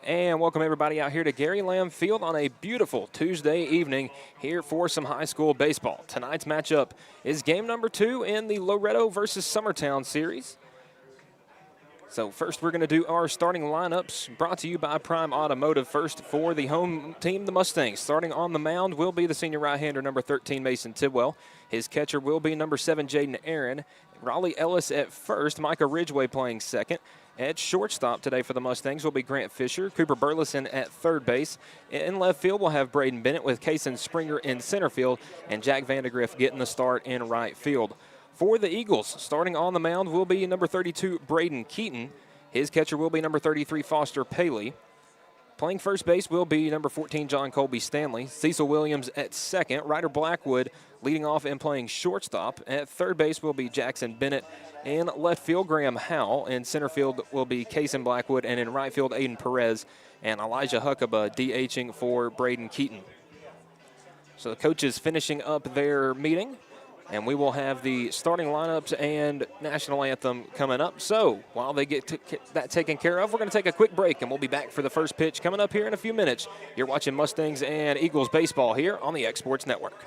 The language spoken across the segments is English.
And welcome everybody out here to Gary Lamm Field on a beautiful Tuesday evening here for some high school baseball. Tonight's matchup is game number 2 in the Loretto versus Summertown series. So first we're going to do our starting lineups brought to you by Prime Automotive. First for the home team, the Mustangs. Starting on the mound will be the senior right-hander, number 13, Mason Tidwell. His catcher will be number 7, Jaden Aaron. Raleigh Ellis at first, Micah Ridgway playing second. At shortstop today for the Mustangs will be Grant Fisher, Cooper Burleson at third base. In left field, we'll have Braden Bennett with Kason Springer in center field, and Jack Vandegrift getting the start in right field. For the Eagles, starting on the mound will be number 32, Braden Keaton. His catcher will be number 33, Foster Paley. Playing first base will be number 14, John Colby Stanley. Cecil Williams at second. Ryder Blackwood leading off and playing shortstop. At third base will be Jackson Bennett. In left field, Graham Howell. In center field will be Kason Blackwood. And in right field, Aiden Perez. And Elijah Huckabee DHing for Braden Keaton. So the coaches finishing up their meeting. And we will have the starting lineups and national anthem coming up. So while they get that taken care of, we're going to take a quick break, and we'll be back for the first pitch coming up here in a few minutes. You're watching Mustangs and Eagles baseball here on the X Sports Network.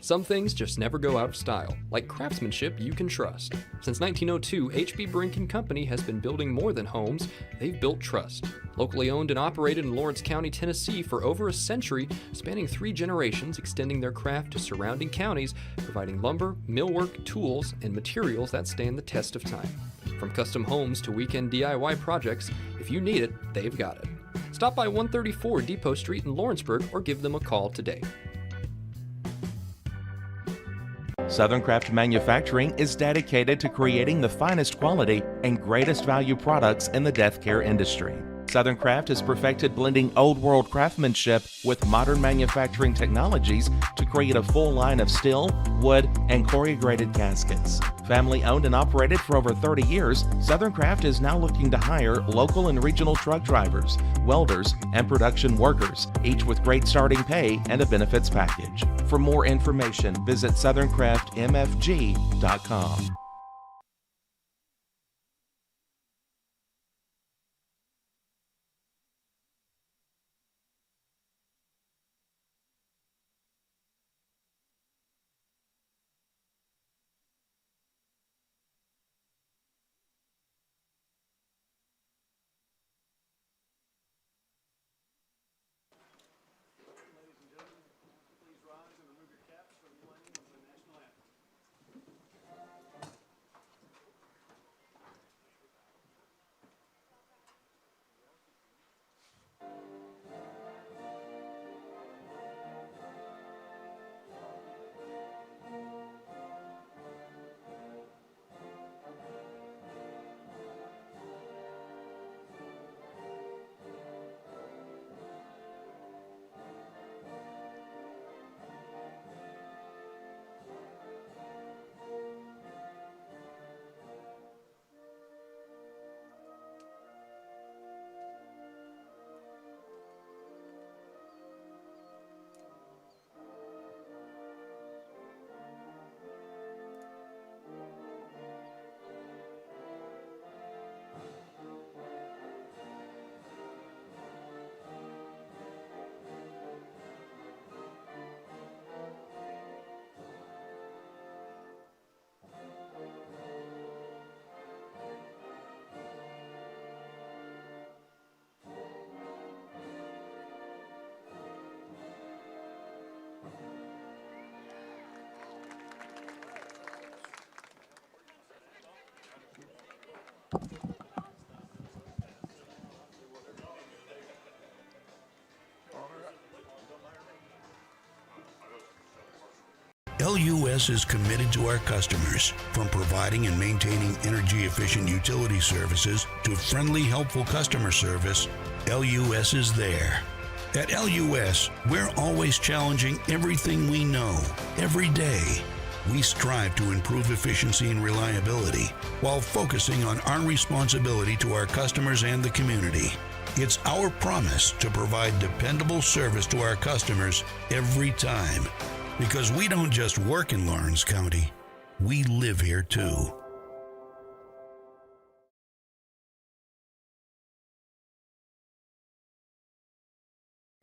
Some things just never go out of style, like craftsmanship you can trust. Since 1902, H.B. Brink & Company has been building more than homes, they've built trust. Locally owned and operated in Lawrence County, Tennessee for over a century, spanning 3 generations, extending their craft to surrounding counties, providing lumber, millwork, tools, and materials that stand the test of time. From custom homes to weekend DIY projects, if you need it, they've got it. Stop by 134 Depot Street in Lawrenceburg or give them a call today. Southern Craft Manufacturing is dedicated to creating the finest quality and greatest value products in the death care industry. Southern Craft has perfected blending old-world craftsmanship with modern manufacturing technologies to create a full line of steel, wood, and corrugated caskets. Family-owned and operated for over 30 years, Southern Craft is now looking to hire local and regional truck drivers, welders, and production workers, each with great starting pay and a benefits package. For more information, visit SouthernCraftMFG.com. LUS is committed to our customers, from providing and maintaining energy-efficient utility services to friendly, helpful customer service. LUS is there. At LUS, we're always challenging everything we know, every day. We strive to improve efficiency and reliability while focusing on our responsibility to our customers and the community. It's our promise to provide dependable service to our customers every time. Because we don't just work in Lawrence County, we live here too.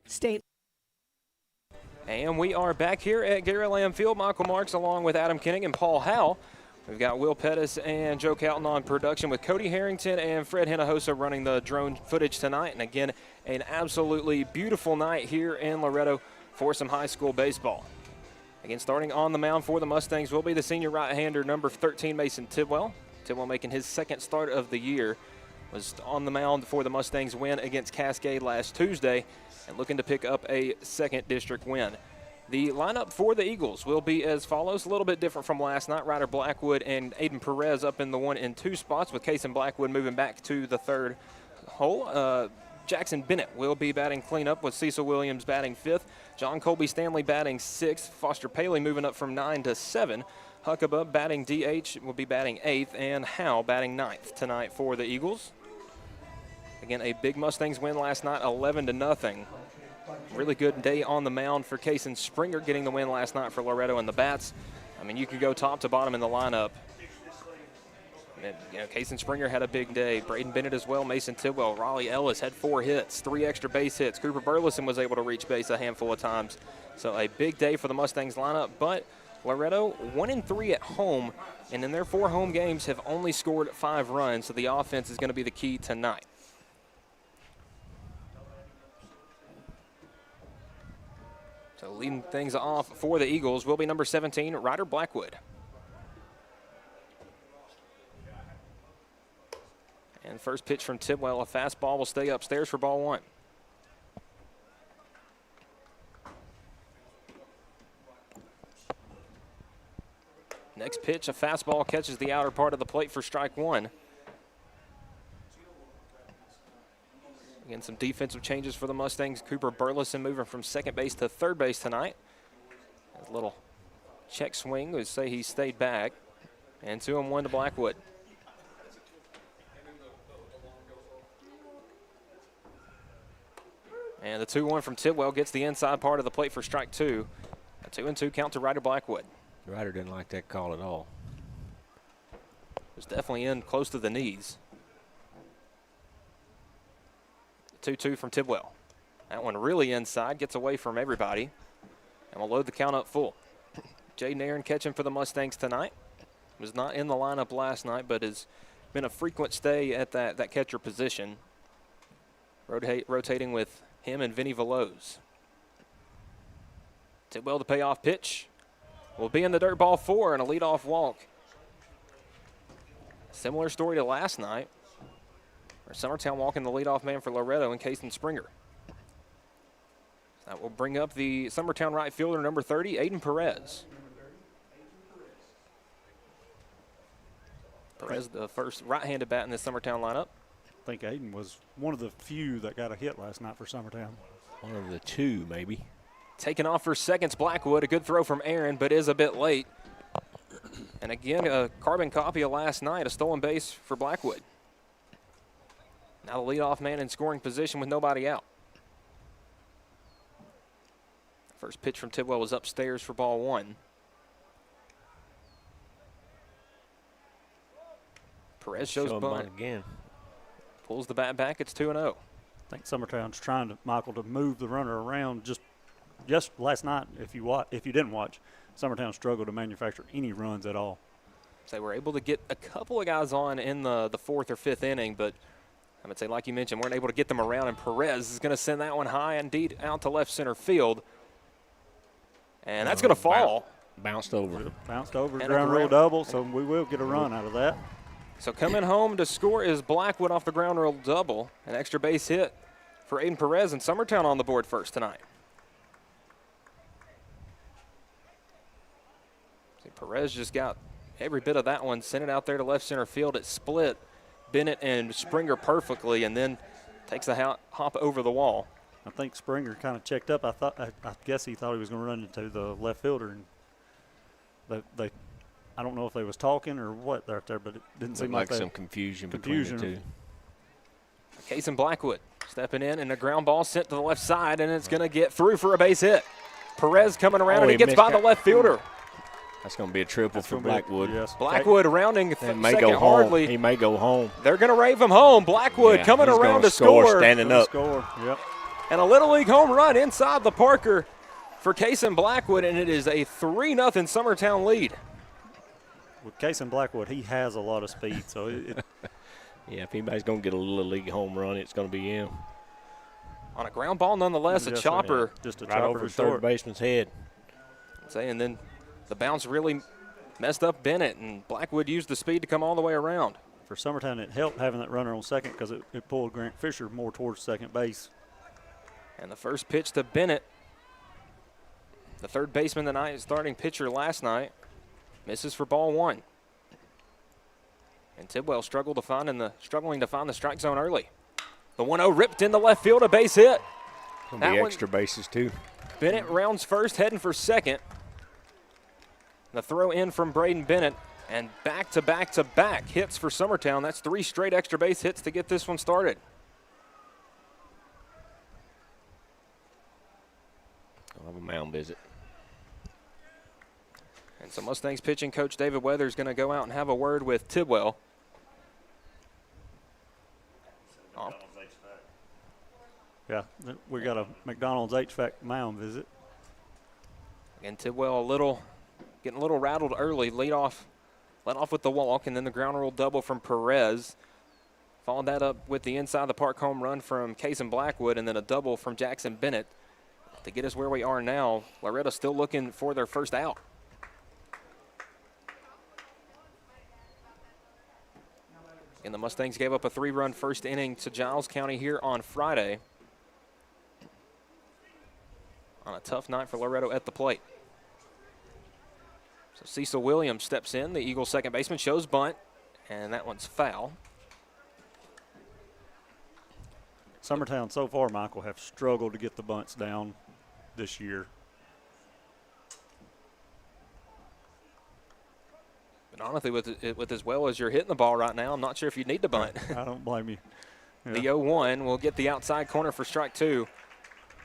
State. And we are back here at Gary Lamm Field. Michael Marks along with Adam Kenning and Paul Howe. We've got Will Pettis and Joe Calton on production with Cody Harrington and Fred Hinojosa running the drone footage tonight. And again, an absolutely beautiful night here in Loretto for some high school baseball. Again, starting on the mound for the Mustangs will be the senior right-hander, number 13, Mason Tidwell. Tidwell making his second start of the year. Was on the mound for the Mustangs win against Cascade last Tuesday and looking to pick up a second district win. The lineup for the Eagles will be as follows, a little bit different from last night. Ryder Blackwood and Aiden Perez up in the 1 and 2 spots, with Kason Blackwood moving back to the third hole. Jackson Bennett will be batting cleanup, with Cecil Williams batting 5th. John Colby Stanley batting 6th. Foster Paley moving up from 9 to 7. Huckabee batting DH will be batting 8th, and Howe batting 9th tonight for the Eagles. Again, a big Mustangs win last night, 11-0. Really good day on the mound for Kason Springer, getting the win last night for Loretto and the Bats. I mean, you could go top to bottom in the lineup. And, Kason Springer had a big day. Braden Bennett as well, Mason Tidwell. Raleigh Ellis had 4 hits, 3 extra base hits. Cooper Burleson was able to reach base a handful of times. So a big day for the Mustangs lineup, but Loretto 1-3 at home, and in their 4 home games have only scored 5 runs, so the offense is going to be the key tonight. So leading things off for the Eagles will be number 17, Ryder Blackwood. And first pitch from Tidwell, a fastball will stay upstairs for ball 1. Next pitch, a fastball catches the outer part of the plate for strike 1. Again, some defensive changes for the Mustangs. Cooper Burleson moving from second base to third base tonight. A little check swing would say he stayed back. And 2-1 to Blackwood. And the 2-1 from Tidwell gets the inside part of the plate for strike 2. A 2-2 count to Ryder Blackwood. Ryder didn't like that call at all. It was definitely in close to the knees. 2-2 from Tidwell. That one really inside, gets away from everybody. And we'll load the count up full. Jaden Aaron catching for the Mustangs tonight. Was not in the lineup last night, but has been a frequent stay at that catcher position. Rotating with him and Vinny Veloz. Tidwell, the payoff pitch, will be in the dirt, ball 4, and a leadoff walk. Similar story to last night, where Summertown walking the leadoff man for Loretto and Kason Springer. That will bring up the Summertown right fielder, number 30, Aiden Perez. Perez, the first right-handed bat in this Summertown lineup. I think Aiden was one of the few that got a hit last night for Summertown. One of the 2, maybe. Taking off for seconds, Blackwood. A good throw from Aaron, but is a bit late. And again, a carbon copy of last night, a stolen base for Blackwood. Now the leadoff man in scoring position with nobody out. First pitch from Tidwell was upstairs for ball 1. Perez shows bunt again. Pulls the bat back. It's 2-0. I think Summertown's trying to, Michael, to move the runner around. Just last night, if you didn't watch, Summertown struggled to manufacture any runs at all. So they were able to get a couple of guys on in the 4th or 5th inning, but I would say, like you mentioned, weren't able to get them around, and Perez is going to send that one high indeed out to left center field. And that's going to fall. Bounced over. Bounced over, ground rule double, so we will get a run out of that. So coming home to score is Blackwood off the ground rule double. An extra base hit for Aiden Perez, and Summertown on the board first tonight. See, Perez just got every bit of that one, sent it out there to left center field. It split Bennett and Springer perfectly, and then takes a hop over the wall. I think Springer kind of checked up. I guess he thought he was going to run into the left fielder, and I don't know if they was talking or what right there, but it didn't seem like some confusion between the two. Kason Blackwood stepping in, and a ground ball sent to the left side, and it's going to get through for a base hit. Perez coming around, and he gets by the left fielder. That's going to be a triple for Blackwood. Yes. Blackwood rounding second hardly. home. He may go home. They're going to rave him home. Blackwood coming around to score. Standing up. Score. Yep. And a Little League home run inside the Parker for Case and Blackwood, and it is a 3-0 Summertown lead. With Case and Blackwood, he has a lot of speed, so yeah, if anybody's going to get a Little League home run, it's going to be him. On a ground ball, nonetheless, a chopper. Just a right chopper over to the third short. baseman's head. And then the bounce really messed up Bennett, and Blackwood used the speed to come all the way around. For Summertown, it helped having that runner on second because it pulled Grant Fisher more towards second base. And the first pitch to Bennett, the third baseman tonight, starting pitcher last night, misses for ball one. And Tidwell struggling to find the strike zone early. The 1-0 ripped into left field, a base hit. Going to be extra bases, too. Bennett rounds first, heading for second. The throw in from Braden Bennett, and back-to-back hits for Summertown. That's 3 straight extra base hits to get this one started. I'll have a mound visit. And so Mustangs pitching coach David Weather is going to go out and have a word with Tidwell. Yeah, we got a McDonald's HVAC mound visit. And Tidwell getting a little rattled early. Let off with the walk, and then the ground rule double from Perez. Followed that up with the inside the park home run from Case and Blackwood, and then a double from Jackson Bennett to get us where we are now. Loretto still looking for their first out. And the Mustangs gave up a 3-run first inning to Giles County here on Friday. On a tough night for Loretto at the plate. So Cecil Williams steps in. The Eagles' second baseman shows bunt, and that one's foul. Summertown so far, Michael, have struggled to get the bunts down this year. But honestly, with as well as you're hitting the ball right now, I'm not sure if you need to bunt. I don't blame you. Yeah. The 0-1 will get the outside corner for strike 2.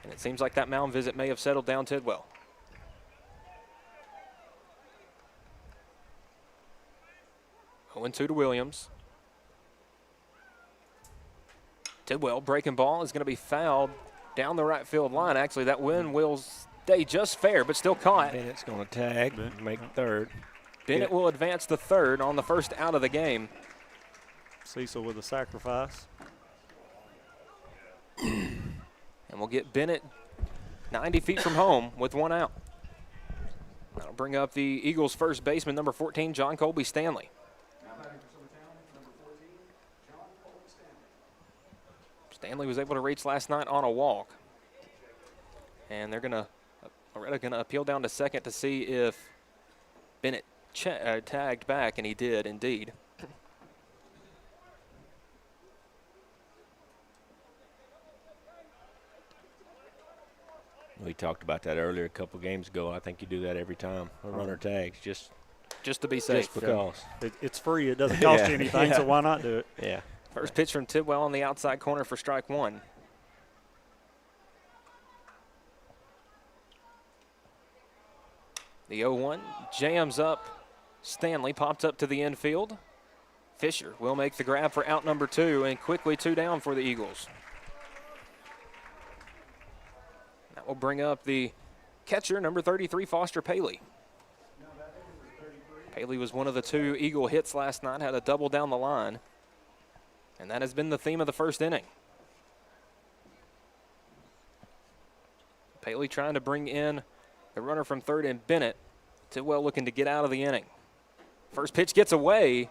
And it seems like that mound visit may have settled down Tidwell. Oh, 0-2 to Williams. Tidwell, breaking ball, is going to be fouled down the right field line. Actually, that wind will stay just fair, but still caught. Bennett's going to tag, make third. Bennett will advance to third on the first out of the game. Cecil with a sacrifice. And we'll get Bennett 90 feet from home with one out. That'll bring up the Eagles' first baseman, number 14, John Colby Stanley. Stanley was able to reach last night on a walk. And they're Loretto gonna appeal down to second to see if Bennett tagged back, and he did indeed. We talked about that earlier a couple games ago. I think you do that every time. A runner tags, just to be safe. Just because. It's free. It doesn't cost you anything, so why not do it? Yeah. First pitch from Tidwell on the outside corner for strike 1. The 0-1 jams up. Stanley popped up to the infield. Fisher will make the grab for out number 2, and quickly 2 down for the Eagles. That will bring up the catcher, number 33, Foster Paley. Paley was one of the 2 Eagle hits last night, had a double down the line. And that has been the theme of the first inning. Paley trying to bring in the runner from third and Bennett. Tidwell looking to get out of the inning. First pitch gets away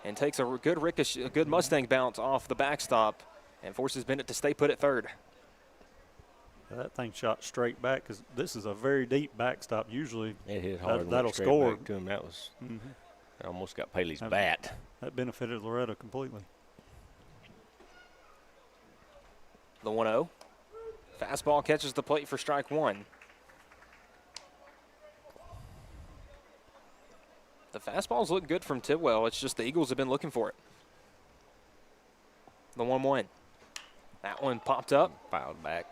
and takes a good ricochet, a good Mustang bounce off the backstop and forces Bennett to stay put at third. That thing shot straight back because this is a very deep backstop. Usually it hit hard. That'll score. Back to him. That was almost got Paley's bat. That benefited Loretto completely. The 1-0. Fastball catches the plate for strike 1. The fastballs look good from Tidwell. It's just the Eagles have been looking for it. The 1-1. That one popped up. Fouled back.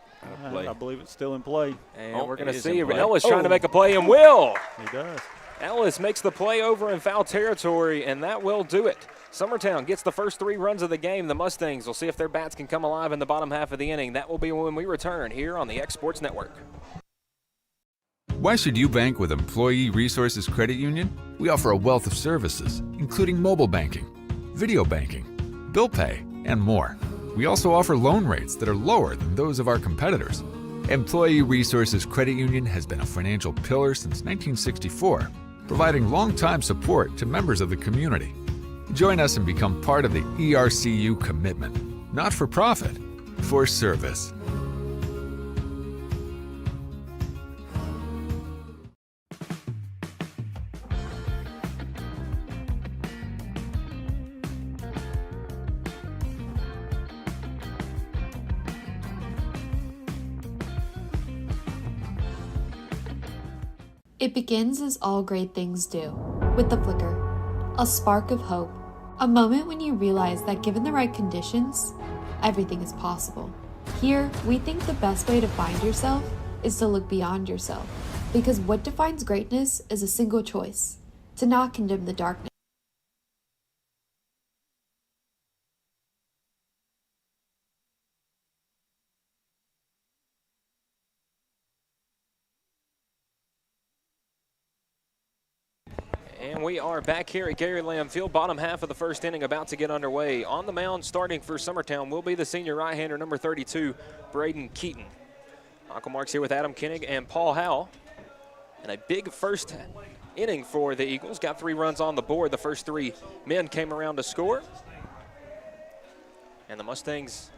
I believe it's still in play. And we're going to see Ellis trying to make a play, and will. He does. Ellis makes the play over in foul territory, and that will do it. Summertown gets the first 3 runs of the game. The Mustangs will see if their bats can come alive in the bottom half of the inning. That will be when we return here on the X Sports Network. Why should you bank with Employee Resources Credit Union? We offer a wealth of services, including mobile banking, video banking, bill pay, and more. We also offer loan rates that are lower than those of our competitors. Employee Resources Credit Union has been a financial pillar since 1964, providing long-time support to members of the community. Join us and become part of the ERCU commitment, not for profit, for service. It begins as all great things do, with the flicker, a spark of hope, a moment when you realize that given the right conditions, everything is possible. Here, we think the best way to find yourself is to look beyond yourself, because what defines greatness is a single choice: to not condemn the darkness. And we are back here at Gary Lamm Field. Bottom half of the first inning about to get underway. On the mound starting for Summertown will be the senior right-hander, number 32, Braden Keaton. Michael Marks here with Adam Koenig and Paul Howell. And a big first inning for the Eagles. Got 3 runs on the board. The first 3 men came around to score. And the Mustangs,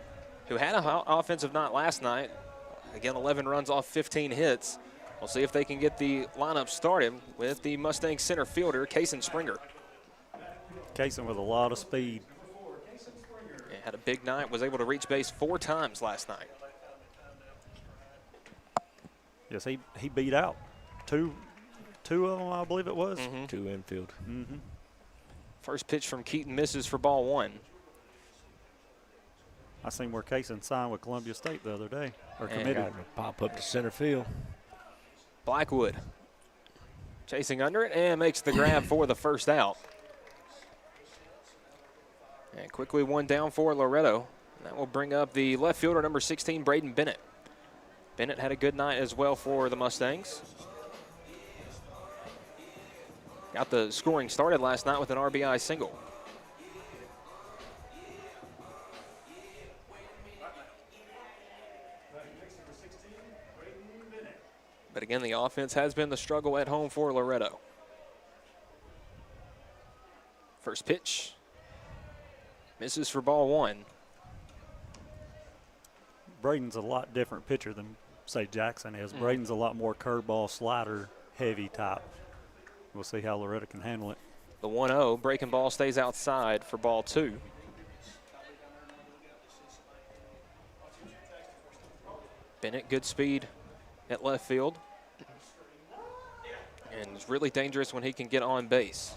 who had an offensive night last night, again 11 runs off 15 hits. We'll see if they can get the lineup started with the Mustang center fielder, Kason Springer. Kason with a lot of speed. Yeah, had a big night, was able to reach base 4 times last night. Yes, he beat out two of them, I believe it was. 2 infield. First pitch from Keaton misses for ball 1. I seen where Kason signed with Columbia State the other day, or And committed. Got him to pop up to center field. Blackwood chasing under it and makes the grab for the first out. And quickly 1 down for Loretto. That will bring up the left fielder, number 16, Braden Bennett. Bennett had a good night as well for the Mustangs. Got the scoring started last night with an RBI single. But again, the offense has been the struggle at home for Loretto. First pitch. Misses for ball 1. Braden's a lot different pitcher than, say, Jackson is. Braden's a lot more curveball, slider, heavy type. We'll see how Loretto can handle it. The 1-0, breaking ball stays outside for ball 2. Bennett, good speed at left field. And it's really dangerous when he can get on base.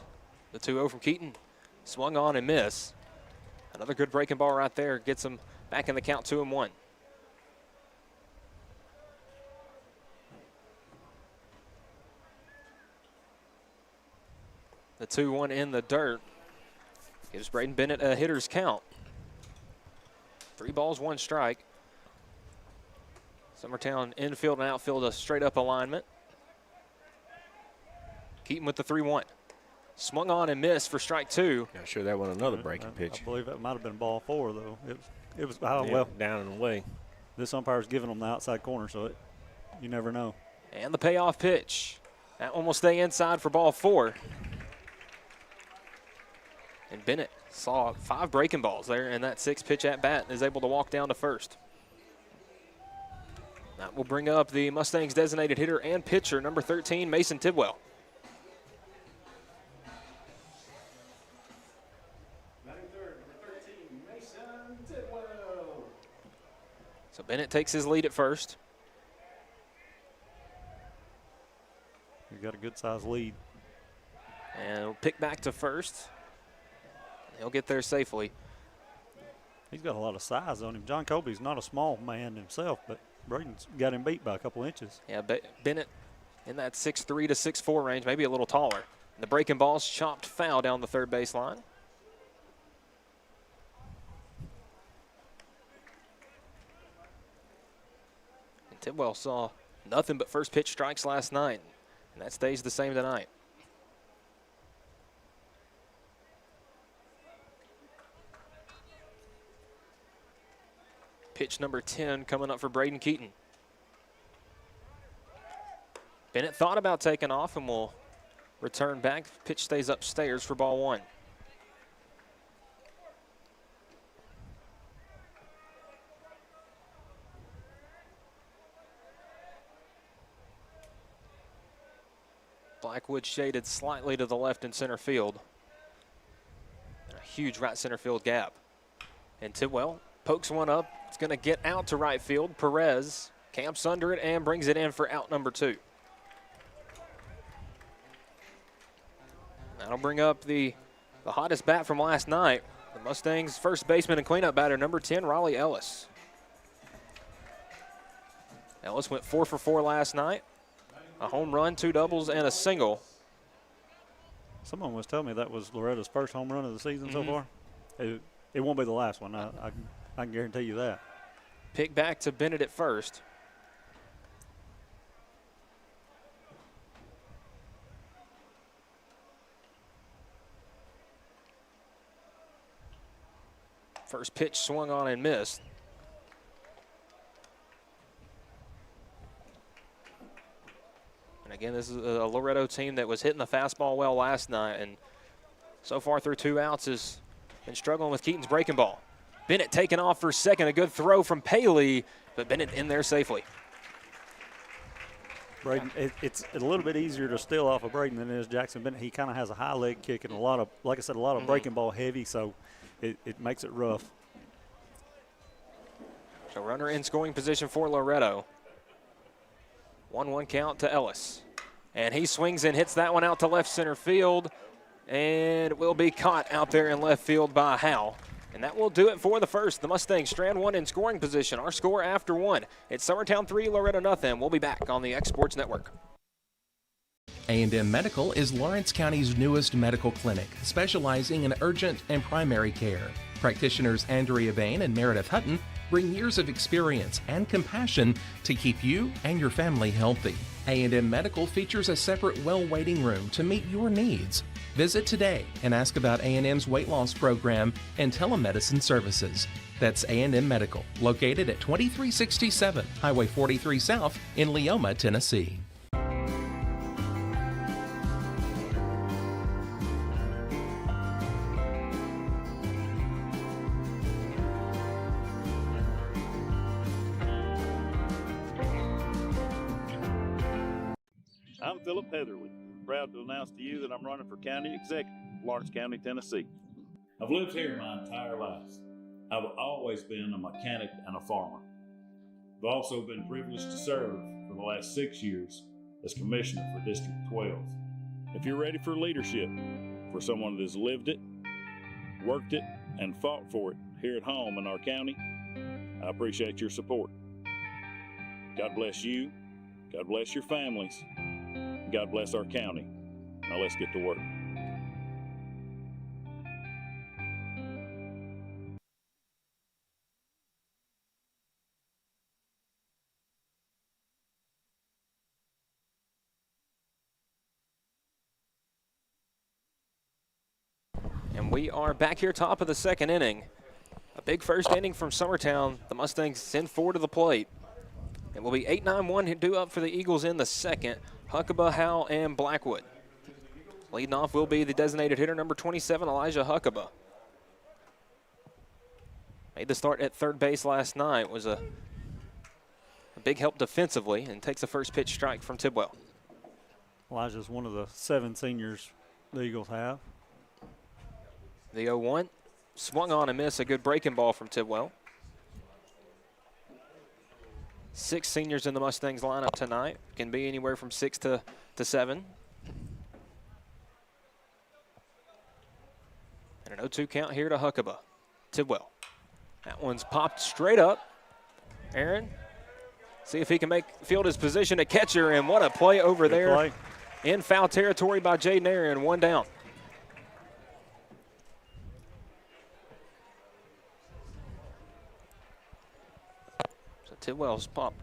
The 2-0 from Keaton, swung on and miss. Another good breaking ball right there, gets him back in the count, 2-1. The 2-1 in the dirt gives Braden Bennett a hitter's count. 3 balls, 1 strike. Summertown infield and outfield a straight up alignment. Keaton with the 3-1. Swung on and missed for strike 2. Not sure that was another breaking pitch. I believe that might have been ball 4, though. It was Yeah, well, down and away. this umpire's giving them the outside corner, so you never know. And the payoff pitch. That one will stay inside for ball 4. And Bennett saw 5 breaking balls there in that 6 pitch at bat and is able to walk down to first. That will bring up the Mustangs designated hitter and pitcher, number 13, Mason Tidwell. So Bennett takes his lead at first. He's got a good-sized lead. And he'll pick back to first. He'll get there safely. He's got a lot of size on him. John Colby's not a small man himself, but Braden's got him beat by a couple inches. Yeah, Bennett in that 6'3" to 6'4" range, maybe a little taller. The breaking ball's chopped foul down the third baseline. And Tidwell saw nothing but first pitch strikes last night, and that stays the same tonight. Pitch number 10 coming up for Braden Keaton. Bennett thought about taking off and will return back. Pitch stays upstairs for ball one. Blackwood shaded slightly to the left in center field. And a huge right center field gap. And Tidwell pokes one up. It's going to get out to right field. Perez camps under it and brings it in for out number 2. That'll bring up the hottest bat from last night. The Mustangs' first baseman and cleanup batter, number 10, Raleigh Ellis. Ellis went 4 for 4 last night. A home run, 2 doubles, and a single. Someone was telling me that was Loretto's first home run of the season so far. It won't be the last one. I can guarantee you that. Pick back to Bennett at first. First pitch swung on and missed. And again, this is a Loretto team that was hitting the fastball well last night, and so far through 2 outs has been struggling with Keaton's breaking ball. Bennett taking off for second. A good throw from Paley, but Bennett in there safely. Braden, it's a little bit easier to steal off of Braden than it is Jackson Bennett. He kind of has a high leg kick and a lot of, like I said, a lot of breaking ball heavy, so it makes it rough. So runner in scoring position for Loretto. 1-1 count to Ellis. And he swings and hits that one out to left center field, and it will be caught out there in left field by Howe. And that will do it for the first. The Mustangs strand 1 in scoring position. Our score after 1. It's Summertown 3, Loretto nothing. We'll be back on the X Sports Network. A&M Medical is Lawrence County's newest medical clinic, specializing in urgent and primary care. Practitioners Andrea Bain and Meredith Hutton bring years of experience and compassion to keep you and your family healthy. A&M Medical features a separate well waiting room to meet your needs. Visit today and ask about A&M's weight loss program and telemedicine services. That's A&M Medical, located at 2367 Highway 43 South in Leoma, Tennessee. I'm Philip Heatherly, proud to announce to you that I'm running for county executive, Lawrence County, Tennessee. I've lived here my entire life. I've always been a mechanic and a farmer. I've also been privileged to serve for the last 6 years as commissioner for District 12. If you're ready for leadership, for someone that has lived it, worked it, and fought for it here at home in our county, I appreciate your support. God bless you, God bless your families, God bless our county. Now let's get to work. And we are back here top of the second inning. A big first inning from Summertown. The Mustangs send 4 to the plate. It will be 8-9-1 due up for the Eagles in the second. Huckabee, Howe, and Blackwood. Leading off will be the designated hitter, number 27, Elijah Huckabee. Made the start at third base last night. Was a big help defensively, and takes a first pitch strike from Tidwell. Elijah's one of the 7 seniors the Eagles have. The 0-1 swung on and missed. A good breaking ball from Tidwell. 6 seniors in the Mustangs lineup tonight. Can be anywhere from 6 to 7. And an 0-2 count here to Huckabee. Tidwell. That one's popped straight up. Aaron See if he can field his position at catcher, and what a play over Good there play. in foul territory by Jaden Aaron, 1 down. So Tidwell's popped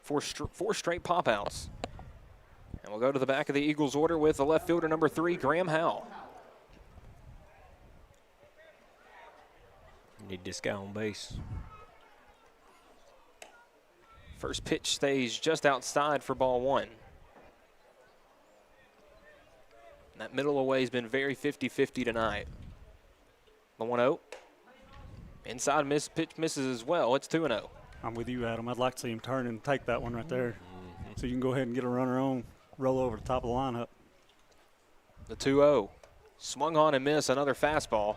four straight pop outs. And we'll go to the back of the Eagles order with the left fielder number 3, Graham Howell. Need this guy on base. First pitch stays just outside for ball 1. That middle away has been very 50-50 tonight. The 1-0. Inside pitch misses as well. It's 2-0. I'm with you, Adam. I'd like to see him turn and take that one right there. So you can go ahead and get a runner on, roll over the top of the lineup. The 2-0. Swung on and missed, another fastball.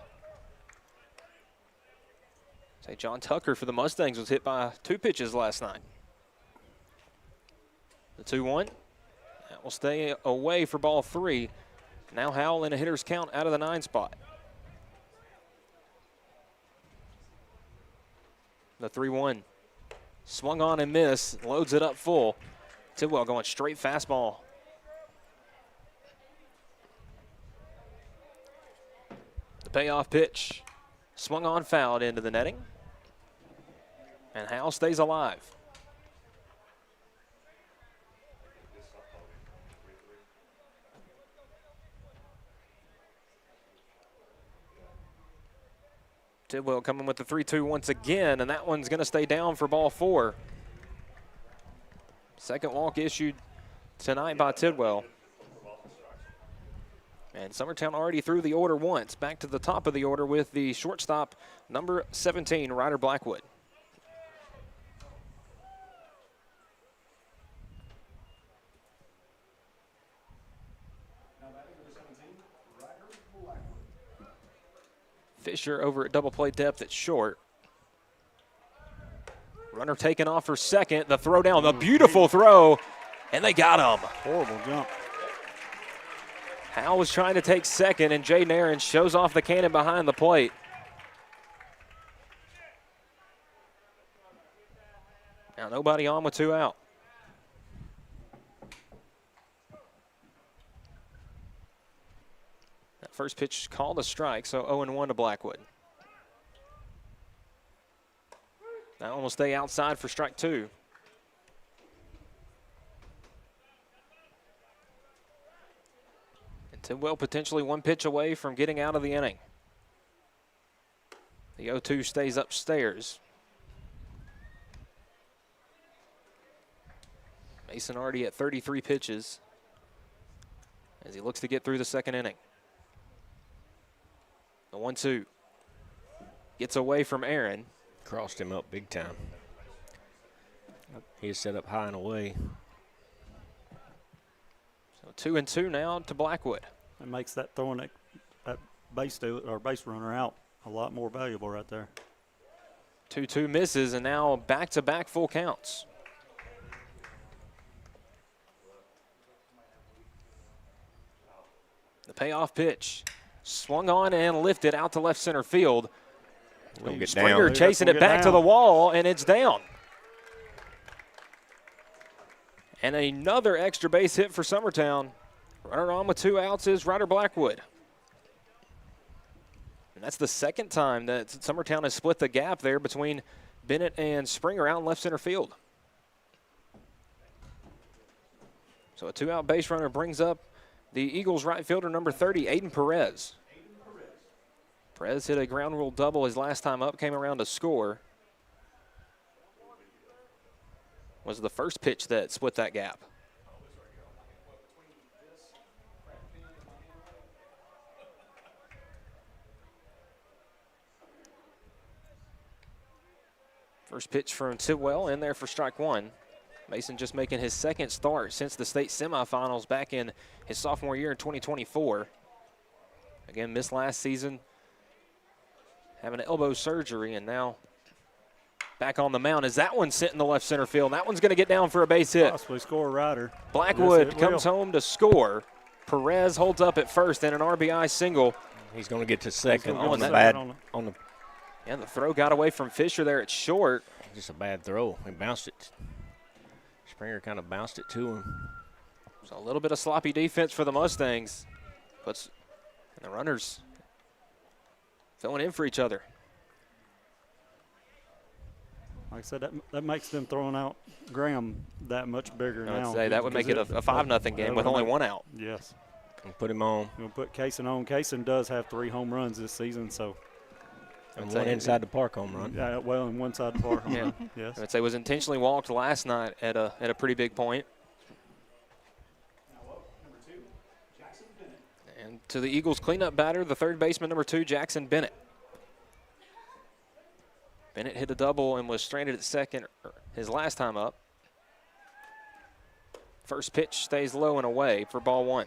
Say John Tucker for the Mustangs was hit by 2 pitches last night. The 2-1. That will stay away for ball 3. Now Howell in a hitter's count out of the 9 spot. The 3-1. Swung on and missed. Loads it up full. Tidwell going straight fastball. The payoff pitch. Swung on, fouled into the netting. And Howell stays alive. Tidwell coming with the 3-2 once again, and that one's going to stay down for ball 4. Second walk issued tonight by Tidwell. And Summertown already threw the order once. Back to the top of the order with the shortstop, number 17, Ryder Blackwood. Fisher over at double play depth at short. Runner taken off for second. The throw down, the beautiful throw, and they got him. Horrible jump. Howell was trying to take second, and Jaden Aaron shows off the cannon behind the plate. Now nobody on with 2 out. That first pitch called a strike, so 0-1 to Blackwood. That one will stay outside for strike 2. And Tidwell potentially 1 pitch away from getting out of the inning. The 0-2 stays upstairs. Mason already at 33 pitches as he looks to get through the second inning. The 1-2 gets away from Aaron. Crossed him up big time. He is set up high and away. So 2-2 now to Blackwood. It makes that throwing that base runner out a lot more valuable right there. 2-2 misses, and now back-to-back full counts. The payoff pitch. Swung on and lifted out to left center field. Gonna get Springer down. chasing it back to the wall, and it's down. And another extra base hit for Summertown. Runner on with 2 outs is Ryder Blackwood. And that's the second time that Summertown has split the gap there between Bennett and Springer out in left center field. So a 2-out base runner brings up the Eagles right fielder number 30, Aiden Perez. Perez hit a ground rule double his last time up, came around to score. Was the first pitch that split that gap. First pitch from Tidwell in there for strike 1. Mason just making his second start since the state semifinals back in his sophomore year in 2024. Again, missed last season, having elbow surgery, and now back on the mound as that one sent in the left center field. That one's going to get down for a base hit. Possibly score a rider. Blackwood comes home to score. Perez holds up at first and an RBI single. He's going to get to second on the bad. And the throw got away from Fisher there at short. Just a bad throw. He bounced it. Springer kind of bounced it to him. So a little bit of sloppy defense for the Mustangs. And the runners filling in for each other. Like I said, that makes them throwing out Graham that much bigger now. I'd say that would make it a 5-0 game with only one out. Yes. And put him on. We'll put Kaysen on. Kaysen does have 3 home runs this season, so. And one inside the park home run. Yeah, well, and one side the park home run. Yes. I'd say was intentionally walked last night at a pretty big point. And to the Eagles cleanup batter, the third baseman, number 2, Jackson Bennett. Bennett hit a double and was stranded at second his last time up. First pitch stays low and away for ball 1.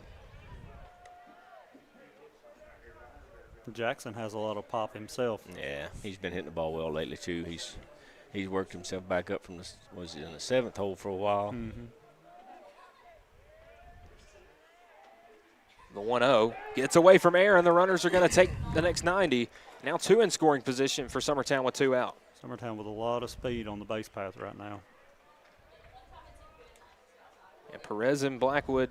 Jackson has a lot of pop himself. Yeah, he's been hitting the ball well lately too. He's worked himself back up from was in the 7th hole for a while. Mm-hmm. The 1-0 gets away from Aaron. The runners are going to take the next 90. Now 2 in scoring position for Summertown with 2 out. Summertown with a lot of speed on the base path right now. And Perez and Blackwood,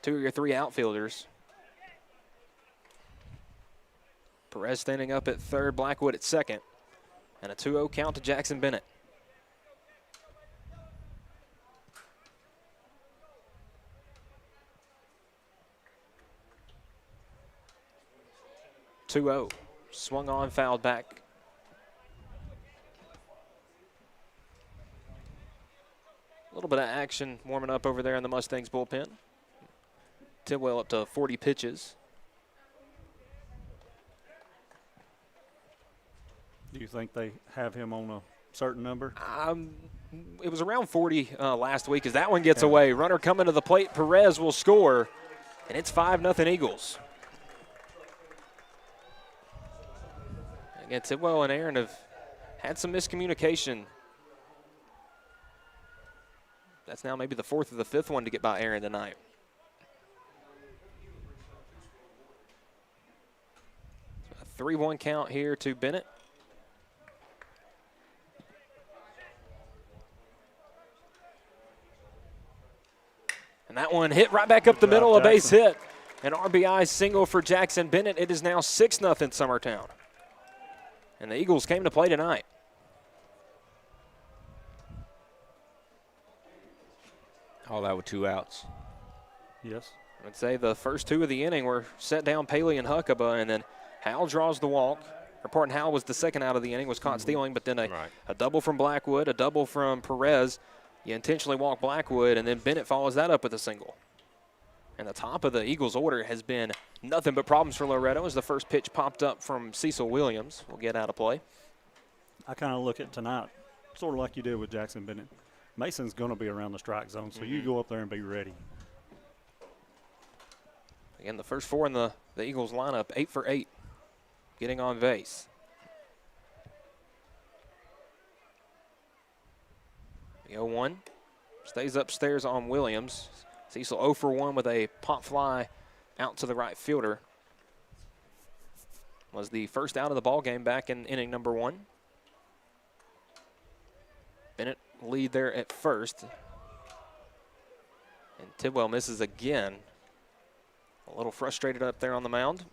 2 of your 3 outfielders. Perez standing up at third, Blackwood at second. And a 2-0 count to Jackson Bennett. Swung on, fouled back. A little bit of action warming up over there in the Mustangs bullpen. Tidwell up to 40 pitches. Do you think they have him on a certain number? It was around 40 last week as that one gets away. Runner coming to the plate. Perez will score, and it's 5-0 Eagles. Again, Tidwell and Aaron have had some miscommunication. That's now maybe the 4th or the 5th one to get by Aaron tonight. A 3-1 count here to Bennett. And that one hit right back up the middle, a base hit. An RBI single for Jackson Bennett. It is now 6-0 Summertown. And the Eagles came to play tonight. All that with 2 outs. Yes. I'd say the first 2 of the inning were set down Paley and Huckabee, and then Howell draws the walk. Reporting Howell was the second out of the inning, was caught stealing, but then a double from Blackwood, a double from Perez. You intentionally walk Blackwood, and then Bennett follows that up with a single. And the top of the Eagles order has been nothing but problems for Loretto as the first pitch popped up from Cecil Williams. Will get out of play. I kind of look at tonight sort of like you did with Jackson Bennett. Mason's going to be around the strike zone, so you go up there and be ready. Again, the first 4 in the Eagles lineup, 8 for 8, getting on base. The 0-1 stays upstairs on Williams. Cecil 0 for 1 with a pop fly out to the right fielder. Was the first out of the ball game back in inning number 1. Bennett lead there at first. And Tidwell misses again. A little frustrated up there on the mound.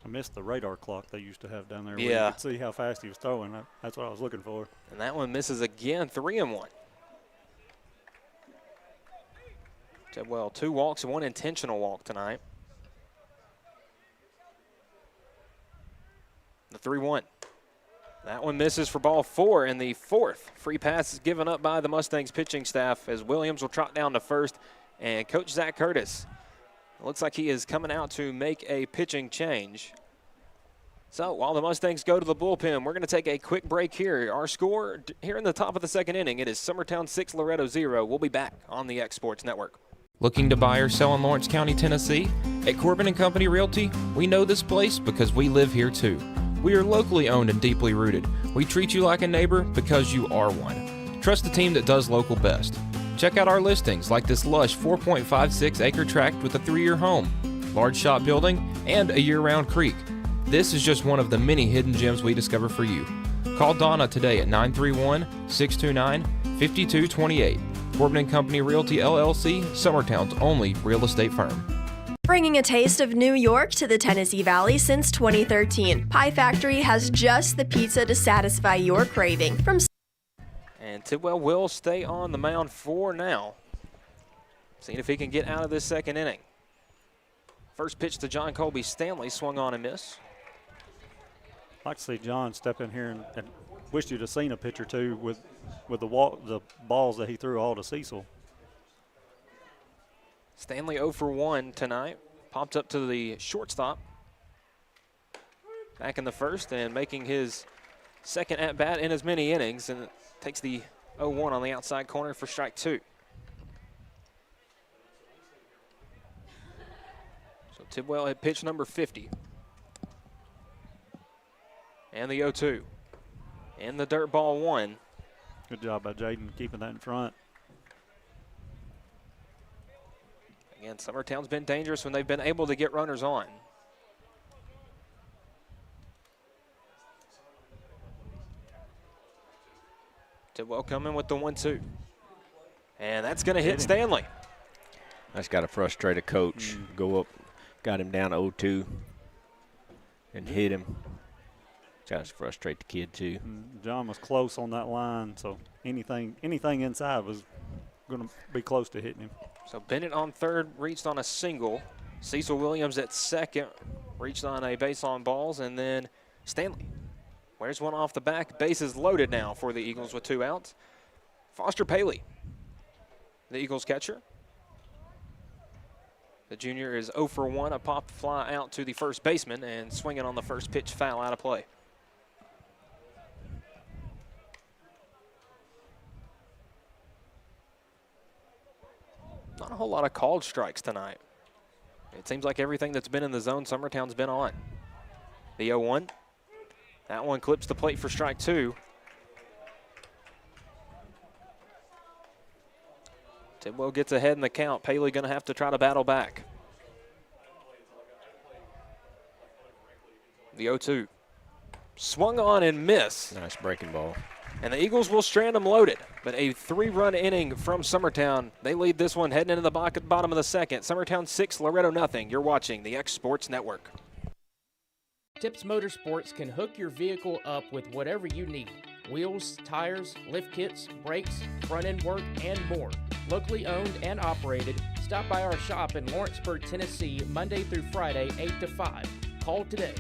I missed the radar clock they used to have down there. Yeah. Where you could see how fast he was throwing. That's what I was looking for. And that one misses again, 3-1. Tidwell, 2 walks and 1 intentional walk tonight. The 3-1. That one misses for ball 4, and the 4th free pass is given up by the Mustangs pitching staff as Williams will trot down to first, and Coach Zach Curtis, it looks like he is coming out to make a pitching change. So while the Mustangs go to the bullpen, we're going to take a quick break here. Our score here in the top of the second inning, it is Summertown 6, Loretto 0. We'll be back on the X Sports Network. Looking to buy or sell in Lawrence County, Tennessee? At Corbin & Company Realty, we know this place because we live here too. We are locally owned and deeply rooted. We treat you like a neighbor because you are one. Trust the team that does local best. Check out our listings like this lush 4.56 acre tract with a 3-year home, large shop building, and a year-round creek. This is just one of the many hidden gems we discover for you. Call Donna today at 931-629-5228. Corbin & Company Realty LLC, Summertown's only real estate firm. Bringing a taste of New York to the Tennessee Valley since 2013, Pie Factory has just the pizza to satisfy your craving. And Tidwell will stay on the mound for now. Seeing if he can get out of this second inning. First pitch to John Colby Stanley, swung on and missed. I'd like to see John step in here and wish you'd have seen a pitch or two with the balls that he threw all to Cecil. Stanley 0 for 1 tonight. Popped up to the shortstop. Back in the first and making his second at-bat in as many innings. And takes the 0-1 on the outside corner for strike 2. So Tidwell had pitch number 50. And the 0-2. And the dirt ball 1. Good job by Jaden keeping that in front. Again, Summertown's been dangerous when they've been able to get runners on. Tidwell coming with the 1-2. And that's going to hit Stanley. That's got to frustrate a coach. Go up, got him down 0-2 and hit him. Got to frustrate the kid too. John was close on that line, so anything inside was going to be close to hitting him. So Bennett on third, reached on a single. Cecil Williams at second, reached on a base on balls, and then Stanley. Where's one off the back? Bases loaded now for the Eagles with 2 outs. Foster Paley, the Eagles catcher. The junior is 0 for 1, a pop fly out to the first baseman, and swinging on the first pitch, foul out of play. Not a whole lot of called strikes tonight. It seems like everything that's been in the zone, Summertown's been on. The 0-1. That one clips the plate for strike 2. Tidwell gets ahead in the count. Paley going to have to try to battle back. The 0-2. Swung on and missed. Nice breaking ball. And the Eagles will strand them loaded. But a 3-run inning from Summertown. They lead this one heading into the bottom of the second. Summertown 6, Loretto nothing. You're watching the X Sports Network. Tips Motorsports can hook your vehicle up with whatever you need. Wheels, tires, lift kits, brakes, front-end work, and more. Locally owned and operated, stop by our shop in Lawrenceburg, Tennessee, Monday through Friday, 8 to 5. Call today.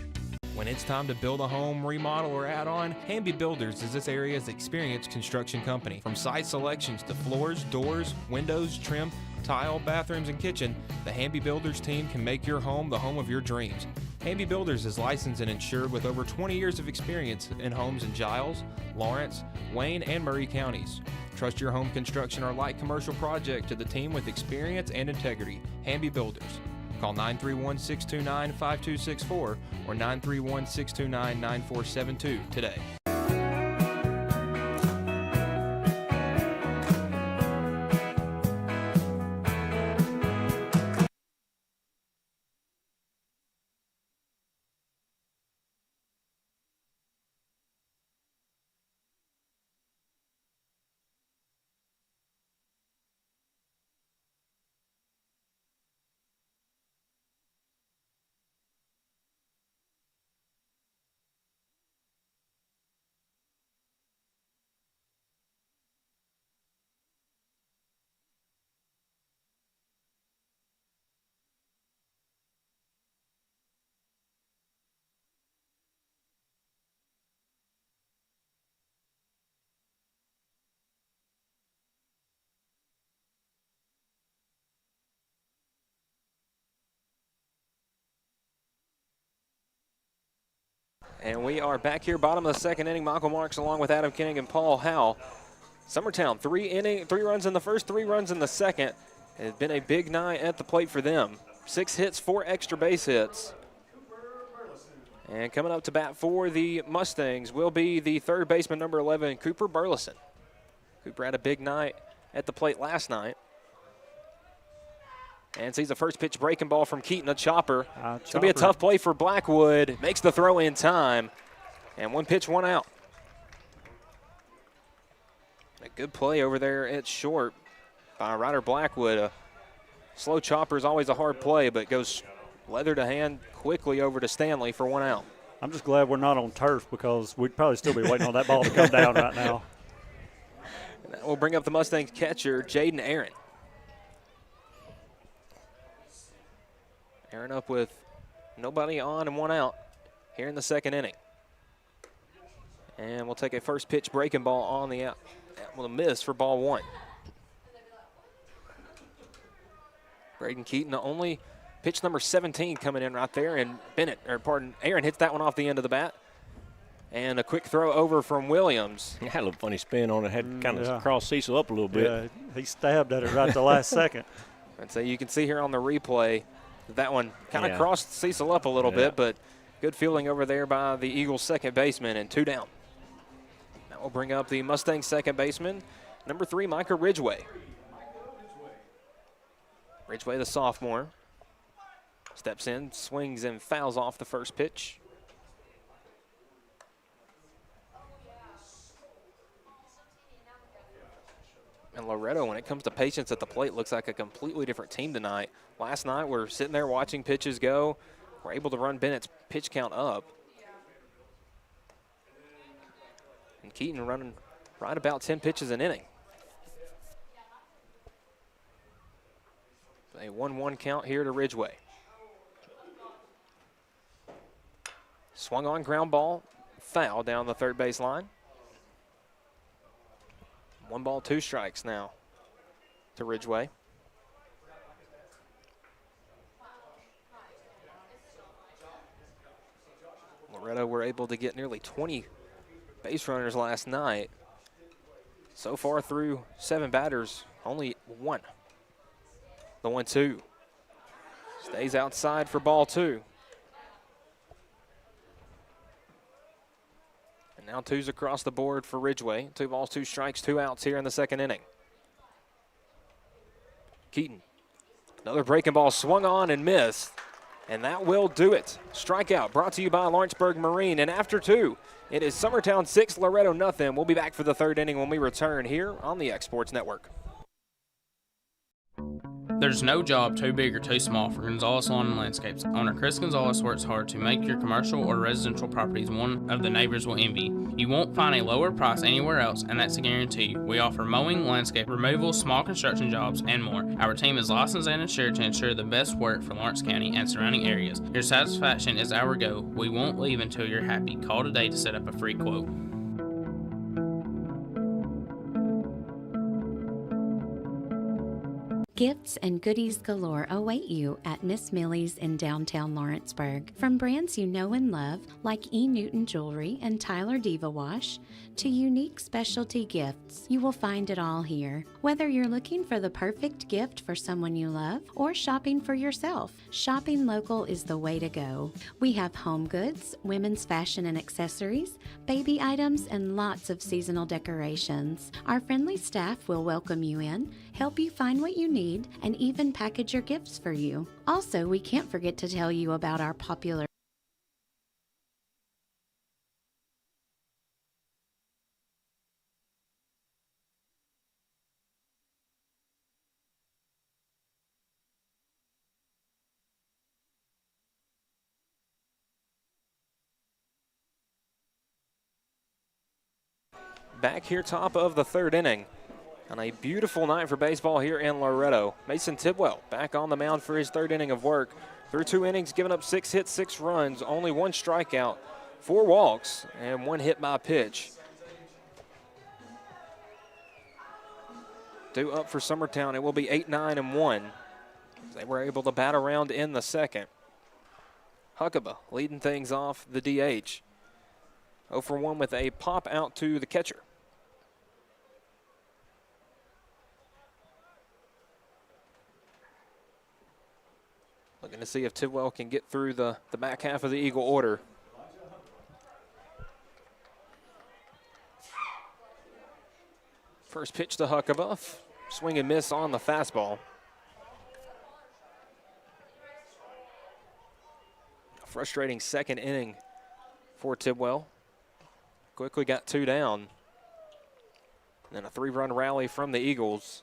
When it's time to build a home, remodel, or add on, Hamby Builders is this area's experienced construction company. From site selections to floors, doors, windows, trim, tile, bathrooms, and kitchen, the Hamby Builders team can make your home the home of your dreams. Hamby Builders is licensed and insured with over 20 years of experience in homes in Giles, Lawrence, Wayne, and Murray counties. Trust your home construction or light commercial project to the team with experience and integrity. Hamby Builders. Call 931-629-5264 or 931-629-9472 today. And we are back here, bottom of the second inning. Michael Marks along with Adam Kenning and Paul Howell. Summertown, 3 runs in the first, 3 runs in the second. It has been a big night at the plate for them. 6 hits, 4 extra base hits. And coming up to bat for the Mustangs will be the third baseman, number 11, Cooper Burleson. Cooper had a big night at the plate last night. And sees the first pitch breaking ball from Keaton, a chopper. It's going to be a Chopper. tough play for Blackwood. Makes the throw in time. And one pitch, one out. A good play over there at short by Ryder Blackwood. A slow chopper is always a hard play, but goes leather to hand quickly over to Stanley for one out. I'm just glad we're not on turf because we'd probably still be waiting on that ball to come down right now. And that will bring up the Mustangs catcher, Jaden Aaron. Aaron up with nobody on and one out here in the second inning. And we'll take a first pitch breaking ball on the out. That will miss for ball one. Braden Keaton, the only pitch number 17 coming in right there, and Aaron hits that one off the end of the bat. And a quick throw over from Williams. He had a little funny spin on it, had kind of crossed Cecil up a little bit. Yeah, he stabbed at it right at the last second. And so you can see here on the replay that one kind of crossed Cecil up a little bit, but good fielding over there by the Eagles' second baseman, and two down. That will bring up the Mustangs' second baseman, number 3, Micah Ridgway. Ridgway, the sophomore, steps in, swings and fouls off the first pitch. And Loretto, when it comes to patience at the plate, looks like a completely different team tonight. Last night, we're sitting there watching pitches go. We're able to run Bennett's pitch count up. And Keaton running right about 10 pitches an inning. A 1-1 count here to Ridgway. Swung on ground ball, foul down the third base line. 1 ball, 2 strikes now to Ridgway. Loretto were able to get nearly 20 base runners last night. So far through 7 batters, only 1. The 1-2 stays outside for ball 2. And now 2's across the board for Ridgway. 2 balls, 2 strikes, 2 outs here in the second inning. Keaton, another breaking ball swung on and missed. And that will do it. Strikeout brought to you by Lawrenceburg Marine. And after 2, it is Summertown 6, Loretto nothing. We'll be back for the third inning when we return here on the X Sports Network. There's no job too big or too small for Gonzalez Lawn and Landscapes. Owner Chris Gonzalez works hard to make your commercial or residential properties one of the neighbors will envy. You won't find a lower price anywhere else, and that's a guarantee. We offer mowing, landscape removal, small construction jobs, and more. Our team is licensed and insured to ensure the best work for Lawrence County and surrounding areas. Your satisfaction is our goal. We won't leave until you're happy. Call today to set up a free quote. Gifts and goodies galore await you at Miss Millie's in downtown Lawrenceburg. From brands you know and love, like E. Newton Jewelry and Tyler Diva Wash, to unique specialty gifts, you will find it all here. Whether you're looking for the perfect gift for someone you love or shopping for yourself, shopping local is the way to go. We have home goods, women's fashion and accessories, baby items, and lots of seasonal decorations. Our friendly staff will welcome you in, help you find what you need, and even package your gifts for you. Also, we can't forget to tell you about our popular Back here top of the third inning. On a beautiful night for baseball here in Loretto. Mason Tidwell back on the mound for his third inning of work. Through 2 innings, giving up 6 hits, 6 runs, only 1 strikeout, 4 walks, and 1 hit by pitch. Due up for Summertown, it will be 8-9-1. They were able to bat around in the second. Huckabee leading things off the DH. 0 for 1 with a pop out to the catcher. Looking to see if Tidwell can get through the back half of the Eagle order. First pitch to Huckabee. Swing and miss on the fastball. frustrating second inning for Tidwell. Quickly got 2 down. And then a 3-run rally from the Eagles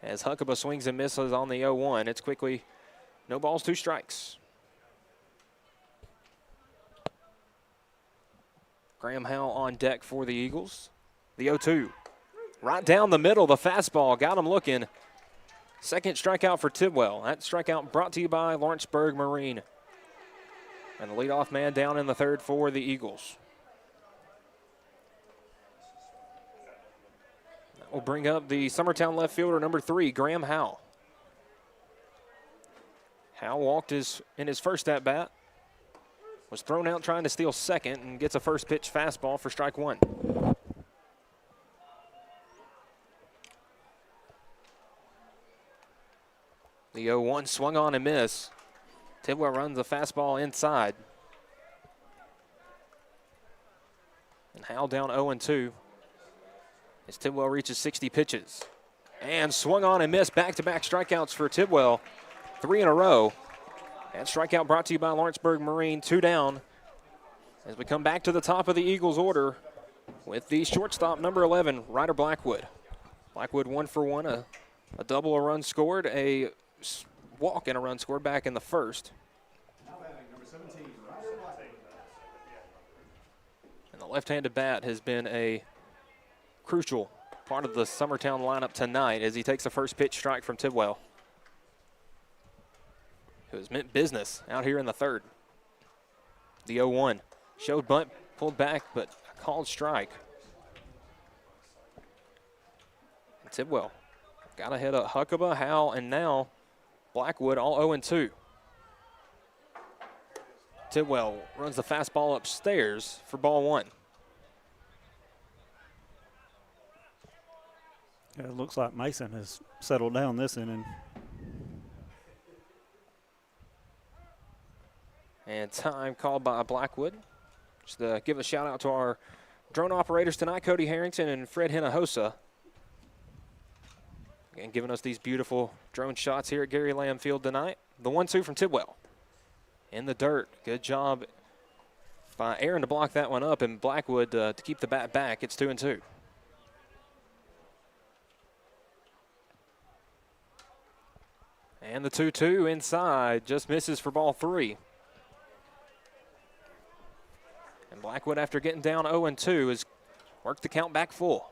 as Huckabee swings and misses on the 0-1. It's quickly no balls, 2 strikes. Graham Howell on deck for the Eagles. The 0-2. Right down the middle, the fastball got him looking. Second strikeout for Tidwell. That strikeout brought to you by Lawrenceburg Marine. And the leadoff man down in the 3rd for the Eagles. That will bring up the Summertown left fielder, number 3, Graham Howell. Howell walked in his first at-bat. Was thrown out trying to steal second and gets a first pitch fastball for strike 1. The 0-1 swung on and miss. Tidwell runs a fastball inside. And Howell down 0-2 as Tidwell reaches 60 pitches. And swung on and missed. Back-to-back strikeouts for Tidwell. 3 in a row. That strikeout brought to you by Lawrenceburg Marine. 2 down as we come back to the top of the Eagles order with the shortstop, number 11, Ryder Blackwood. Blackwood 1 for 1, a double, a run scored, a walk and a run scored back in the first. And the left-handed bat has been a crucial part of the Summertown lineup tonight as he takes the first pitch strike from Tidwell, who has meant business out here in the 3rd. The 0-1 showed bunt, pulled back, but a called strike. And Tidwell got ahead of Huckabee, Howell, and now Blackwood, all 0-2. Tidwell runs the fastball upstairs for ball 1. Yeah, it looks like Mason has settled down this inning. And time called by Blackwood. Just to give a shout out to our drone operators tonight, Cody Harrington and Fred Hinojosa. Again, giving us these beautiful drone shots here at Gary Lamm Field tonight. The 1-2 from Tidwell. In the dirt. Good job by Aaron to block that one up, and Blackwood to keep the bat back. It's 2-2. And the 2-2 inside just misses for ball 3. And Blackwood, after getting down 0-2, has worked the count back full.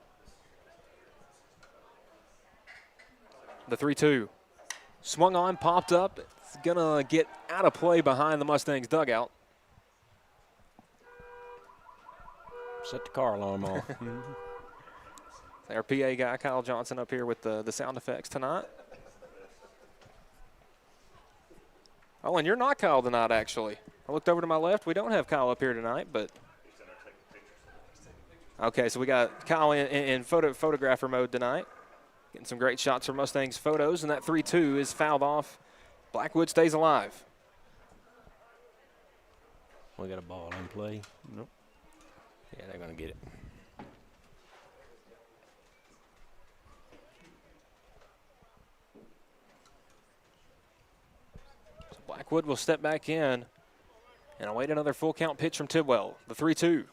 The 3-2. Swung on, popped up. It's going to get out of play behind the Mustangs dugout. Set the car alarm off. Our PA guy, Kyle Johnson, up here with the sound effects tonight. Oh, and you're not Kyle tonight, actually. I looked over to my left. We don't have Kyle up here tonight, but. Okay, so we got Kyle in photographer mode tonight. Getting some great shots for Mustangs photos, and that 3-2 is fouled off. Blackwood stays alive. We got a ball in play. Nope. Yeah, they're going to get it. So Blackwood will step back in and await another full count pitch from Tidwell. The 3-2.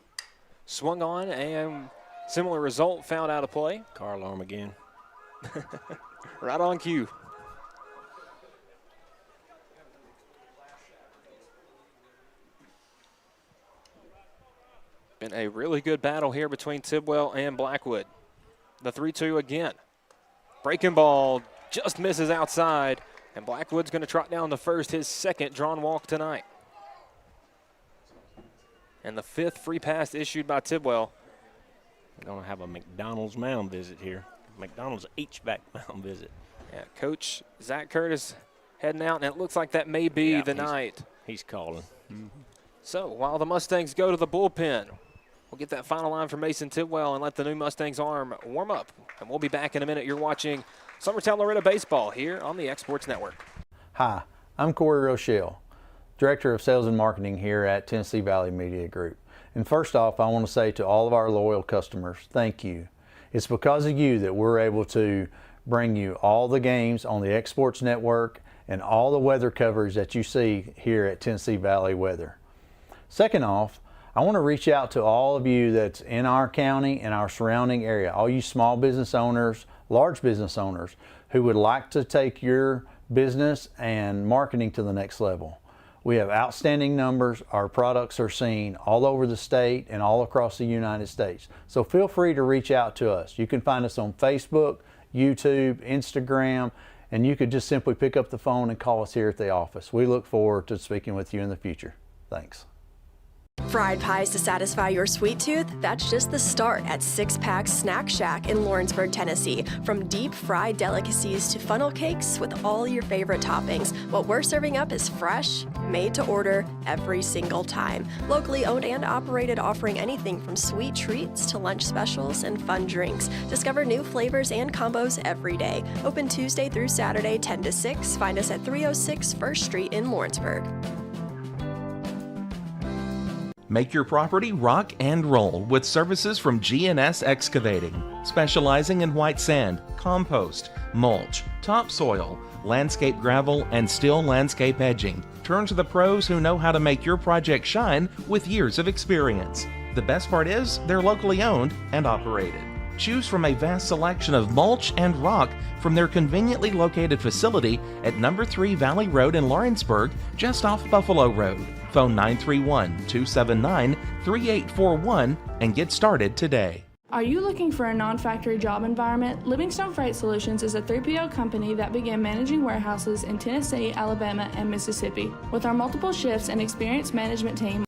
Swung on, and similar result, fouled out of play. Car alarm again. Right on cue. Been a really good battle here between Tidwell and Blackwood. The 3-2 again. Breaking ball just misses outside, and Blackwood's going to trot down to first, his second drawn walk tonight. And the 5th free pass issued by Tidwell. We're going to have a McDonald's mound visit here. McDonald's HVAC mound visit. Yeah, Coach Zach Curtis heading out, and it looks like that may be the night. He's calling. Mm-hmm. So while the Mustangs go to the bullpen, we'll get that final line from Mason Tidwell and let the new Mustangs arm warm up. And we'll be back in a minute. You're watching Summertown Loretto Baseball here on the Exports Network. Hi, I'm Corey Rochelle, Director of Sales and Marketing here at Tennessee Valley Media Group. And first off, I want to say to all of our loyal customers, thank you. It's because of you that we're able to bring you all the games on the Exports Network and all the weather coverage that you see here at Tennessee Valley Weather. Second off, I want to reach out to all of you that's in our county and our surrounding area, all you small business owners, large business owners who would like to take your business and marketing to the next level. We have outstanding numbers. Our products are seen all over the state and all across the United States. So feel free to reach out to us. You can find us on Facebook, YouTube, Instagram, and you could just simply pick up the phone and call us here at the office. We look forward to speaking with you in the future. Thanks. Fried pies to satisfy your sweet tooth? That's just the start at Six Pack Snack Shack in Lawrenceburg, Tennessee. From deep fried delicacies to funnel cakes with all your favorite toppings, what we're serving up is fresh, made to order every single time. Locally owned and operated, offering anything from sweet treats to lunch specials and fun drinks. Discover new flavors and combos every day. Open Tuesday through Saturday, 10 to 6. Find us at 306 First Street in Lawrenceburg. Make your property rock and roll with services from G&S Excavating, specializing in white sand, compost, mulch, topsoil, landscape gravel, and steel landscape edging. Turn to the pros who know how to make your project shine with years of experience. The best part is they're locally owned and operated. Choose from a vast selection of mulch and rock from their conveniently located facility at number 3 Valley Road in Lawrenceburg, just off Buffalo Road. Phone 931-279-3841 and get started today. Are you looking for a non-factory job environment? Livingstone Freight Solutions is a 3PL company that began managing warehouses in Tennessee, Alabama, and Mississippi. With our multiple shifts and experienced management team,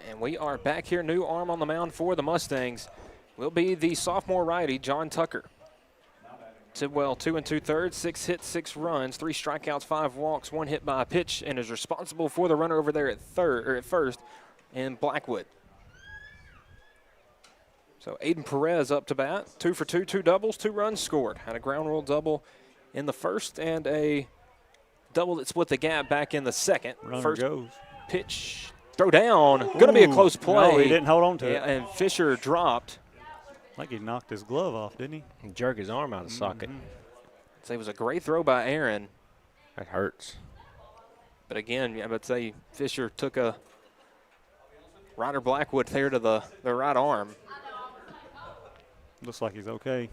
and we are back here, new arm on the mound for the Mustangs will be the sophomore righty, John Tucker. Tidwell, 2 2/3, 6 hits, 6 runs, 3 strikeouts, 5 walks, 1 hit by a pitch, and is responsible for the runner over there at first in Blackwood. So Aiden Perez up to bat, 2 for 2, 2 doubles, 2 runs scored. Had a ground rule double in the first and a double that split the gap back in the second. Runner first goes. Pitch, throw down, going to be a close play. No, he didn't hold on to it. And Fisher dropped. I think he knocked his glove off, didn't he? He jerked his arm out of socket. So it was a great throw by Aaron. That hurts. But again, I would say Fisher took a Ryder Blackwood there to the right arm. Looks like he's okay.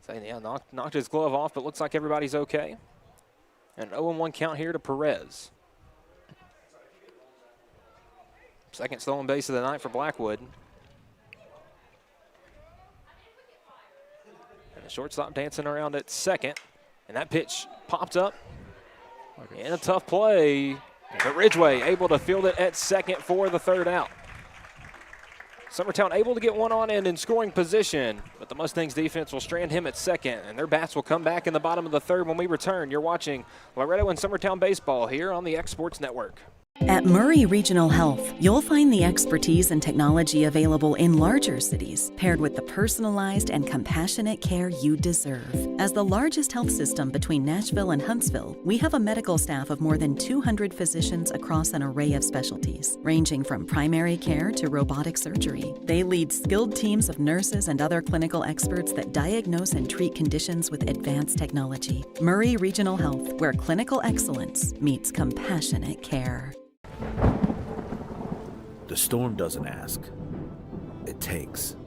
So yeah, knocked his glove off, but looks like everybody's okay. An 0-1 count here to Perez. Second stolen base of the night for Blackwood. And the shortstop dancing around at second. And that pitch popped up. And a tough play. But Ridgway able to field it at second for the third out. Summertown able to get one on and in scoring position, but the Mustangs defense will strand him at second, and their bats will come back in the bottom of the third when we return. You're watching Loretto and Summertown baseball here on the X Sports Network. At Murray Regional Health, you'll find the expertise and technology available in larger cities, paired with the personalized and compassionate care you deserve. As the largest health system between Nashville and Huntsville, we have a medical staff of more than 200 physicians across an array of specialties, ranging from primary care to robotic surgery. They lead skilled teams of nurses and other clinical experts that diagnose and treat conditions with advanced technology. Murray Regional Health, where clinical excellence meets compassionate care. The storm doesn't ask. It takes.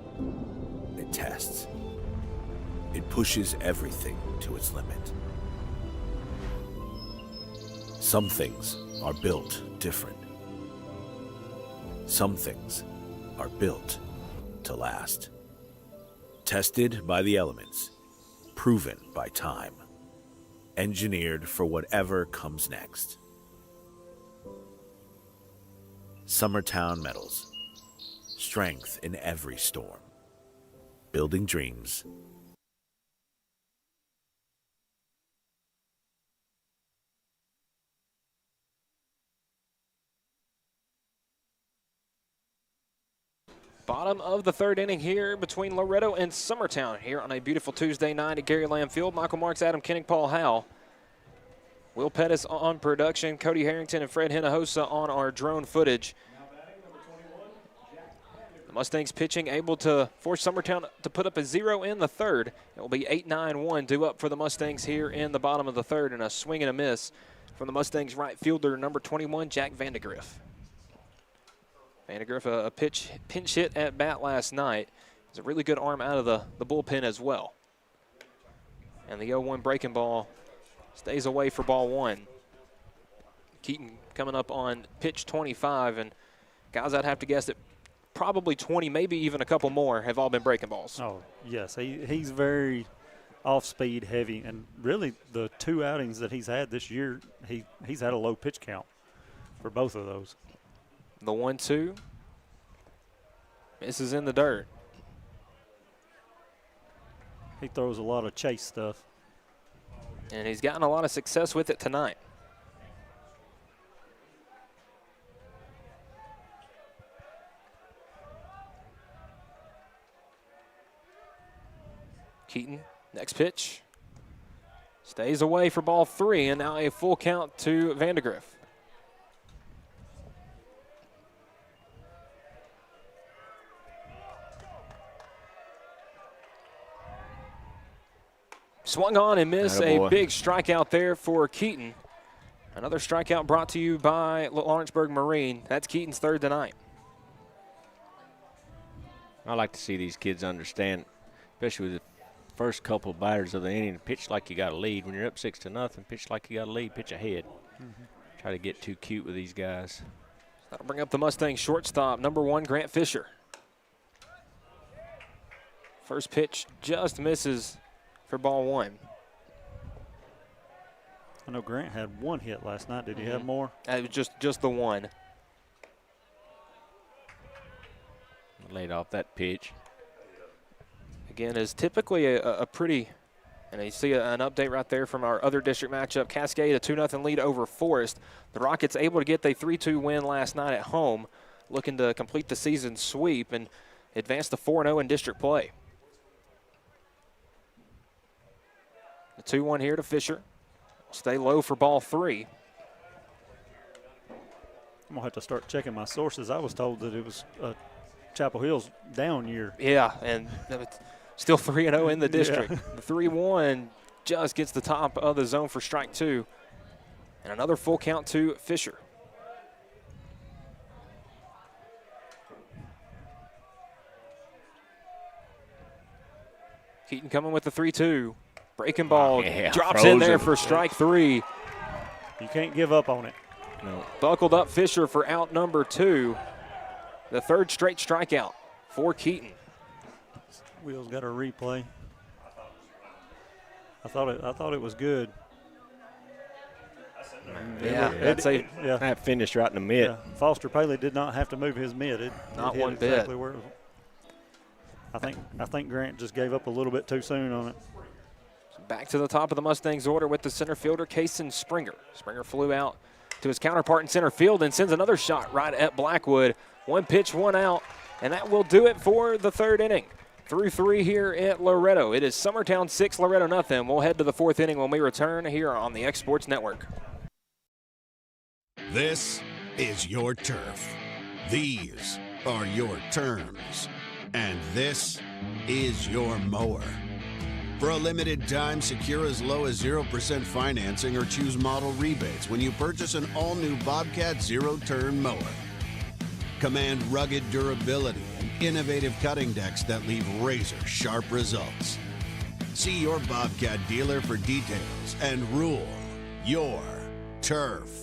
It tests. It pushes everything to its limit. Some things are built different. Some things are built to last. Tested by the elements. Proven by time. Engineered for whatever comes next. Summertown Metals. Strength in every storm. Building dreams. Bottom of the third inning here between Loretto and Summertown here on a beautiful Tuesday night at Gary Lamm Field. Michael Marks, Adam Kenning, Paul Howell. Will Pettis on production, Cody Harrington and Fred Hinojosa on our drone footage. The Mustangs pitching able to force Summertown to put up a 0 in the third. It will be 8-9-1 due up for the Mustangs here in the bottom of the third, and a swing and a miss from the Mustangs right fielder, number 21, Jack Vandegrift. Vandegrift, a pinch hit at bat last night. It's a really good arm out of the bullpen as well. And the 0-1 breaking ball stays away for ball one. Keaton coming up on pitch 25, and guys, I'd have to guess that probably 20, maybe even a couple more, have all been breaking balls. Oh, yes. He's very off-speed heavy, and really the 2 outings that he's had this year, he's had a low pitch count for both of those. The 1-2 misses in the dirt. He throws a lot of chase stuff. And he's gotten a lot of success with it tonight. Keaton, next pitch. Stays away for ball 3, and now a full count to Vandegrift. Swung on and missed a big strikeout there for Keaton. Another strikeout brought to you by Lawrenceburg Marine. That's Keaton's third tonight. I like to see these kids understand, especially with the first couple batters of the inning, pitch like you got a lead. When you're up 6-0, pitch like you got a lead, pitch ahead. Try to get too cute with these guys. That'll bring up the Mustangs shortstop, number 1, Grant Fisher. First pitch just misses for ball 1. I know Grant had 1 hit last night. Did he have more? It was just the 1. Laid off that pitch. Again, is typically a pretty, and you see an update right there from our other district matchup. Cascade, a 2-0 lead over Forest. The Rockets able to get the 3-2 win last night at home, looking to complete the season sweep and advance to 4-0 in district play. The 2-1 here to Fisher. Stay low for ball 3. I'm going to have to start checking my sources. I was told that it was Chapel Hill's down year. Yeah, and still 3-0 in the district. The 3-1 just gets the top of the zone for strike 2. And another full count to Fisher. Keaton coming with the 3-2. Breaking ball, drops in there for strike 3. You can't give up on it. No. Buckled up Fisher for out number 2. The third straight strikeout for Keaton. Wheels got a replay. I thought it was good. Yeah, that finished right in the mid. Yeah. Foster Paley did not have to move his mid. Not one exactly bit. Where I think Grant just gave up a little bit too soon on it. Back to the top of the Mustangs order with the center fielder, Kason Springer. Springer flew out to his counterpart in center field and sends another shot right at Blackwood. 1 pitch, 1 out, and that will do it for the third inning. Through 3 here at Loretto. It is Summertown 6, Loretto nothing. We'll head to the 4th inning when we return here on the X Sports Network. This is your turf. These are your terms. And this is your mower. For a limited time, secure as low as 0% financing or choose model rebates when you purchase an all-new Bobcat zero-turn mower. Command rugged durability and innovative cutting decks that leave razor-sharp results. See your Bobcat dealer for details and rule your turf.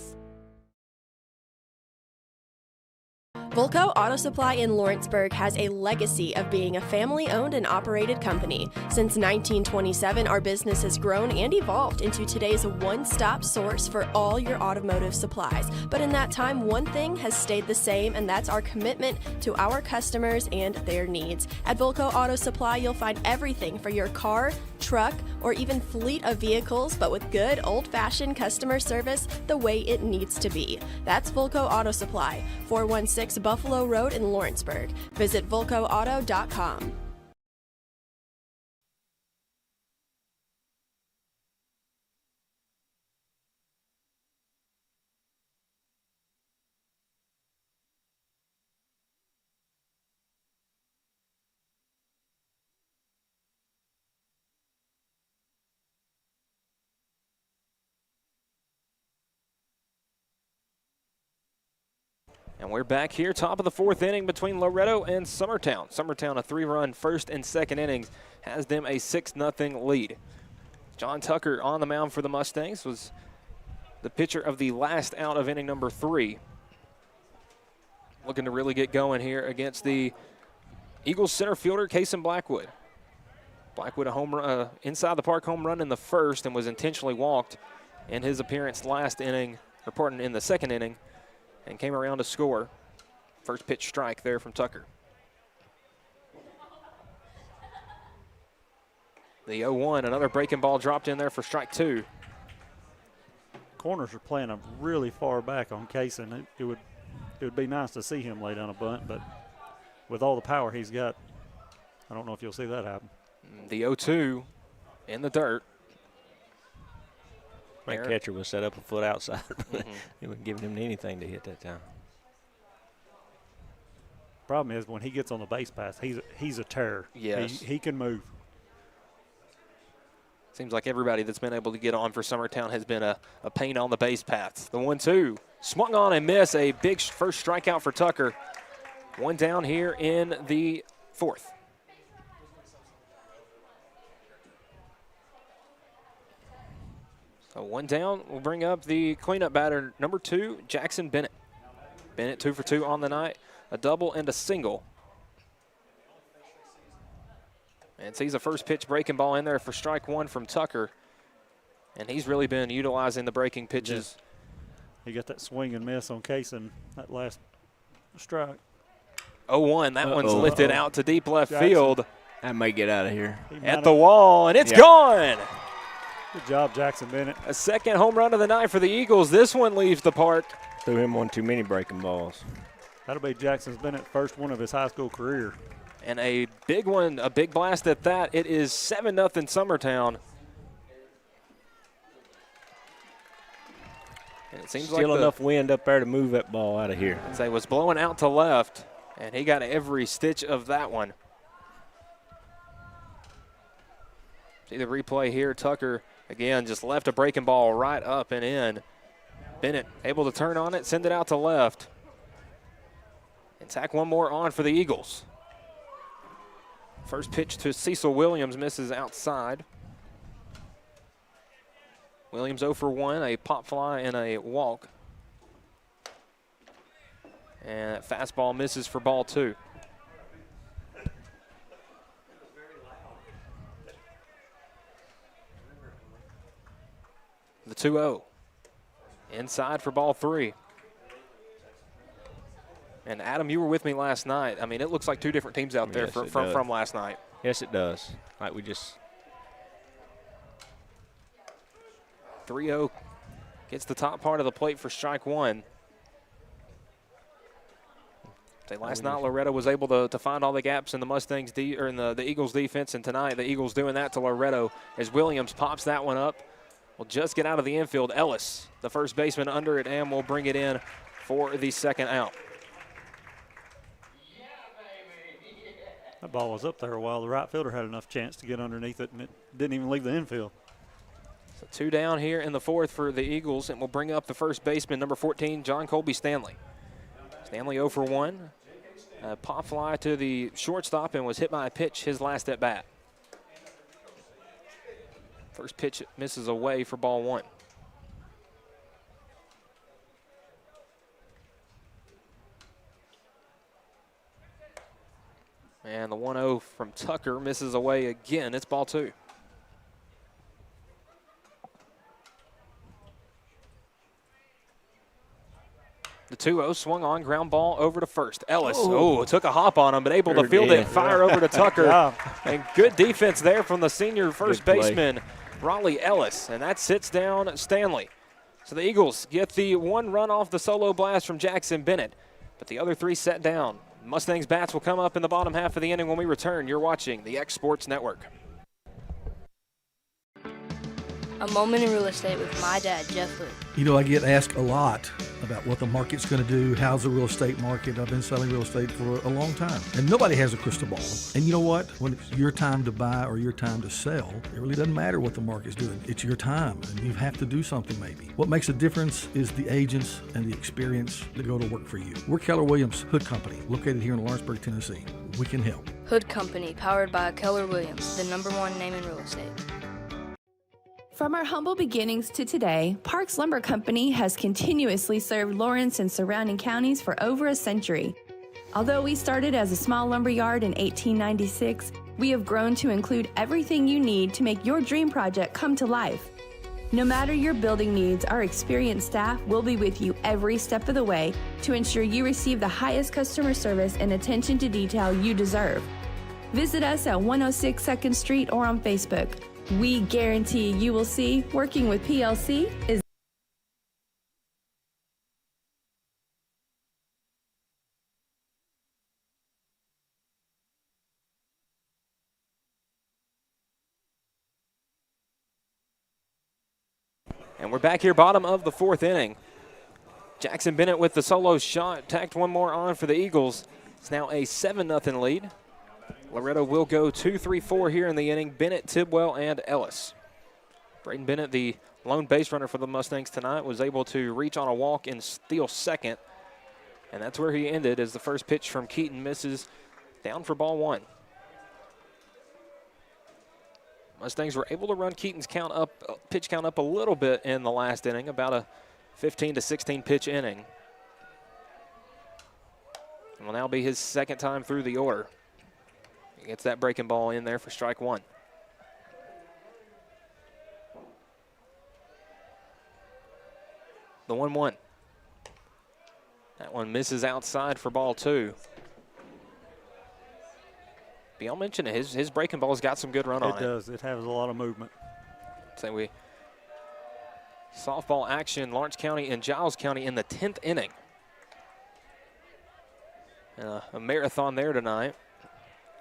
Volco Auto Supply in Lawrenceburg has a legacy of being a family-owned and operated company. Since 1927, our business has grown and evolved into today's one-stop source for all your automotive supplies. But in that time, one thing has stayed the same, and that's our commitment to our customers and their needs. At Volco Auto Supply, you'll find everything for your car, truck, or even fleet of vehicles, but with good old-fashioned customer service the way it needs to be. That's Volco Auto Supply, 416 Buffalo Road in Lawrenceburg. Visit volcoauto.com. And we're back here, top of the fourth inning between Loretto and Summertown. Summertown, a 3-run first and second innings, has them a 6-0 lead. John Tucker on the mound for the Mustangs was the pitcher of the last out of inning number 3. Looking to really get going here against the Eagles center fielder, Kason Blackwood. Blackwood a home run, inside the park home run in the first and was intentionally walked in his appearance last inning, or pardon, in the second inning, and came around to score. First pitch strike there from Tucker. The 0-1, another breaking ball dropped in there for strike 2. Corners are playing them really far back on Kason. It would be nice to see him lay down a bunt, but with all the power he's got, I don't know if you'll see that happen. The 0-2 in the dirt. That catcher was set up a foot outside. He wasn't giving him anything to hit that time. Problem is when he gets on the base pass, he's a terror. Yes. He can move. Seems like everybody that's been able to get on for Summertown has been a pain on the base paths. The 1-2 swung on and missed. A big first strikeout for Tucker. One down here in the fourth. So one down will bring up the cleanup batter, number 2, Jackson Bennett. Bennett 2 for 2 on the night, a double and a single. And sees a first pitch breaking ball in there for strike 1 from Tucker. And he's really been utilizing the breaking pitches. Yeah. He got that swing and miss on Kason, that last strike. 0-1, that one's lifted out to deep left field. That may get out of here. At the wall, and it's gone. Good job, Jackson Bennett. A second home run of the night for the Eagles. This one leaves the park. Threw him one too many breaking balls. That'll be Jackson Bennett's first one of his high school career. And a big one, a big blast at that. It is 7-0 Summertown. And it seems still like enough wind up there to move that ball out of here. It was blowing out to left, and he got every stitch of that one. See the replay here. Tucker, again, just left a breaking ball right up and in. Bennett able to turn on it, send it out to left. And tack one more on for the Eagles. First pitch to Cecil Williams misses outside. Williams 0 for 1, a pop fly and a walk. And that fastball misses for ball 2. The 2-0. Inside for ball 3. And Adam, you were with me last night. I mean, it looks like two different teams out there from last night. Yes, it does. Like we just 3-0 gets the top part of the plate for strike 1. Last night, Loretto was able to find all the gaps in the Mustangs or in the Eagles defense, and tonight the Eagles doing that to Loretto as Williams pops that one up. Will just get out of the infield. Ellis, the first baseman, under it, and will bring it in for the second out. That ball was up there a while. The right fielder had enough chance to get underneath it, and it didn't even leave the infield. So 2 down here in the fourth for the Eagles, and we'll bring up the first baseman, number 14, John Colby Stanley. Stanley 0 for 1. Pop fly to the shortstop and was hit by a pitch his last at bat. First pitch misses away for ball 1. And the 1-0 from Tucker misses away again. It's ball 2. The 2-0 swung on, ground ball over to first. Ellis, took a hop on him, but able to field it, fire over to Tucker. And good defense there from the senior first baseman, Raleigh Ellis. And that sits down Stanley. So the Eagles get the 1 run off the solo blast from Jackson Bennett, but the other 3 set down. Mustangs bats will come up in the bottom half of the inning when we return. You're watching the X Sports Network. A moment in real estate with my dad, Jeff Hood. You know, I get asked a lot about what the market's going to do. How's the real estate market? I've been selling real estate for a long time, and nobody has a crystal ball. And you know what? When it's your time to buy or your time to sell, it really doesn't matter what the market's doing. It's your time, and you have to do something maybe. What makes a difference is the agents and the experience that go to work for you. We're Keller Williams Hood Company, located here in Lawrenceburg, Tennessee. We can help. Hood Company, powered by Keller Williams, the #1 name in real estate. From our humble beginnings to today, Parks Lumber Company has continuously served Lawrence and surrounding counties for over a century. Although we started as a small lumber yard in 1896, we have grown to include everything you need to make your dream project come to life. No matter your building needs, our experienced staff will be with you every step of the way to ensure you receive the highest customer service and attention to detail you deserve. Visit us at 106 2nd Street or on Facebook. We guarantee you will see working with PLC is. And we're back here, bottom of the 4th inning. Jackson Bennett with the solo shot, tacked one more on for the Eagles. It's now a 7-0 lead. Loretto will go 2, 3, 4 here in the inning. Bennett, Tidwell, and Ellis. Braden Bennett, the lone base runner for the Mustangs tonight, was able to reach on a walk and steal second. And that's where he ended as the first pitch from Keaton misses, down for ball 1. Mustangs were able to run Keaton's pitch count up a little bit in the last inning, about a 15 to 16 pitch inning. It will now be his second time through the order. He gets that breaking ball in there for strike 1. The 1-1. That one misses outside for ball 2. Biel mentioned it, his breaking ball's got some good run on it. It does. It has a lot of movement. So softball action, Lawrence County and Giles County in the 10th inning. A marathon there tonight.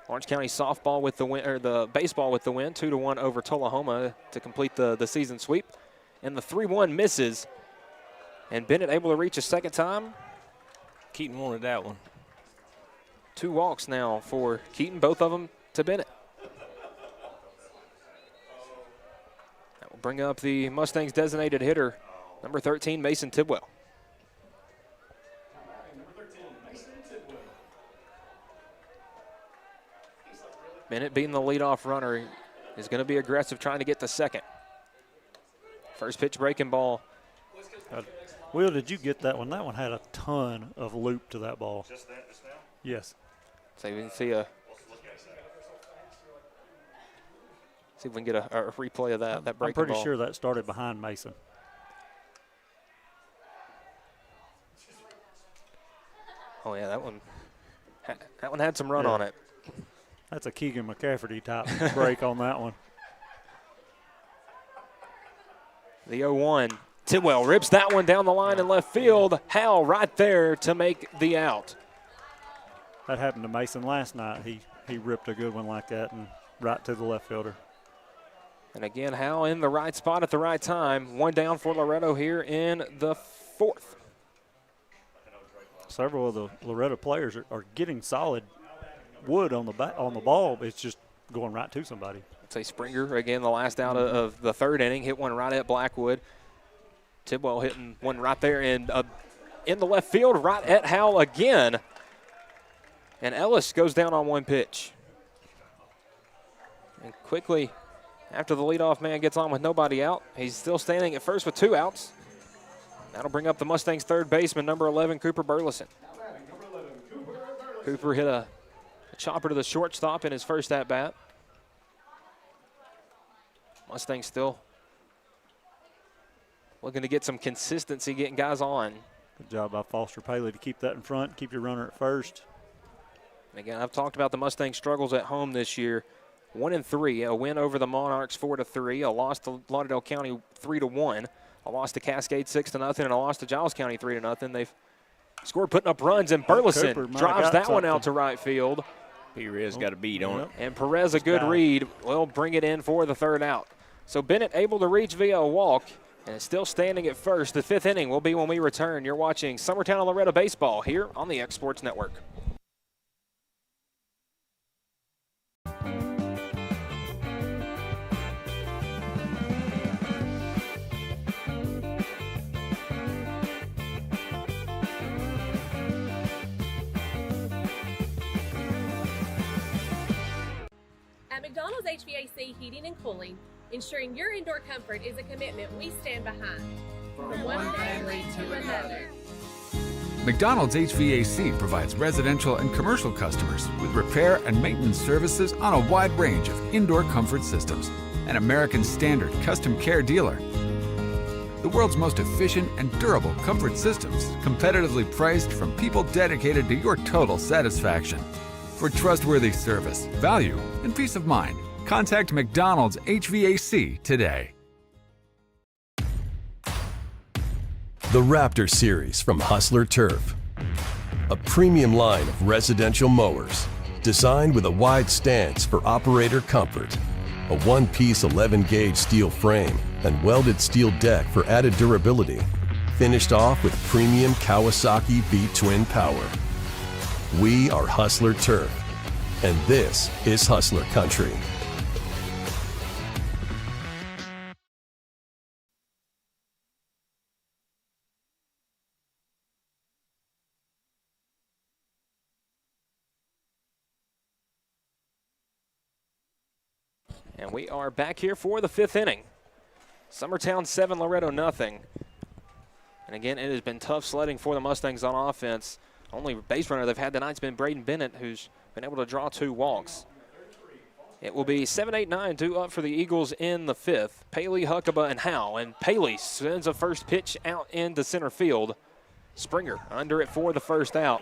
Lawrence County softball with the win, or the baseball with the win, 2-1 over Tullahoma to complete the season sweep. And the 3-1 misses. And Bennett able to reach a second time. Keaton wanted that one. 2 walks now for Keaton, both of them to Bennett. That will bring up the Mustangs designated hitter, number 13, Mason Tidwell. Bennett being the leadoff runner is going to be aggressive trying to get to second. First pitch breaking ball. Will, did you get that one? That one had a ton of loop to that ball. Just that just now? Yes. So we can see if we can get a replay of that breaking ball. I'm pretty sure that started behind Mason. Oh yeah, that one had some run on it. That's a Keegan McCafferty type break on that one. The 0-1. Tidwell rips that one down the line in left field. Howell right there to make the out. That happened to Mason last night. He ripped a good one like that and right to the left fielder. And again, Howell in the right spot at the right time. One down for Loretto here in the 4th. Several of the Loretto players are getting solid wood on the ball. It's just going right to somebody. I'd say Springer, again, the last out of the 3rd inning, hit one right at Blackwood. Tidwell hitting one right there in the left field, right at Howell again. And Ellis goes down on one pitch. And quickly, after the leadoff man gets on with nobody out, he's still standing at first with 2 outs. That'll bring up the Mustangs' 3rd baseman, number 11, Cooper Burleson. Cooper hit a chopper to the shortstop in his first at-bat. Mustangs still looking to get some consistency, getting guys on. Good job by Foster Paley to keep that in front, keep your runner at first. And again, I've talked about the Mustangs' struggles at home this year. 1-3, a win over the Monarchs 4-3, a loss to Lauderdale County 3-1, a loss to Cascade 6-0, and a loss to Giles County 3-0. They've scored putting up runs, and Burleson drives that one out to right field. Perez got a beat on it. And Perez, a good read, will bring it in for the 3rd out. So Bennett able to reach via a walk, and is still standing at first. The 5th inning will be when we return. You're watching Summertown and Loretto baseball here on the X Sports Network. At McDonald's HVAC Heating and Cooling, ensuring your indoor comfort is a commitment we stand behind. From one family to another. McDonald's HVAC provides residential and commercial customers with repair and maintenance services on a wide range of indoor comfort systems. An American Standard custom care dealer. The world's most efficient and durable comfort systems, competitively priced from people dedicated to your total satisfaction. For trustworthy service, value, and peace of mind, contact McDonald's HVAC today. The Raptor Series from Hustler Turf. A premium line of residential mowers, designed with a wide stance for operator comfort. A one-piece 11-gauge steel frame and welded steel deck for added durability. Finished off with premium Kawasaki V-twin power. We are Hustler Turf, and this is Hustler Country. And we are back here for the 5th inning. Summertown 7, Loretto nothing. And again, it has been tough sledding for the Mustangs on offense. Only base runner they've had tonight's been Braden Bennett, who's been able to draw 2 walks. It will be 7, 8, 9 due up for the Eagles in the 5th. Paley, Huckabee, and Howe. And Paley sends a first pitch out into center field. Springer under it for the first out.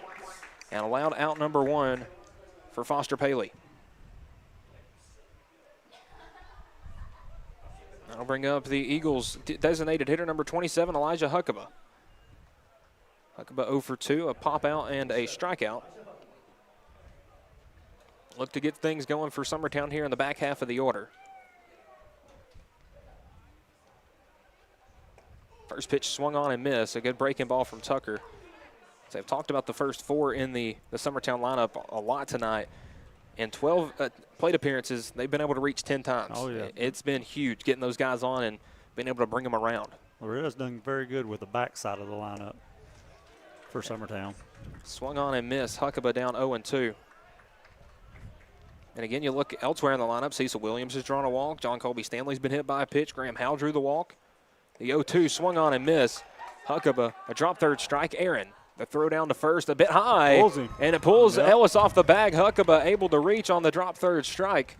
And allowed out number 1 for Foster Paley. That'll bring up the Eagles' designated hitter, number 27, Elijah Huckabee. Huckabee 0 for 2, a pop out and a strikeout. Look to get things going for Summertown here in the back half of the order. First pitch swung on and missed. A good breaking ball from Tucker. So I've talked about the first 4 in the Summertown lineup a lot tonight. In 12 plate appearances, they've been able to reach 10 times. Oh, yeah. It's been huge getting those guys on and being able to bring them around. Loretta's done very good with the backside of the lineup for Summertown. Swung on and missed. Huckabee down 0-2. And again, you look elsewhere in the lineup. Cecil Williams has drawn a walk. John Colby Stanley's been hit by a pitch. Graham Howell drew the walk. The 0-2 swung on and missed. Huckabee, a drop third strike. Aaron, the throw down to first, a bit high. Pulls him. And it pulls Yep. Ellis off the bag. Huckabee able to reach on the drop third strike.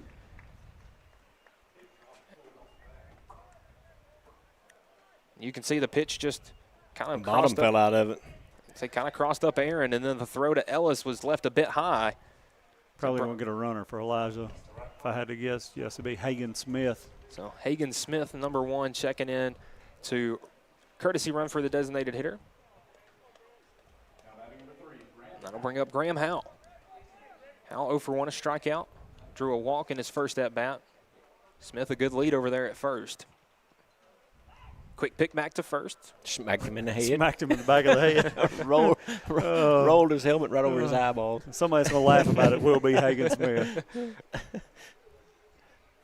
You can see the pitch just kind of Bottom fell out of it. They kind of crossed up Aaron, and then the throw to Ellis was left a bit high. Probably won't get a runner for Elijah. If I had to guess, yes, it'd be Hagan Smith. So Hagan Smith, number 1, checking in to courtesy run for the designated hitter. That'll bring up Graham Howell. Howell 0 for 1, a strikeout. Drew a walk in his first at-bat. Smith a good lead over there at first. Quick pick back to first. Smacked him in the head. Smacked him in the back of the head. Rolled his helmet right over his eyeballs. Somebody's going to laugh about it. Will be Hagan Smith.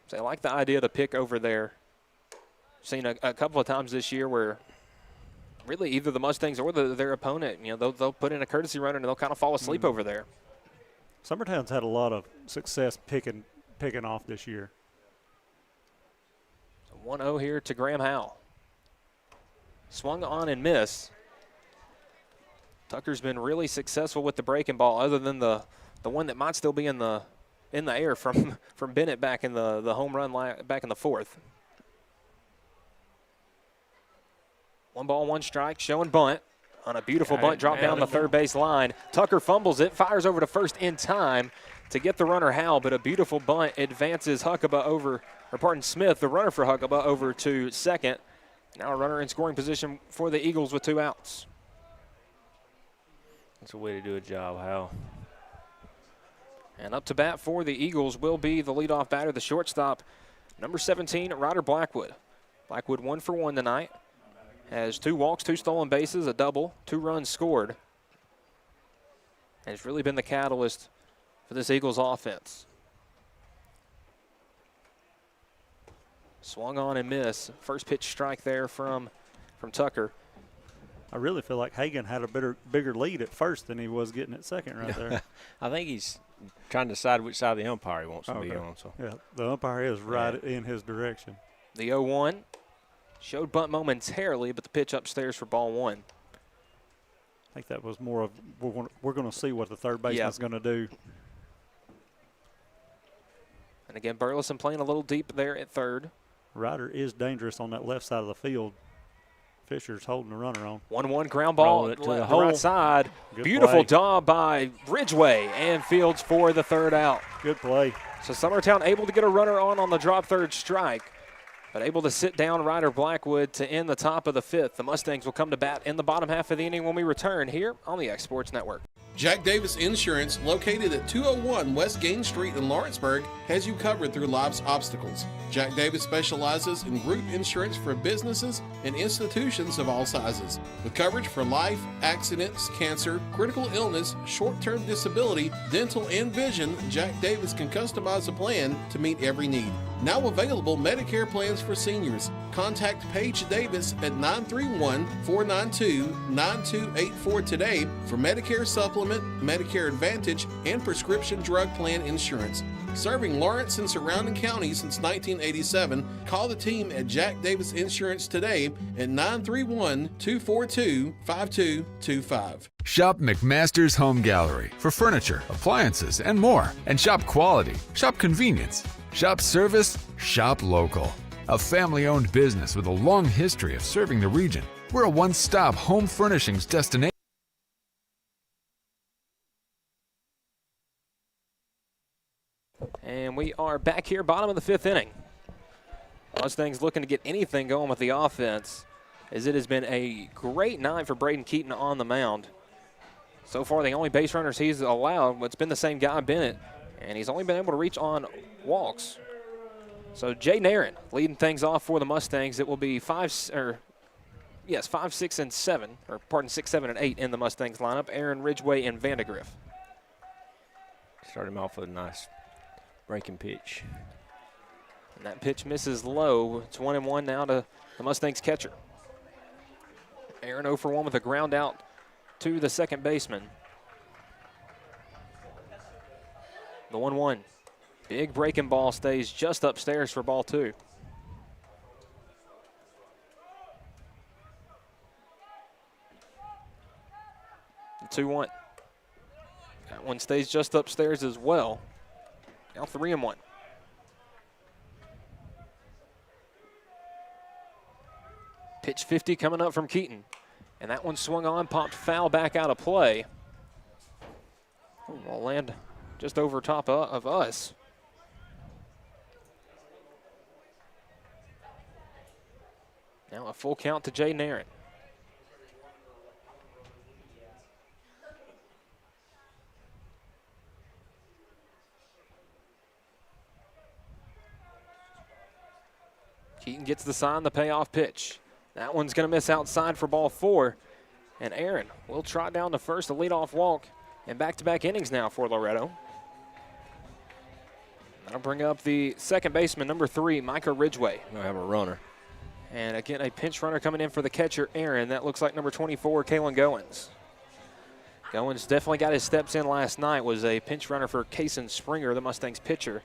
So I like the idea to pick over there. Seen a couple of times this year where really either the Mustangs or their opponent, they'll put in a courtesy runner and they'll kind of fall asleep over there. Summertown's had a lot of success picking off this year. So 1-0 here to Graham Howell. Swung on and missed. Tucker's been really successful with the breaking ball, other than the one that might still be in the air from Bennett back in the home run back in the 4th. 1 ball, 1 strike, showing bunt on a beautiful bunt drop down the third base line. Tucker fumbles it, fires over to first in time to get the runner Howell, but a beautiful bunt advances Smith, the runner for Huckabee, over to second. Now a runner in scoring position for the Eagles with 2 outs. That's a way to do a job, Hal. And up to bat for the Eagles will be the leadoff batter, the shortstop, number 17, Ryder Blackwood. Blackwood 1 for 1 tonight. Has 2 walks, 2 stolen bases, a double, 2 runs scored. And has really been the catalyst for this Eagles offense. Swung on and missed. First pitch strike there from Tucker. I really feel like Hagan had a bigger lead at first than he was getting at second right there. I think he's trying to decide which side of the umpire he wants to be on. So yeah, the umpire is right in his direction. The 0-1 showed bunt momentarily, but the pitch upstairs for ball 1. I think that was more of we're going to see what the third baseman's going to do. And again, Burleson playing a little deep there at third. Ryder is dangerous on that left side of the field. Fisher's holding the runner on. 1-1 ground ball to the right side. Good Beautiful play. job by Ridgway and Fields for the third out. Good play. So Summertown able to get a runner on the drop third strike, but able to sit down Ryder Blackwood to end the top of the 5th. The Mustangs will come to bat in the bottom half of the inning when we return here on the X Sports Network. Jack Davis Insurance, located at 201 West Gain Street in Lawrenceburg, has you covered through life's obstacles. Jack Davis specializes in group insurance for businesses and institutions of all sizes. With coverage for life, accidents, cancer, critical illness, short-term disability, dental, and vision, Jack Davis can customize a plan to meet every need. Now available Medicare plans for seniors. Contact Paige Davis at 931-492-9284 today for Medicare Supplement, Medicare Advantage, and prescription drug plan insurance. Serving Lawrence and surrounding counties since 1987, call the team at Jack Davis Insurance today at 931-242-5225. Shop McMaster's Home Gallery for furniture, appliances, and more. And shop quality, shop convenience, shop service, shop local. A family-owned business with a long history of serving the region. We're a one-stop home furnishings destination. And we are back here, bottom of the 5th inning. Mustangs looking to get anything going with the offense, as it has been a great night for Braden Keaton on the mound. So far, the only base runners he's allowed, it's been the same guy, Bennett, and he's only been able to reach on walks. So Jay Nairn leading things off for the Mustangs. It will be 5, 6, and 7, or pardon, 6, 7, and 8 in the Mustangs lineup. Aaron, Ridgway, and Vandegrift. Start him off with a nice breaking pitch. And that pitch misses low. It's 1-1 now to the Mustangs catcher. Aaron 0 for 1 with a ground out to the second baseman. The 1-1. Big breaking ball stays just upstairs for ball 2. The 2-1. That one stays just upstairs as well. Now 3-1. Pitch 50 coming up from Keaton. And that one swung on, popped foul back out of play. Will land just over top of us. Now a full count to Jay Nairn. Keaton gets the sign, the payoff pitch. That one's going to miss outside for ball 4. And Aaron will trot down to first, a leadoff walk, and back-to-back innings now for Loretto. That'll bring up the second baseman, number 3, Micah Ridgway. We'll have a runner. And again, a pinch runner coming in for the catcher, Aaron. That looks like number 24, Kalen Goins. Goins definitely got his steps in last night, was a pinch runner for Kason Springer, the Mustangs pitcher.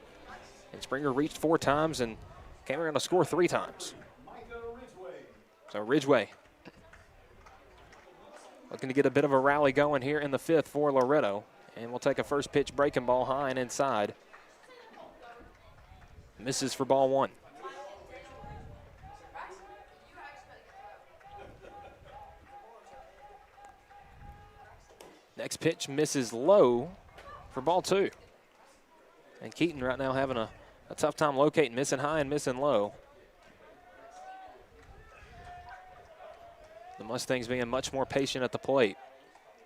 And Springer reached 4 times and came around to score 3 times. So Ridgway looking to get a bit of a rally going here in the 5th for Loretto. And we'll take a first pitch breaking ball high and inside. Misses for ball 1. Next pitch misses low for ball 2. And Keaton right now having a tough time locating, missing high and missing low. The Mustangs being much more patient at the plate.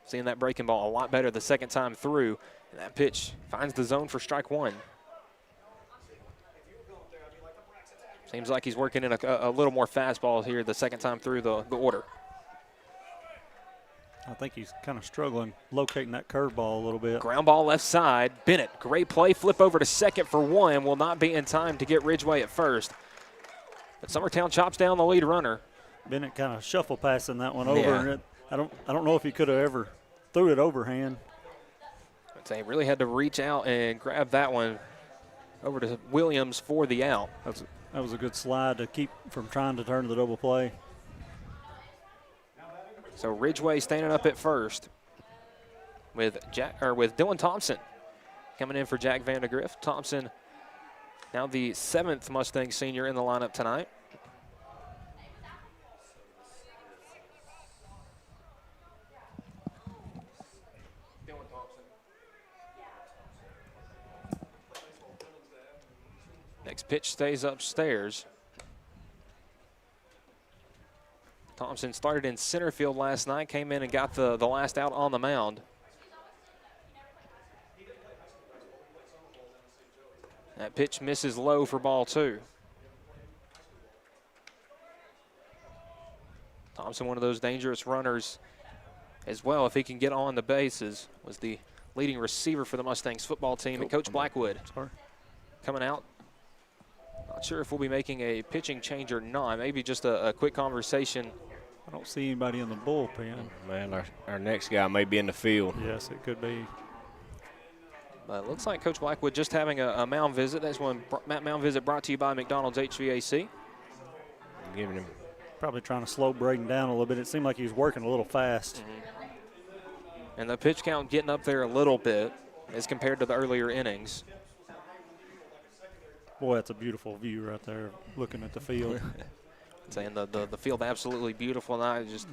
Seeing that breaking ball a lot better the second time through. And that pitch finds the zone for strike 1. Seems like he's working in a little more fastball here the second time through the order. I think he's kind of struggling locating that curveball a little bit. Ground ball left side. Bennett, great play. Flip over to second for one. Will not be in time to get Ridgeway at first. But Summertown chops down the lead runner. Bennett kind of shuffle passing that one over. Yeah. And I don't know if he could have ever threw it overhand. I'd say he really had to reach out and grab that one over to Williams for the out. That was a good slide to keep from trying to turn the double play. So Ridgeway standing up at first with Dylan Thompson coming in for Jack Vandegrift. Thompson, now the 7th Mustang senior in the lineup tonight. Next pitch stays upstairs. Thompson started in center field last night, came in and got the last out on the mound. That pitch misses low for ball 2. Thompson, one of those dangerous runners as well, if he can get on the bases, was the leading receiver for the Mustangs football team. And Coach Blackwood coming out. Not sure if we'll be making a pitching change or not. Maybe just a quick conversation. I don't see anybody in the bullpen. Man, our next guy may be in the field. Yes, it could be. But it looks like Coach Blackwood just having a mound visit. That's one mound visit brought to you by McDonald's HVAC. Giving him. Probably trying to slow Braden down a little bit. It seemed like he was working a little fast. Mm-hmm. And the pitch count getting up there a little bit as compared to the earlier innings. Boy, that's a beautiful view right there, looking at the field. Saying the field absolutely beautiful, and I just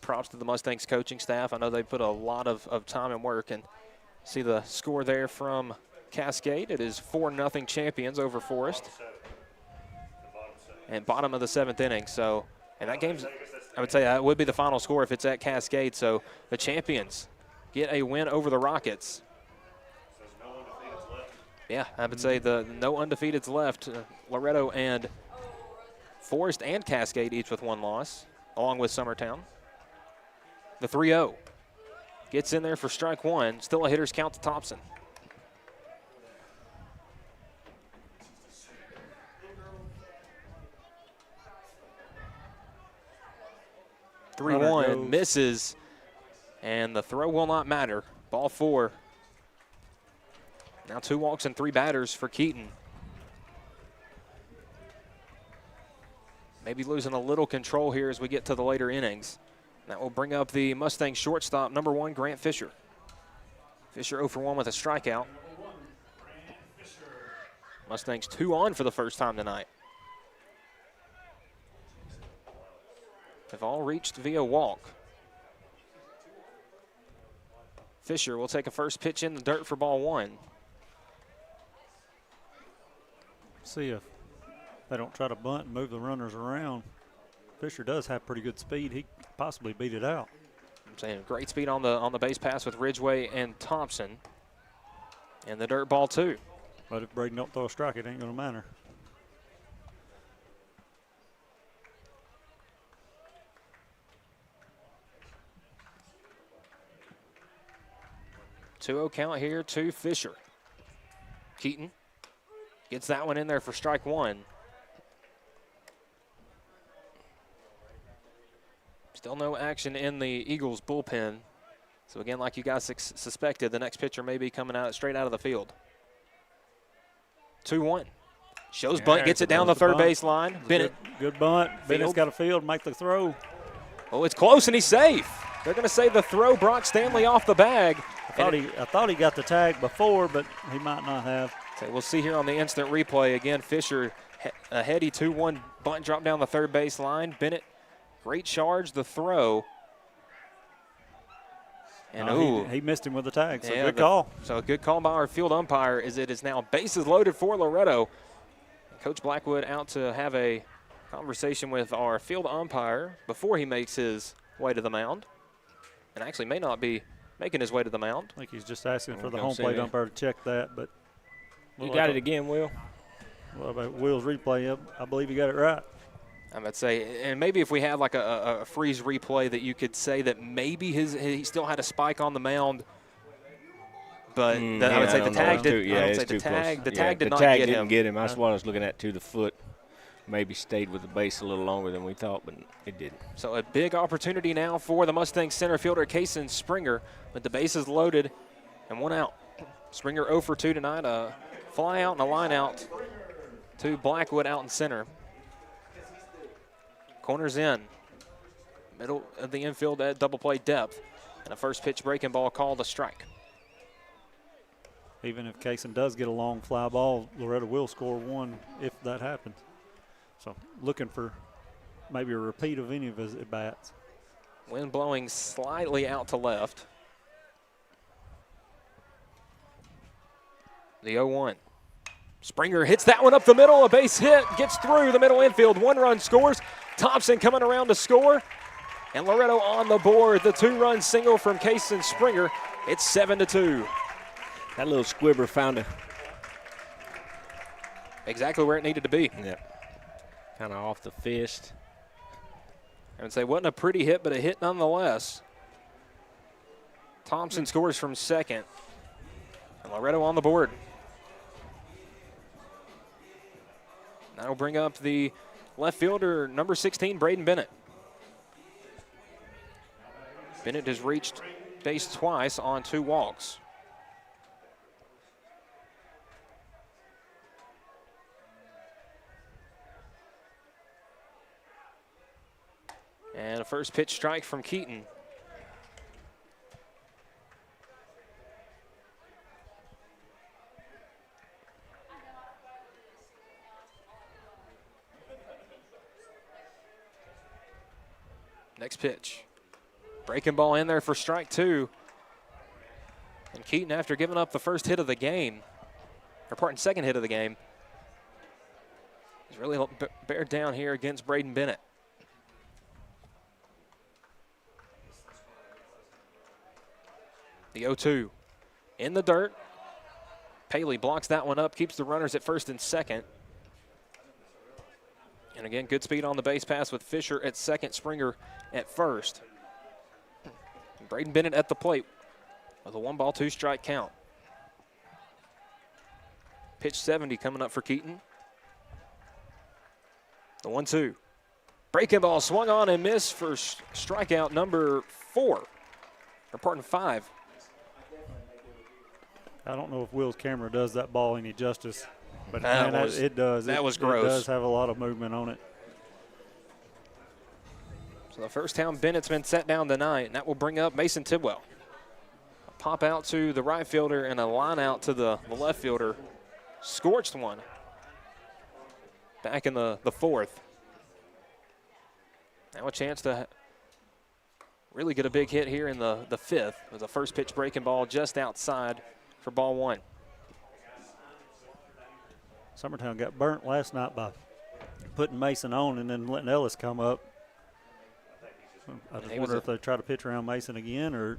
props to the Mustangs coaching staff. I know they put a lot of time and work, and see the score there from Cascade. It is 4-0 champions over Forest, and bottom of the 7th inning. So, and that game's, I would say that would be the final score if it's at Cascade. So the champions get a win over the Rockets. Yeah, I would say the no undefeateds left. Loretto and Forest and Cascade each with 1 loss, along with Summertown. The 3-0 gets in there for strike 1. Still a hitter's count to Thompson. Runner 3-1 misses, and the throw will not matter. Ball 4. Now 2 walks and 3 batters for Keaton. Maybe losing a little control here as we get to the later innings. That will bring up the Mustang shortstop, number 1, Grant Fisher. Fisher 0 for 1 with a strikeout. Mustangs 2 on for the first time tonight. Have all reached via walk. Fisher will take a first pitch in the dirt for ball 1. See if they don't try to bunt and move the runners around. Fisher does have pretty good speed. He could possibly beat it out. I'm saying great speed on the base pass with Ridgeway and Thompson. And the dirt ball 2. But if Braden don't throw a strike, it ain't going to matter. Two-0 count here to Fisher. Keaton gets that one in there for strike 1. Still no action in the Eagles bullpen. So again, like you guys suspected, the next pitcher may be coming out straight out of the field. 2-1. Shows bunt, gets it down the third base line. Bennett. Good bunt. Bennett's got a field, make the throw. Oh, it's close and he's safe. They're going to say the throw brought Stanley off the bag. I thought he got the tag before, but he might not have. So we'll see here on the instant replay. Again, Fisher, a heady 2-1 bunt drop down the third base line. Bennett, great charge, the throw. And he missed him with the tag, so good call. So a good call by our field umpire as it is now bases loaded for Loretto. Coach Blackwood out to have a conversation with our field umpire before he makes his way to the mound. And actually may not be making his way to the mound. I think he's just asking for the home plate umpire to check that. But you got it again, Will. What about Will's replay? I believe he got it right. I'm about to say, and maybe if we had like a freeze replay that you could say that maybe he still had a spike on the mound, but I would say the tag did. Yeah, it's too close. The tag did not get him. him. Didn't get him. That's what I was looking at too. The foot maybe stayed with the base a little longer than we thought, but it didn't. So a big opportunity now for the Mustangs center fielder Kason Springer, with the bases loaded and one out. Springer 0 for 2 tonight. A fly out and a line out to Blackwood out in center. Corners in. Middle of the infield at double play depth. And a first pitch breaking ball called a strike. Even if Kason does get a long fly ball, Loretto will score one if that happens. So looking for maybe a repeat of any of his at-bats. Wind blowing slightly out to left. The 0-1. Springer hits that one up the middle. A base hit, gets through the middle infield. One run scores. Thompson coming around to score. And Loretto on the board. The 2-run single from Kason Springer. It's 7-2. That little squibber found exactly where it needed to be. Yeah. Kind of off the fist. I would say wasn't a pretty hit, but a hit nonetheless. Thompson scores from second. And Loretto on the board. That'll bring up the left fielder, number 16, Braden Bennett. Bennett has reached base twice on 2 walks. And a first pitch strike from Keaton. Next pitch. Breaking ball in there for strike 2. And Keaton, after giving up the first hit of the game, second hit of the game, is really bared down here against Braden Bennett. The 0-2 in the dirt. Paley blocks that one up, keeps the runners at first and second. And again, good speed on the base pass with Fisher at second, Springer at first. And Braden Bennett at the plate with a 1-ball, 2-strike count. Pitch 70 coming up for Keaton. The 1-2. Breaking ball swung on and missed for strikeout number 5. I don't know if Will's camera does that ball any justice, but it does. That was gross. It does have a lot of movement on it. So the first time Bennett's been set down tonight, and that will bring up Mason Tidwell. A pop out to the right fielder and a line out to the left fielder. Scorched one back in the 4th. Now a chance to really get a big hit here in the 5th. With a first pitch breaking ball just outside for ball 1. Summertown got burnt last night by putting Mason on and then letting Ellis come up. I just wonder if they try to pitch around Mason again or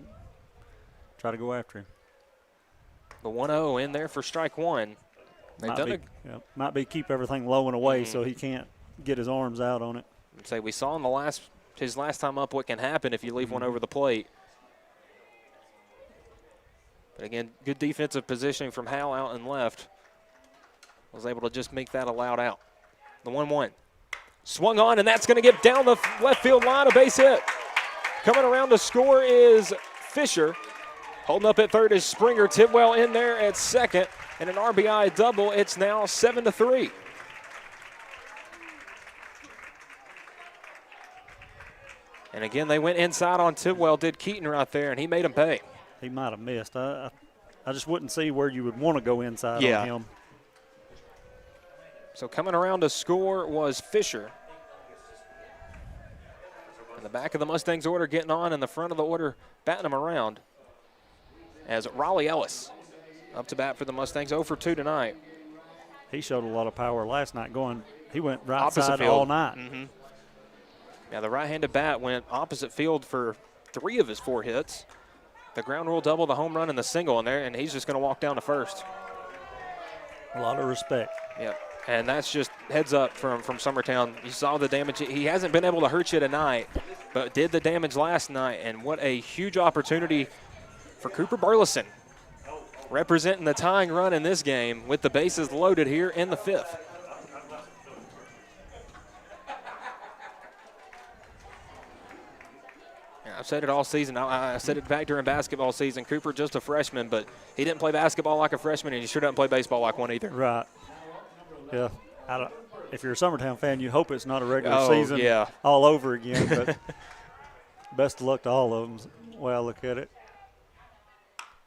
try to go after him. The 1-0 in there for strike 1. Might be keep everything low and away so he can't get his arms out on it. I'd say we saw in his last time up what can happen if you leave one over the plate. But again, good defensive positioning from Hal out and left. Was able to just make that allowed out. The 1-1. Swung on, and that's going to get down the left field line, a base hit. Coming around to score is Fisher. Holding up at third is Springer. Tidwell in there at second. And an RBI double. It's now 7-3. And again, they went inside on Tidwell, did Keaton right there, and he made him pay. He might have missed. I just wouldn't see where you would want to go inside on him. So coming around to score was Fisher. In the back of the Mustangs order getting on, in the front of the order batting them around as Raleigh Ellis up to bat for the Mustangs. 0 for 2 tonight. He showed a lot of power last night he went right opposite side field all night. Mm-hmm. Yeah, the right-handed bat went opposite field for 3 of his 4 hits. The ground rule double, the home run, and the single in there, and he's just going to walk down to first. A lot of respect. Yep. And that's just heads up from Summertown. You saw the damage. He hasn't been able to hurt you tonight, but did the damage last night. And what a huge opportunity for Cooper Burleson, representing the tying run in this game with the bases loaded here in the 5th. I've said it all season. I said it back during basketball season. Cooper just a freshman, but he didn't play basketball like a freshman, and he sure doesn't play baseball like one either. Right. Yeah. If you're a Summertown fan, you hope it's not a regular season all over again. But best of luck to all of them. Way I look at it.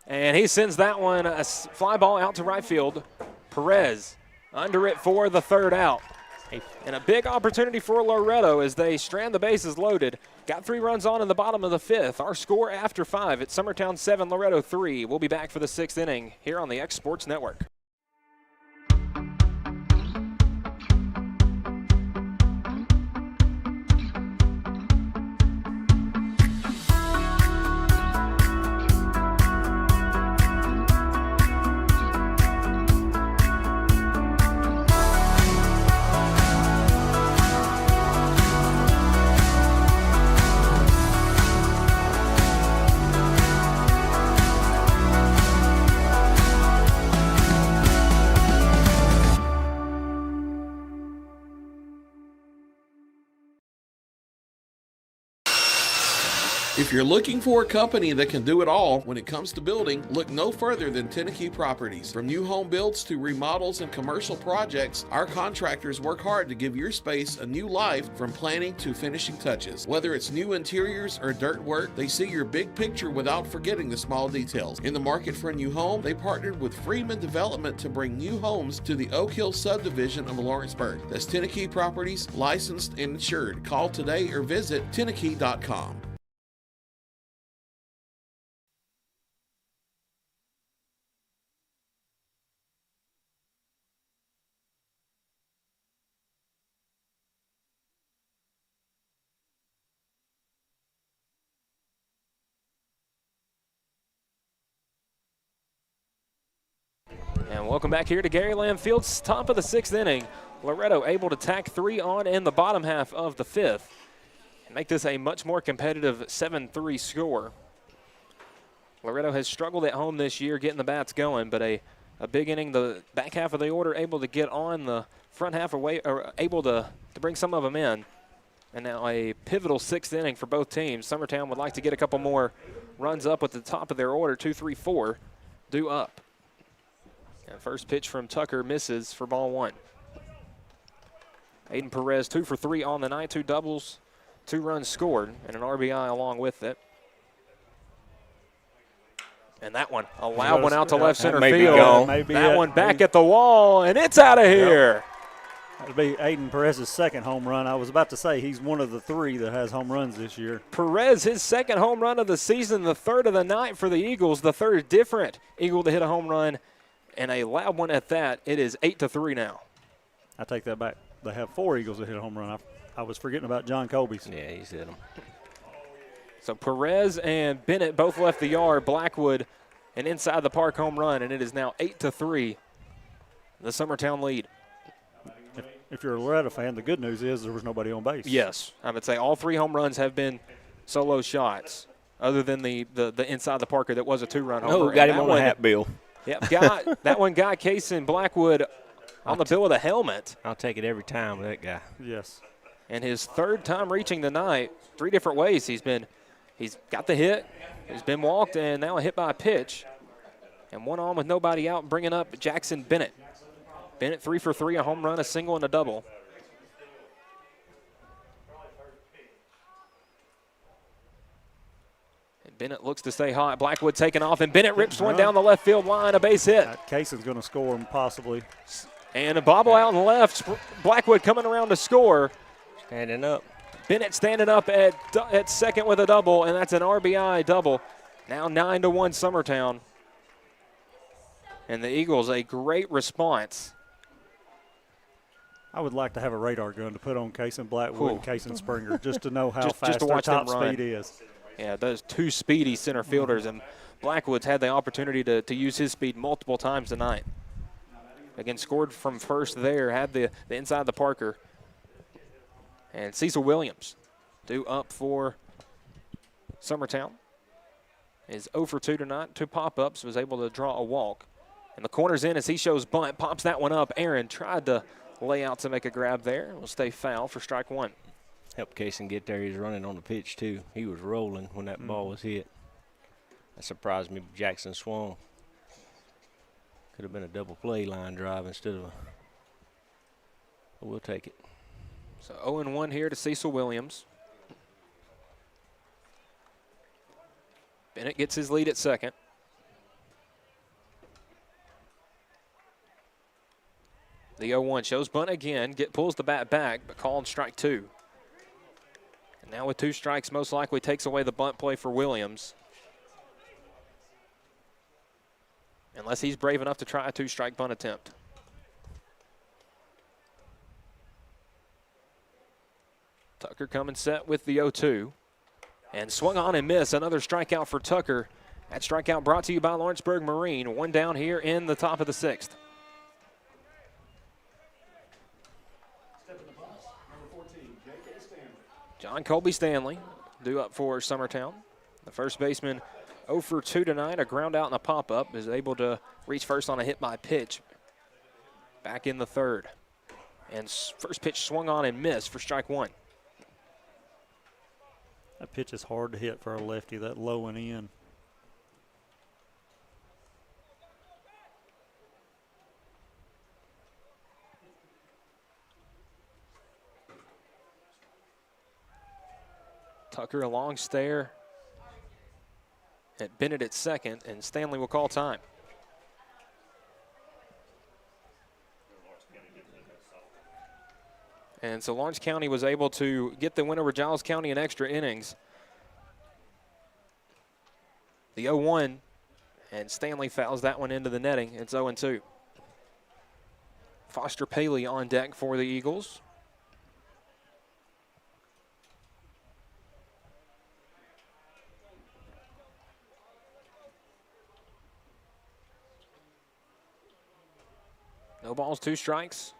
And he sends that one, a fly ball out to right field. Perez under it for the 3rd out. And a big opportunity for Loretto as they strand the bases loaded. Got 3 runs on in the bottom of the 5th. Our score after 5 at Summertown 7, Loretto 3. We'll be back for the 6th inning here on the X Sports Network. If you're looking for a company that can do it all when it comes to building, look no further than Tenneke Properties. From new home builds to remodels and commercial projects, our contractors work hard to give your space a new life from planning to finishing touches. Whether it's new interiors or dirt work, they see your big picture without forgetting the small details. In the market for a new home, they partnered with Freeman Development to bring new homes to the Oak Hill subdivision of Lawrenceburg. That's Tenneke Properties, licensed and insured. Call today or visit Tenneke.com. And welcome back here to Gary Lamm Field's top of the 6th inning. Loretto able to tack 3 on in the bottom half of the 5th and make this a much more competitive 7-3 score. Loretto has struggled at home this year getting the bats going, but a big inning, the back half of the order able to get on, the front half away, or able to bring some of them in. And now a pivotal 6th inning for both teams. Summertown would like to get a couple more runs up at the top of their order, 2, 3, 4, due up. And first pitch from Tucker misses for ball 1. Aiden Perez 2 for 3 on the night, 2 doubles, 2 runs scored, and an RBI along with it. And that one, a loud one out to left center field. That one back at the wall, and it's out of here. That'll be Aiden Perez's 2nd home run. I was about to say he's one of the 3 that has home runs this year. Perez, his 2nd home run of the season, the 3rd of the night for the Eagles, the 3rd different Eagle to hit a home run, and a loud one at that. It is 8-3 now. I take that back. They have 4 Eagles that hit a home run. I was forgetting about John Colby's. Yeah, he's hit them. So Perez and Bennett both left the yard. Blackwood an inside the park home run, and it is now 8-3, the Summertown lead. If you're a Loretto fan, the good news is there was nobody on base. Yes, I would say all 3 home runs have been solo shots, other than the inside the parker that was a 2-run homer. Oh, got him on the hat, Bill. Yep, that one got Cason Blackwood on the bill with a helmet. I'll take it every time with that guy. Yes. And his 3rd time reaching the night, 3 different ways. He's got the hit, he's been walked, and now a hit by a pitch. And 1 on with nobody out, bringing up Jackson Bennett. Bennett 3 for 3, a home run, a single, and a double. Bennett looks to stay hot. Blackwood taking off, and Bennett rips one down the left field line, a base hit. Cason's going to score him possibly. And a bobble out on the left. Blackwood coming around to score. Standing up. Bennett standing up at 2nd with a double, and that's an RBI double. Now 9-1 Summertown. And the Eagles, a great response. I would like to have a radar gun to put on Cason Blackwood and Cason Springer just to know how fast to their watch top them run. speed is. Yeah, those 2 speedy center fielders, and Blackwood's had the opportunity to use his speed multiple times tonight. Again, scored from first there, had the inside of the Parker. And Cecil Williams due up for Summertown. Is 0 for 2 tonight, 2 pop-ups, was able to draw a walk. And the corner's in as he shows bunt, pops that one up. Aaron tried to lay out to make a grab there. Will stay foul for strike one. Helped Kaysen get there. He was running on the pitch, too. He was rolling when that ball was hit. That surprised me. Jackson swung. Could have been a double play line drive instead of a. But we'll take it. So 0-1 here to Cecil Williams. Bennett gets his lead at second. The 0-1 shows bunt again, pulls the bat back, but called strike two. And now with 2 strikes, most likely takes away the bunt play for Williams. Unless he's brave enough to try a 2-strike bunt attempt. Tucker coming set with the 0-2. And swung on and missed. Another strikeout for Tucker. That strikeout brought to you by Lawrenceburg Marine. 1 down here in the top of the 6th. John Colby Stanley due up for Summertown. The first baseman 0 for 2 tonight. A ground out and a pop-up. Is able to reach first on a hit by pitch. Back in the 3rd. And first pitch swung on and missed for strike one. That pitch is hard to hit for a lefty, that low and in. Tucker a long stare at Bennett at second, and Stanley will call time. And so Lawrence County was able to get the win over Giles County in extra innings. The 0-1, and Stanley fouls that one into the netting. It's 0-2. Foster Paley on deck for the Eagles. No balls, 2 strikes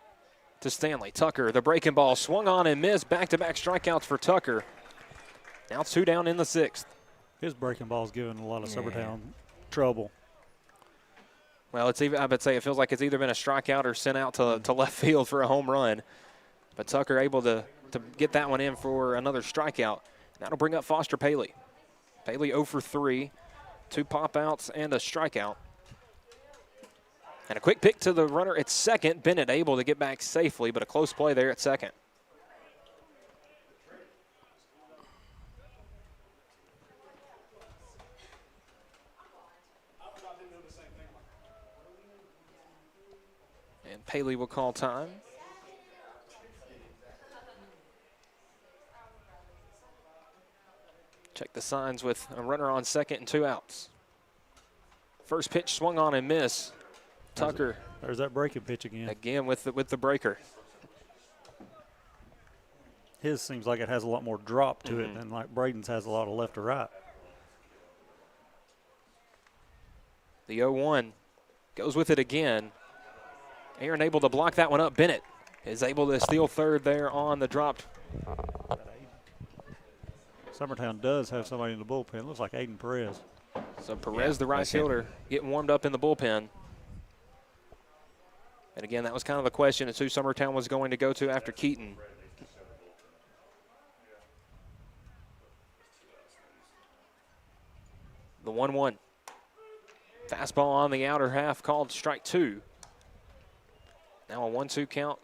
to Stanley. Tucker, the breaking ball, swung on and missed. Back-to-back strikeouts for Tucker. Now it's 2 down in the 6th. His breaking ball's giving a lot of Summertown trouble. Well, it's even, I would say it feels like it's either been a strikeout or sent out to left field for a home run. But Tucker able to get that one in for another strikeout. That'll bring up Foster Paley. Paley 0 for 3, 2 pop-outs and a strikeout. And a quick pick to the runner at second. Bennett able to get back safely, but a close play there at second. And Paley will call time. Check the signs with a runner on second and 2 outs. First pitch swung on and missed. Tucker. There's that breaking pitch again. Again with the breaker. His seems like it has a lot more drop to it than like Braden's has a lot of left to right. The 0-1 goes with it again. Aaron able to block that one up. Bennett is able to steal third there on the drop. Summertown does have somebody in the bullpen. Looks like Aiden Perez. So Perez, the right fielder, getting warmed up in the bullpen. And again, that was kind of the question as who Summertown was going to go to after Keaton. The 1-1. Fastball on the outer half called strike 2. Now a 1-2 count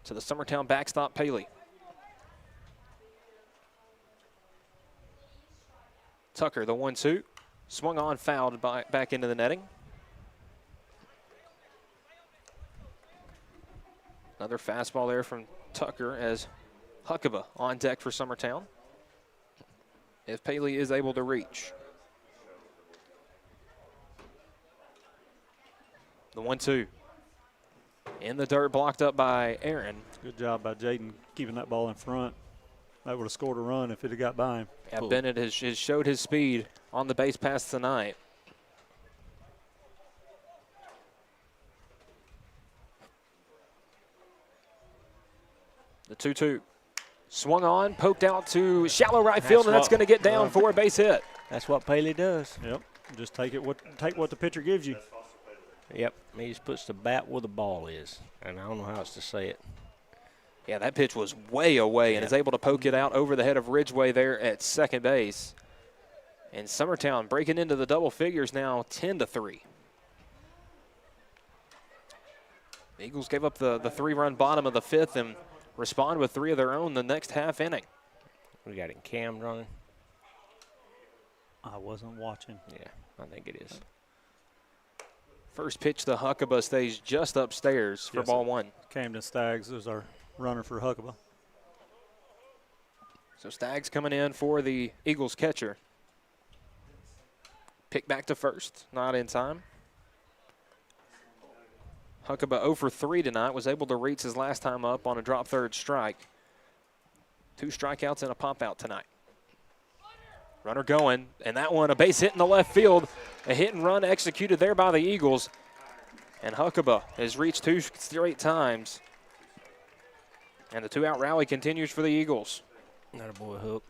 to the Summertown backstop, Paley. Tucker, the 1-2. Swung on, fouled back into the netting. Another fastball there from Tucker as Huckaba on deck for Summertown. If Paley is able to reach. The 1-2. In the dirt, blocked up by Aaron. Good job by Jaden keeping that ball in front. That would have scored a run if it had got by him. Yeah, cool. Bennett has showed his speed on the base pass tonight. The 2-2. Swung on, poked out to shallow right field, and that's going to get down for a base hit. That's what Paley does. Yep. Just take what the pitcher gives you. Yep. He just puts the bat where the ball is, and I don't know how else to say it. Yeah, that pitch was way away and is able to poke it out over the head of Ridgeway there at second base. And Summertown breaking into the double figures now, 10-3. The Eagles gave up the 3-run bottom of the fifth and respond with 3 of their own the next half inning. We got it Cam running. I wasn't watching. Yeah, I think it is. First pitch to Huckabee stays just upstairs for ball 1. Camden Staggs is our runner for Huckabee. So Staggs coming in for the Eagles catcher. Pick back to first, not in time. Huckabee 0 for 3 tonight, was able to reach his last time up on a drop third strike. 2 strikeouts and a pop out tonight. Runner going, and that one a base hit in the left field. A hit and run executed there by the Eagles. And Huckabee has reached 2 straight times. And the 2-out rally continues for the Eagles. Attaboy, Hook.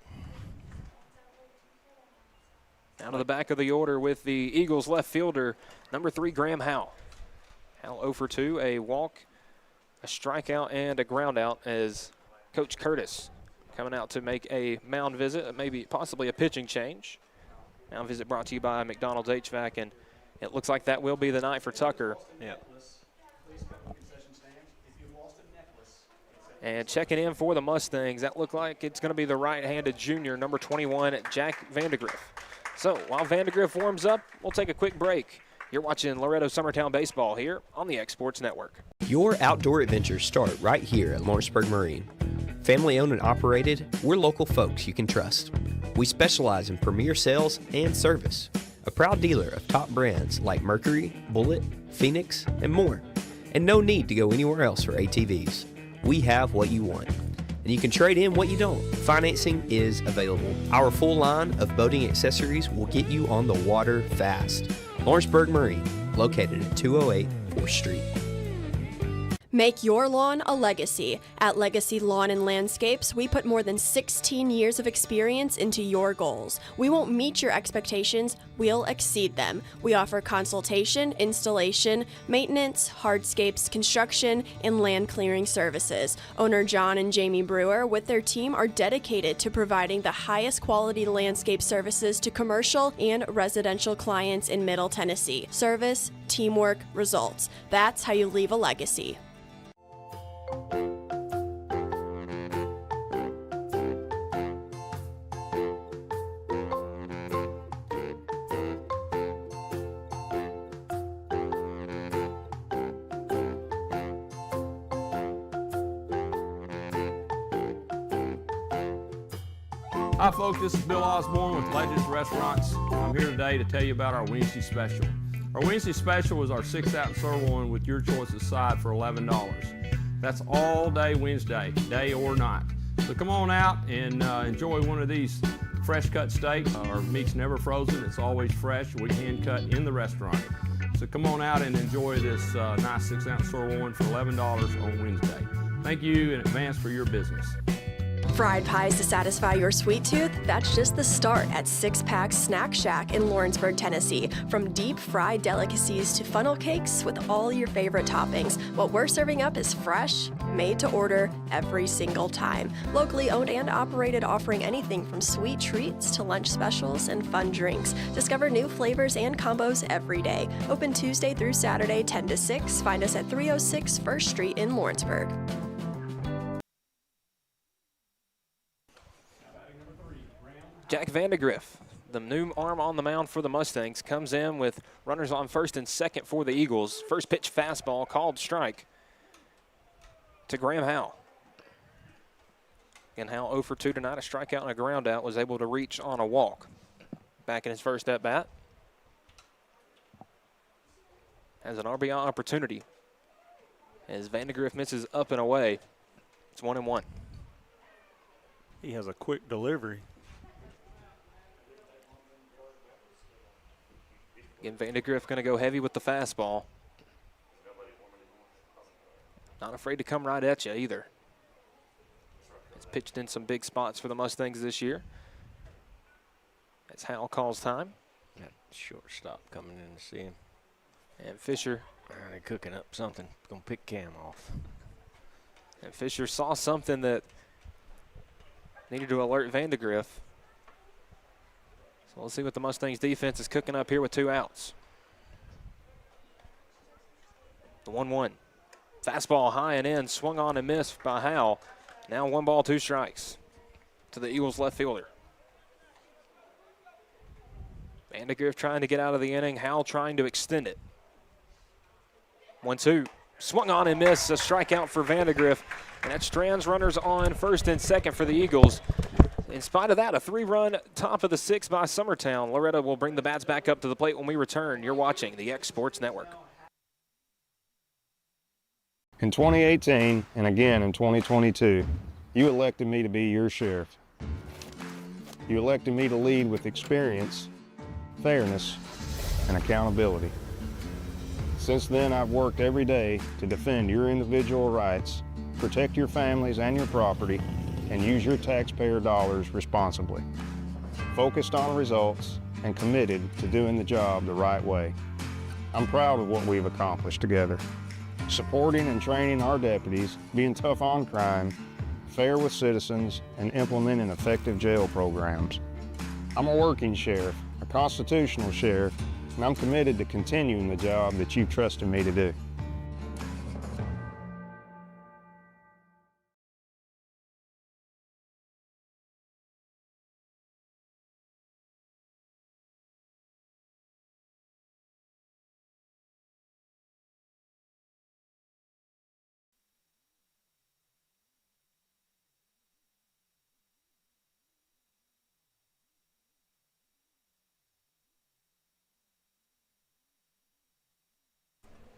Out of the back of the order with the Eagles left fielder, number 3, Graham Howe. Howe 0 for 2, a walk, a strikeout, and a ground out as Coach Curtis coming out to make a mound visit, maybe possibly a pitching change. Mound visit brought to you by McDonald's HVAC, and it looks like that will be the night for Tucker. Yeah. And checking in for the Mustangs, that looked like it's going to be the right-handed junior, number 21, Jack Vandegrift. So while Vandegrift warms up, we'll take a quick break. You're watching Loretto Summertown Baseball here on the X Sports Network. Your outdoor adventures start right here at Lawrenceburg Marine. Family owned and operated, we're local folks you can trust. We specialize in premier sales and service. A proud dealer of top brands like Mercury, Bullet, Phoenix, and more. And no need to go anywhere else for ATVs. We have what you want. And you can trade in what you don't. Financing is available. Our full line of boating accessories will get you on the water fast. Lawrenceburg Marine, located at 208 4th Street. Make your lawn a legacy. At Legacy Lawn and Landscapes, we put more than 16 years of experience into your goals. We won't meet your expectations, we'll exceed them. We offer consultation, installation, maintenance, hardscapes, construction, and land clearing services. Owner John and Jamie Brewer with their team are dedicated to providing the highest quality landscape services to commercial and residential clients in Middle Tennessee. Service, teamwork, results. That's how you leave a legacy. Hi folks, this is Bill Osborne with Legends Restaurants. I'm here today to tell you about our Wednesday special. Our Wednesday special is our 6-ounce sirloin with your choice of side for $11. That's all day Wednesday, day or night. So come on out and enjoy one of these fresh cut steaks. Our meat's never frozen, it's always fresh. We hand cut in the restaurant. So come on out and enjoy this nice 6-ounce sirloin for $11 on Wednesday. Thank you in advance for your business. Fried pies to satisfy your sweet tooth? That's just the start at 6 Packs Snack Shack in Lawrenceburg, Tennessee. From deep fried delicacies to funnel cakes with all your favorite toppings, what we're serving up is fresh, made to order every single time. Locally owned and operated, offering anything from sweet treats to lunch specials and fun drinks. Discover new flavors and combos every day. Open Tuesday through Saturday, 10 to 6. Find us at 306 1st Street in Lawrenceburg. Jack Vandegrift, the new arm on the mound for the Mustangs, comes in with runners on first and second for the Eagles. First pitch fastball called strike to Graham Howe. And Howe 0 for 2 tonight, a strikeout and a ground out, was able to reach on a walk. Back in his first at bat. Has an RBI opportunity as Vandegrift misses up and away. It's 1-1. He has a quick delivery. Again, Vandegrift going to go heavy with the fastball. Not afraid to come right at you either. pitched in some big spots for the Mustangs this year. As Howell calls time. That shortstop coming in to see him. And Fisher. They're cooking up something. Going to pick Cam off. And Fisher saw something that needed to alert Vandegrift. So we'll see what the Mustangs defense is cooking up here with 2 outs. The 1-1. Fastball high and in, swung on and missed by Howell. Now 1 ball, 2 strikes to the Eagles left fielder. Vandegrift trying to get out of the inning. Howell trying to extend it. 1-2. Swung on and missed. A strikeout for Vandegrift. And that strands runners on first and second for the Eagles. In spite of that, a 3-run top of the 6th by Summertown. Loretto will bring the bats back up to the plate when we return. You're watching the X Sports Network. In 2018 and again in 2022, you elected me to be your sheriff. You elected me to lead with experience, fairness, and accountability. Since then, I've worked every day to defend your individual rights, protect your families and your property, and use your taxpayer dollars responsibly. Focused on results and committed to doing the job the right way. I'm proud of what we've accomplished together. Supporting and training our deputies, being tough on crime, fair with citizens, and implementing effective jail programs. I'm a working sheriff, a constitutional sheriff, and I'm committed to continuing the job that you've trusted me to do.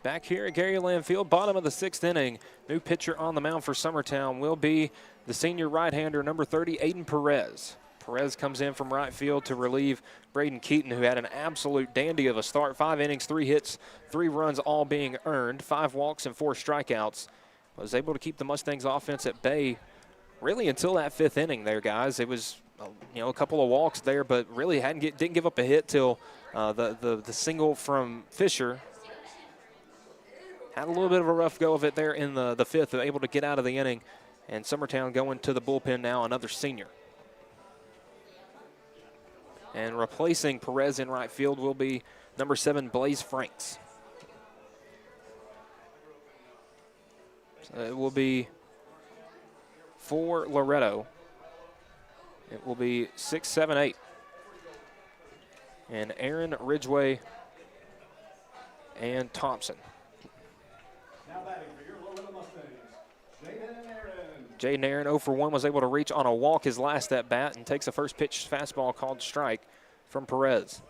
Back here at Gary Lamm Field, bottom of the 6th inning. New pitcher on the mound for Summertown will be the senior right-hander, number 30, Aiden Perez. Perez comes in from right field to relieve Braden Keaton, who had an absolute dandy of a start. 5 innings, 3 hits, 3 runs, all being earned. 5 walks and 4 strikeouts. Was able to keep the Mustangs offense at bay really until that 5th inning there, guys. It was, a couple of walks there, but really didn't give up a hit till the single from Fisher. Had a little bit of a rough go of it there in the 5th, able to get out of the inning. And Summertown going to the bullpen now, another senior. And replacing Perez in right field will be number 7, Blaze Franks. So it will be for Loretto. It will be 6, 7, 8. And Aaron, Ridgway, and Thompson. Jaden Aaron 0 for 1 was able to reach on a walk his last at bat and takes a first pitch fastball called strike from Perez.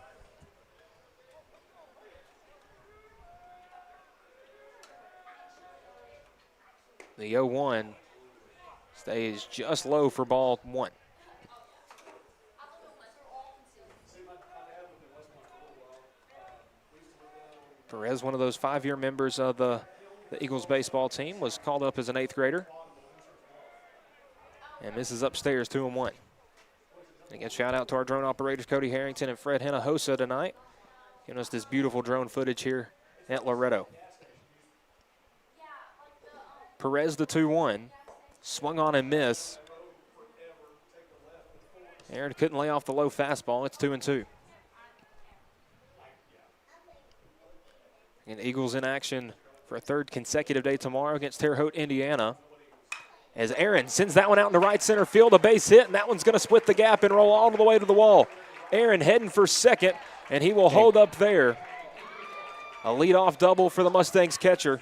The 0-1 stays just low for ball 1. Perez, one of those 5-year members of the Eagles baseball team, was called up as an 8th grader. And misses upstairs 2-1. Again, shout out to our drone operators, Cody Harrington and Fred Hinojosa tonight, giving us this beautiful drone footage here at Loretto. Perez the 2-1, swung on and missed. Aaron couldn't lay off the low fastball. It's 2-2. And Eagles in action for a 3rd consecutive day tomorrow against Terre Haute, Indiana. As Aaron sends that one out into right center field, a base hit, and that one's going to split the gap and roll all the way to the wall. Aaron heading for second, and he will hold up there. A leadoff double for the Mustangs catcher,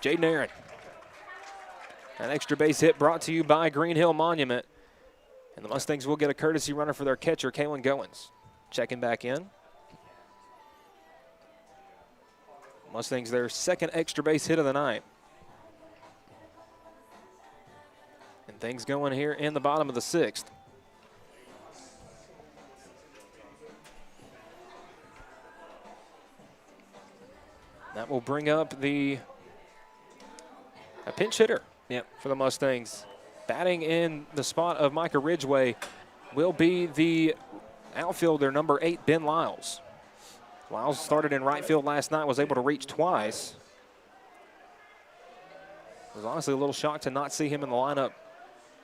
Jaden Aaron. An extra base hit brought to you by Green Hill Monument. And the Mustangs will get a courtesy runner for their catcher, Kalen Goins. Checking back in. Mustangs their 2nd extra base hit of the night. And things going here in the bottom of the 6th. That will bring up a pinch hitter for the Mustangs. Batting in the spot of Micah Ridgway will be the outfielder, number 8, Ben Lyles. Lyles started in right field last night, was able to reach twice. I was honestly a little shocked to not see him in the lineup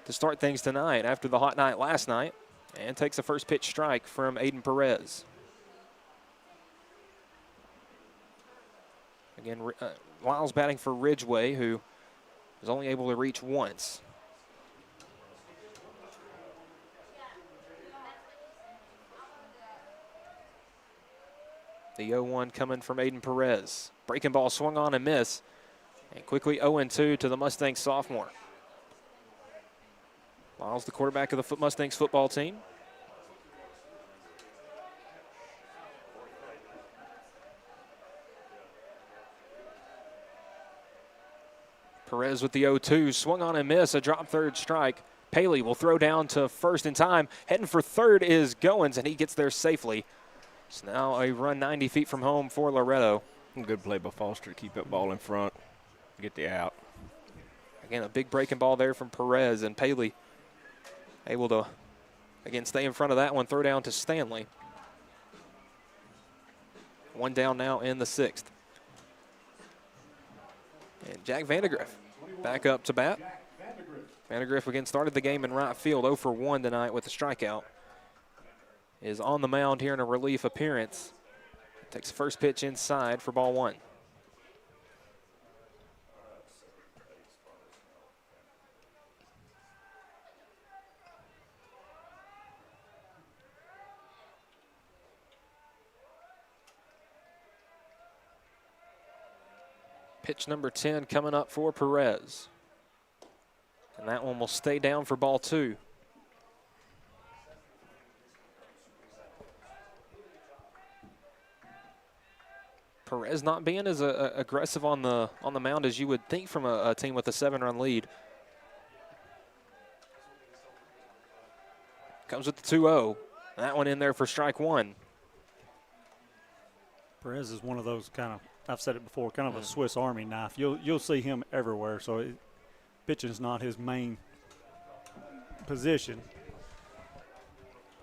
to start things tonight after the hot night last night, and takes a first pitch strike from Aiden Perez. Again, Lyles batting for Ridgway, who was only able to reach once. The 0-1 coming from Aiden Perez. Breaking ball swung on and miss. And quickly 0-2 to the Mustangs sophomore. Lyles, the quarterback of the Mustangs football team. Perez with the 0-2, swung on and miss, a drop third strike. Paley will throw down to first in time. Heading for third is Goins, and he gets there safely. It's now a run 90 feet from home for Loretto. Good play by Foster to keep that ball in front, get the out. Again, a big breaking ball there from Perez, and Paley able to, again, stay in front of that one, throw down to Stanley. One down now in the 6th. And Jack Vandegrift back up to bat. Vandegrift again started the game in right field, 0 for 1 tonight with a strikeout. Is on the mound here in a relief appearance. Takes first pitch inside for ball 1. Pitch number 10 coming up for Perez. And that one will stay down for ball 2. Perez not being as aggressive on the mound as you would think from a team with a 7-run lead. Comes with the 2-0. That one in there for strike 1. Perez is one of those kind of, I've said it before, kind of a Swiss Army knife. You'll see him everywhere. So pitching is not his main position.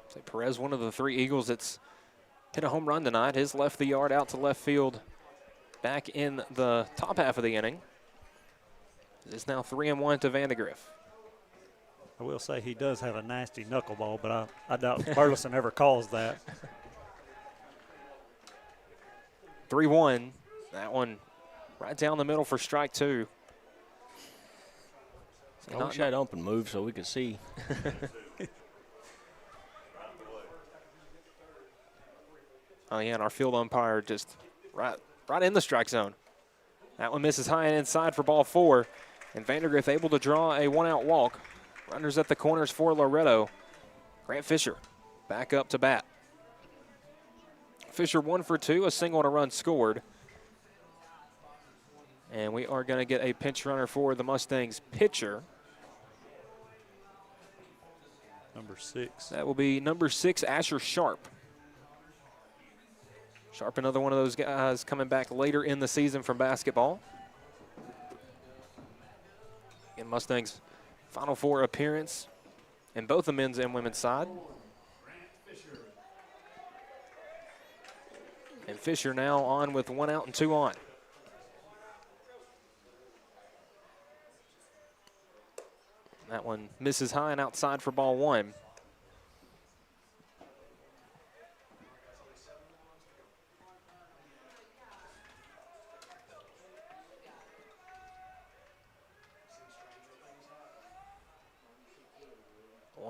So Perez, one of the 3 Eagles that's hit a home run tonight. His left the yard out to left field back in the top half of the inning. It's now 3-1 to Vandegrift. I will say he does have a nasty knuckleball, but I doubt Burleson ever calls that. 3-1. That one right down the middle for strike 2. I wish I'd open move so we could see. Oh, yeah, and our field umpire just right in the strike zone. That one misses high and inside for ball 4. And Vandegrift able to draw a 1-out walk. Runners at the corners for Loretto. Grant Fisher back up to bat. Fisher 1 for 2, a single and a run scored. And we are going to get a pinch runner for the Mustangs pitcher. Number 6. That will be number 6, Asher Sharp. Sharp, another one of those guys coming back later in the season from basketball. And Mustangs Final Four appearance in both the men's and women's side. And Fisher now on with 1 out and 2 on. That one misses high and outside for ball 1.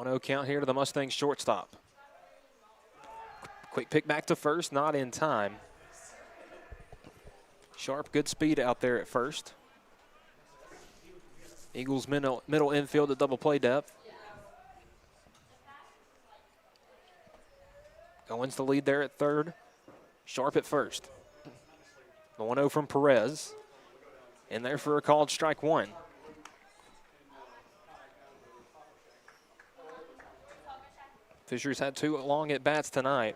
No count here to the Mustangs shortstop. Quick pick back to first, not in time. Sharp, good speed out there at first. Eagles middle infield at double play depth. Goins the lead there at third. Sharp at first. The 1-0 from Perez. In there for a called strike 1. Fisher's had 2 long at bats tonight.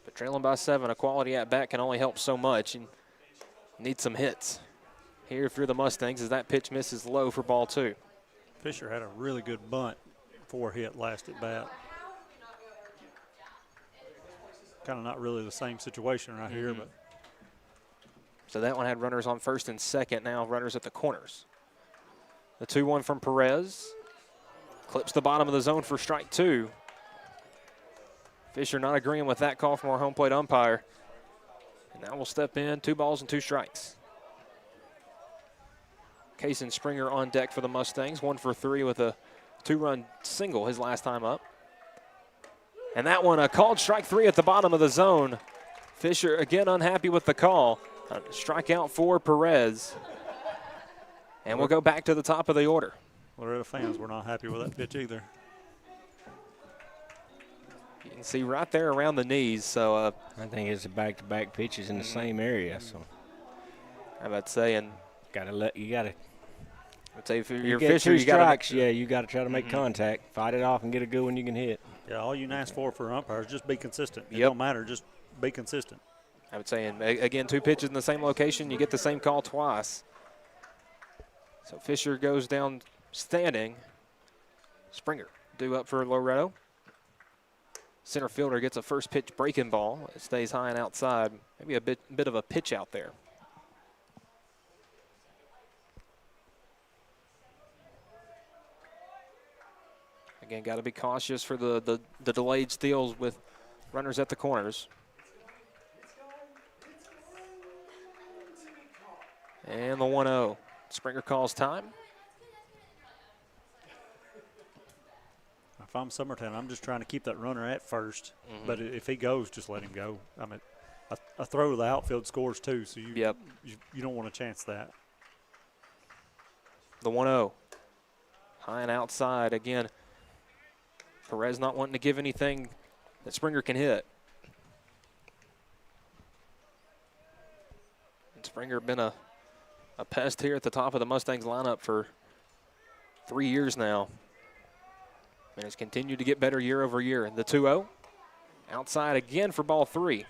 But trailing by 7, a quality at bat can only help so much. And need some hits here for the Mustangs as that pitch misses low for ball 2. Fisher had a really good bunt before hit last at bat. Kind of not really the same situation right here, but. So that one had runners on first and second, now runners at the corners. The 2-1 from Perez. Clips the bottom of the zone for strike 2. Fisher not agreeing with that call from our home plate umpire. And now we'll step in, 2 balls and 2 strikes. Case and Springer on deck for the Mustangs, 1 for 3 with a 2-run single his last time up. And that one, a called strike 3 at the bottom of the zone. Fisher again unhappy with the call. A strikeout for Perez. And we'll go back to the top of the order. Loretto fans were not happy with that pitch either. You can see right there around the knees. So I think it's a back-to-back pitches in the same area. So I'm about to say, and you gotta. I'd say if You you're get Fisher, 2 you got strikes. to Yeah, you got to try to make contact, fight it off, and get a good one you can hit. Yeah, all you can ask for umpires, just be consistent. It Yep. don't matter, just be consistent. I would say, and again, 2 pitches in the same location, you get the same call twice. So Fisher goes down standing. Springer due up for Loretto. Center fielder gets a first pitch breaking ball. It stays high and outside. Maybe a bit of a pitch out there. Again, got to be cautious for the delayed steals with runners at the corners. And the 1-0. Springer calls time. If I'm Summertown, I'm just trying to keep that runner at first. But if he goes, just let him go. I mean, a throw to the outfield scores too, so you don't want to chance that. The 1-0. High and outside again. Perez not wanting to give anything that Springer can hit. And Springer been a pest here at the top of the Mustangs lineup for 3 years now. And has continued to get better year over year. The 2-0. Outside again for ball 3.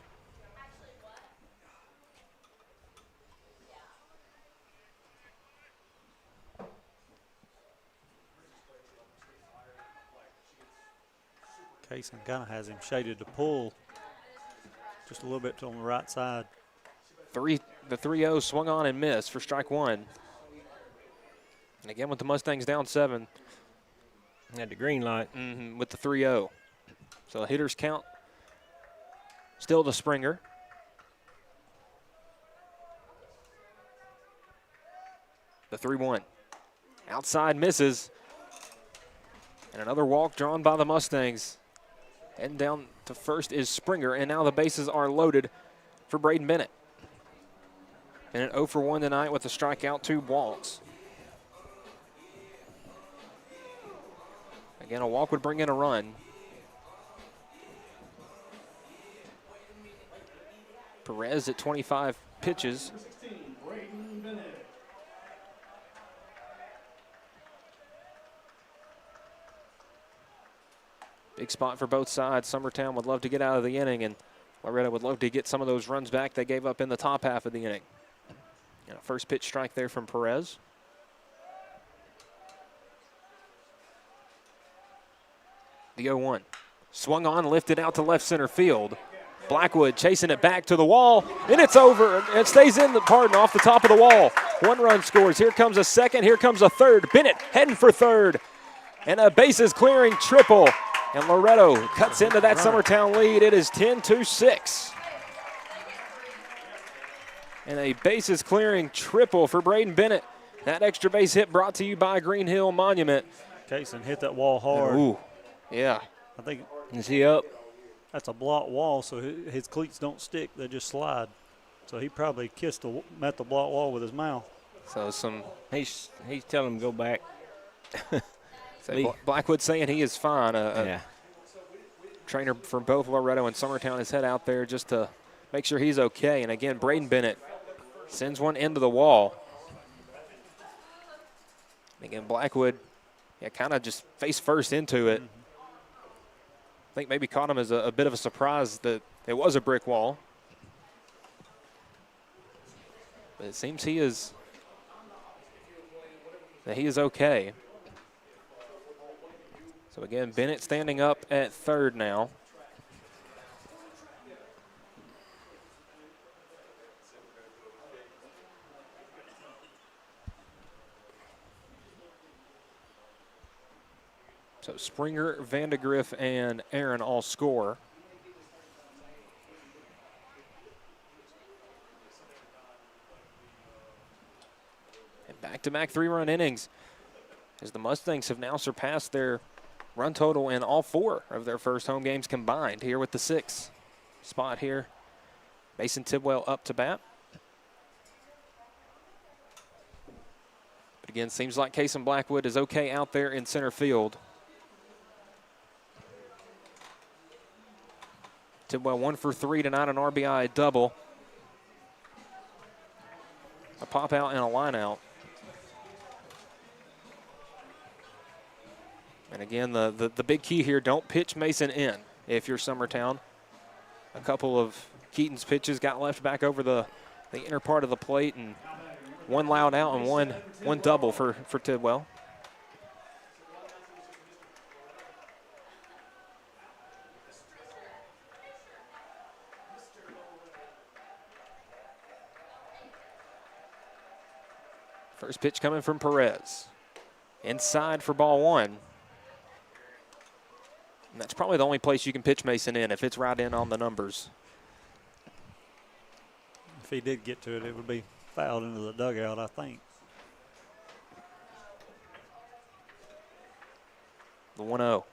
Kaysen kind of has him shaded to pull just a little bit on the right side. The 3-0 swung on and missed for strike 1. And again with the Mustangs down 7. Had the green light. With the 3-0. So a hitter's count still to Springer. The 3-1. Outside misses. And another walk drawn by the Mustangs. Heading down to first is Springer, and now the bases are loaded for Braden Bennett. Bennett 0 for 1 tonight with a strikeout, 2 walks. Again, a walk would bring in a run. Perez at 25 pitches. Big spot for both sides. Summertown would love to get out of the inning, and Loretto would love to get some of those runs back they gave up in the top half of the inning. And a first pitch strike there from Perez. The 0-1. Swung on, lifted out to left center field. Blackwood chasing it back to the wall, and it's over. It stays in, off the top of the wall. 1 run scores. Here comes a second. Here comes a third. Bennett heading for third. And a bases clearing triple. And Loretto cuts into that Summertown lead. It is 10-6. And a bases clearing triple for Braden Bennett. That extra base hit brought to you by Green Hill Monument. Kaysen hit that wall hard. Ooh, yeah. I think. Is he up? That's a block wall, so his cleats don't stick. They just slide. So he probably met the block wall with his mouth. So he's telling him to go back. Blackwood saying he is fine. Trainer for both Loretto and Summertown has head out there just to make sure he's okay. And again, Braden Bennett sends one into the wall. And again, Blackwood, kind of just face first into it. I think maybe caught him as a bit of a surprise that it was a brick wall. But it seems he is okay. So again, Bennett standing up at third now. So Springer, Vandegrift, and Aaron all score. And back-to-back three-run innings as the Mustangs have now surpassed their run total in all 4 of their first home games combined here with the 6th spot here. Mason Tidwell up to bat. But again, seems like Kason Blackwood is okay out there in center field. Tidwell 1 for 3 tonight, an RBI double. A pop out and a line out. And again, the big key here, don't pitch Mason in if you're Summertown. A couple of Keaton's pitches got left back over the inner part of the plate, and one loud out and one double for Tidwell. First pitch coming from Perez. Inside for ball 1. And that's probably the only place you can pitch Mason in if it's right in on the numbers. If he did get to it, it would be fouled into the dugout, I think. The 1-0.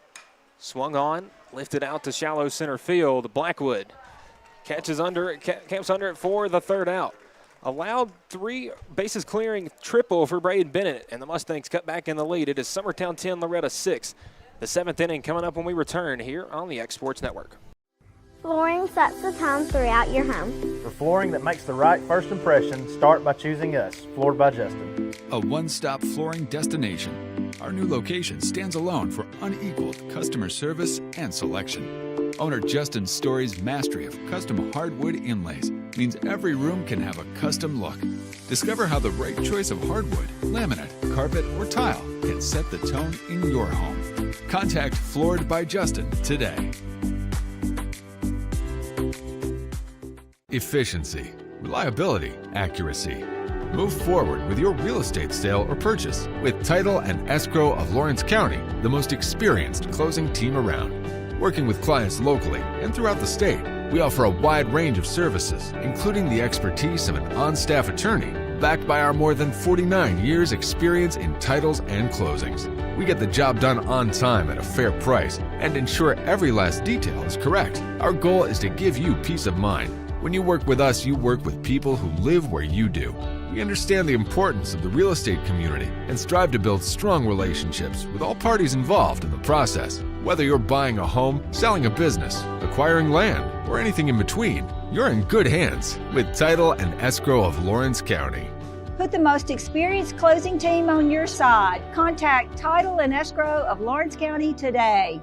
Swung on, lifted out to shallow center field. Blackwood catches under it, camps under it for the third out. Allowed 3 bases clearing triple for Braden Bennett, and the Mustangs cut back in the lead. It is Summertown 10, Loretto 6. The 7th inning coming up when we return here on the X Sports Network. Flooring sets the tone throughout your home. For flooring that makes the right first impression, start by choosing us, Floored by Justin. A one-stop flooring destination. Our new location stands alone for unequaled customer service and selection. Owner Justin Story's mastery of custom hardwood inlays means every room can have a custom look. Discover how the right choice of hardwood, laminate, carpet, or tile can set the tone in your home. Contact Floored by Justin today. Efficiency, reliability, accuracy. Move forward with your real estate sale or purchase with Title and Escrow of Lawrence County, the most experienced closing team around. Working with clients locally and throughout the state, we offer a wide range of services, including the expertise of an on-staff attorney, backed by our more than 49 years experience in titles and closings. We get the job done on time at a fair price and ensure every last detail is correct. Our goal is to give you peace of mind. When you work with us, you work with people who live where you do. We understand the importance of the real estate community and strive to build strong relationships with all parties involved in the process. Whether you're buying a home, selling a business, acquiring land, or anything in between, you're in good hands with Title and Escrow of Lawrence County. Put the most experienced closing team on your side. Contact Title and Escrow of Lawrence County today.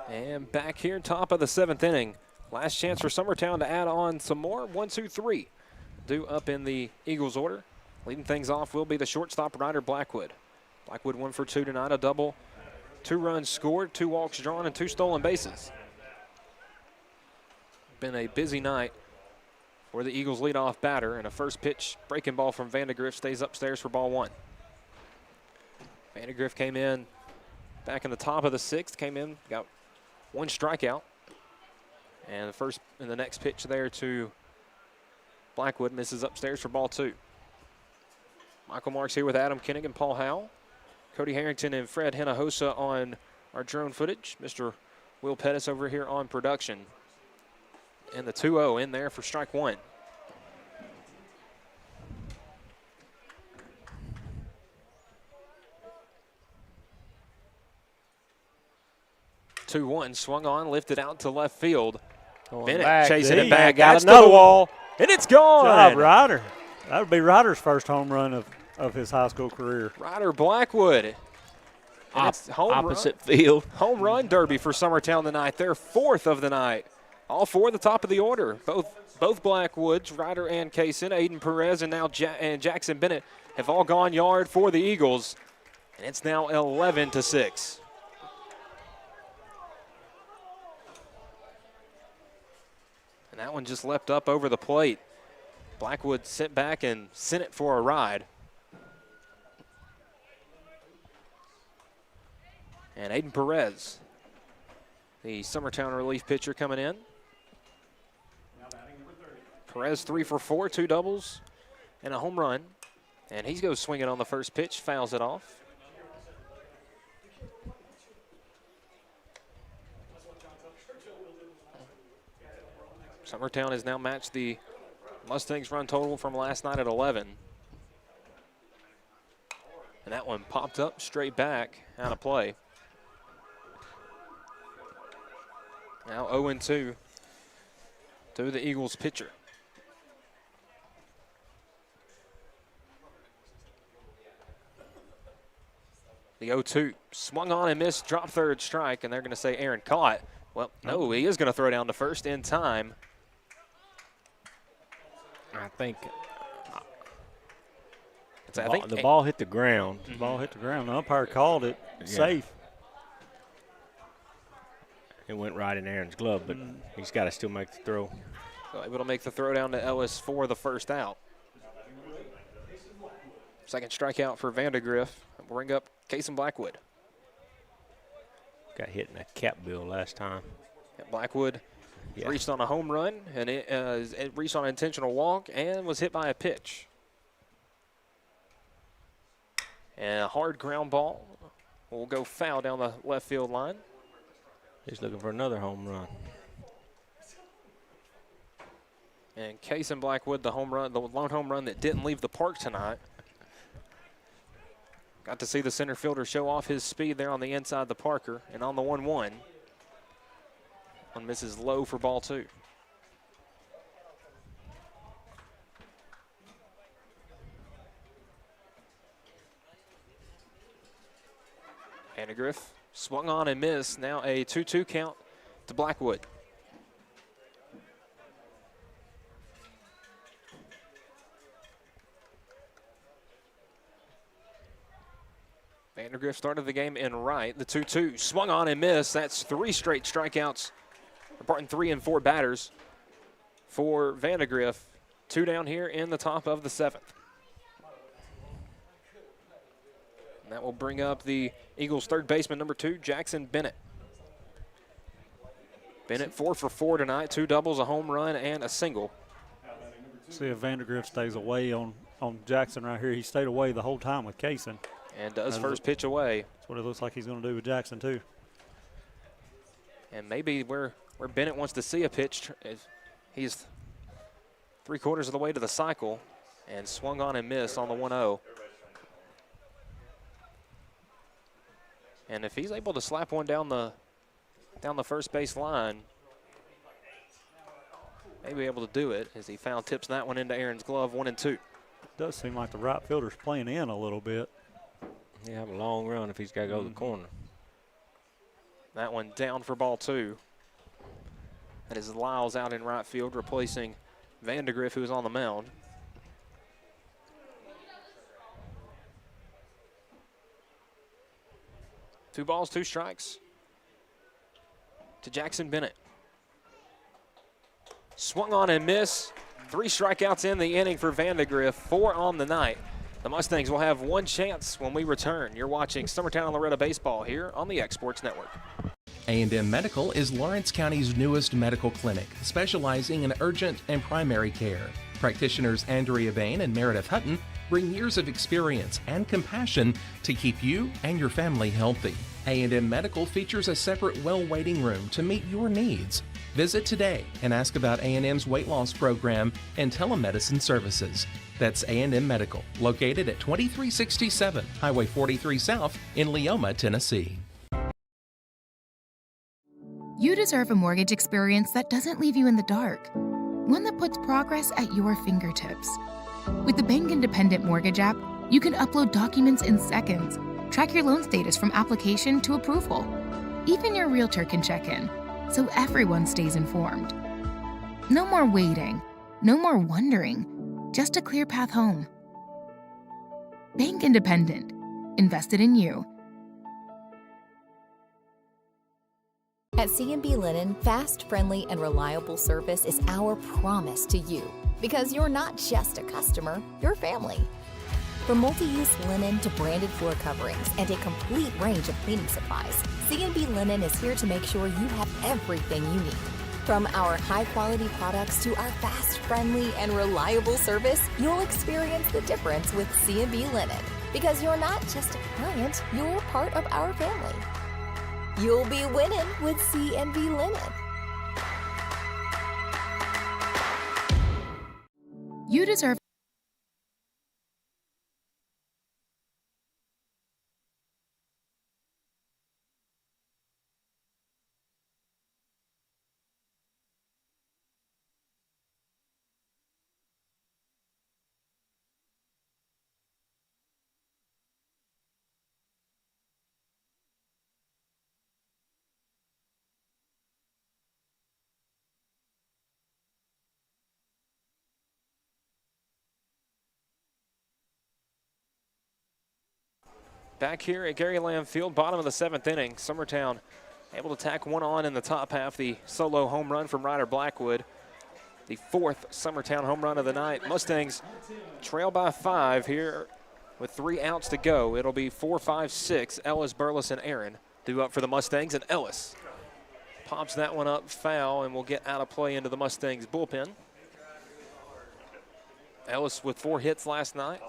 And back here, top of the 7th inning. Last chance for Summertown to add on some more. 1, 2, 3. Due up in the Eagles order. Leading things off will be the shortstop, Ryder Blackwood. Blackwood 1 for 2 tonight, a double. 2 runs scored, 2 walks drawn, and 2 stolen bases. Been a busy night for the Eagles leadoff batter, and a first pitch breaking ball from Vandegrift stays upstairs for ball 1. Vandegrift came in back in the top of the 6th, came in, got 1 strikeout. And the next pitch there to Blackwood misses upstairs for ball 2. Michael Marks here with Adam Kennig and Paul Howell. Cody Harrington and Fred Hinojosa on our drone footage. Mr. Will Pettis over here on production. And the 2-0 in there for strike 1. Swung on, lifted out to left field. Bennett chasing it He back, got that's to another the wall, and it's gone. Job, Ryder. That would be Ryder's first home run of his high school career. Ryder Blackwood. And it's Opposite field. Home run derby for Summertown tonight. Their fourth of the night. All four at the top of the order. Both Blackwoods, Ryder and Kaysen, Aiden Perez, and now Jackson Bennett have all gone yard for the Eagles. And it's now 11-6. And that one just leapt up over the plate. Blackwood sent back and sent it for a ride. And Aiden Perez, the Summertown relief pitcher, coming in. Perez 3 for 4, 2 doubles and a home run. And he goes swinging on the first pitch, fouls it off. Summertown has now matched the Mustangs run total from last night at 11. And that one popped up straight back out of play. Now 0-2 to the Eagles pitcher. The 0-2 swung on and missed, drop third strike, and they're going to say Aaron caught. Well, no, he is going to throw down to first in time. I think the ball hit the ground. The ball hit the ground. The umpire called it safe. It went right in Aaron's glove, but he's got to still make the throw. So able to make the throw down to Ellis for the first out. Second strikeout for Vandegrift. Bring up Kaysen Blackwood. Got hit in a cap bill last time. Blackwood reached on a home run, and it reached on an intentional walk and was hit by a pitch. And a hard ground ball will go foul down the left field line. He's looking for another home run. And Kaysen Blackwood, the lone home run that didn't leave the park tonight. Got to see the center fielder show off his speed there on the inside the Parker, and on the 1-1. One misses low for ball 2. Vandegrift swung on and missed. Now a 2-2 count to Blackwood. Vandegrift started the game in right. The 2-2 swung on and missed. That's 3 straight strikeouts. Pardon, 3 and 4 batters for Vandegrift. 2 down here in the top of the 7th. And that will bring up the Eagles' third baseman, number 2, Jackson Bennett. Bennett 4 for 4 tonight, 2 doubles, a home run, and a single. See if Vandegrift stays away on Jackson right here. He stayed away the whole time with Kaysen. And does first pitch away. That's what it looks like he's going to do with Jackson, too. And maybe where Bennett wants to see a pitch, he's 3/4 of the way to the cycle and swung on and missed on the 1-0. And if he's able to slap one down the first base line, may be able to do it as he tips that one into Aaron's glove, 1-2. It does seem like the right fielder's playing in a little bit. He'll have a long run if he's got to go to the corner. That one down for ball 2. That is Lyles out in right field, replacing Vandegrift, who's on the mound. Two balls, 2 strikes to Jackson Bennett. Swung on and missed. 3 strikeouts in the inning for Vandegrift, 4 on the night. The Mustangs will have 1 chance when we return. You're watching Summertown and Loretto baseball here on the Exports Network. A&M Medical is Lawrence County's newest medical clinic, specializing in urgent and primary care. Practitioners Andrea Bain and Meredith Hutton bring years of experience and compassion to keep you and your family healthy. A&M Medical features a separate well waiting room to meet your needs. Visit today and ask about A&M's weight loss program and telemedicine services. That's A&M Medical, located at 2367 Highway 43 South in Leoma, Tennessee. You deserve a mortgage experience that doesn't leave you in the dark, one that puts progress at your fingertips. With the Bank Independent Mortgage app, you can upload documents in seconds, track your loan status from application to approval. Even your realtor can check in, so everyone stays informed. No more waiting, no more wondering, just a clear path home. Bank Independent, invested in you. At C&B Linen, fast, friendly, and reliable service is our promise to you. Because you're not just a customer, you're family. From multi-use linen to branded floor coverings and a complete range of cleaning supplies, C&B Linen is here to make sure you have everything you need. From our high-quality products to our fast, friendly, and reliable service, you'll experience the difference with C&B Linen. Because you're not just a client, you're part of our family. You'll be winning with C&B Linen. You deserve. Back here at Gary Lamm Field, bottom of the 7th inning, Summertown able to tack one on in the top half, the solo home run from Ryder Blackwood. The 4th Summertown home run of the night. Mustangs trail by 5 here with 3 outs to go. It'll be 4-5-6. Ellis, Burleson, Aaron due up for the Mustangs, and Ellis pops that one up foul and will get out of play into the Mustangs bullpen. Ellis with 4 hits last night,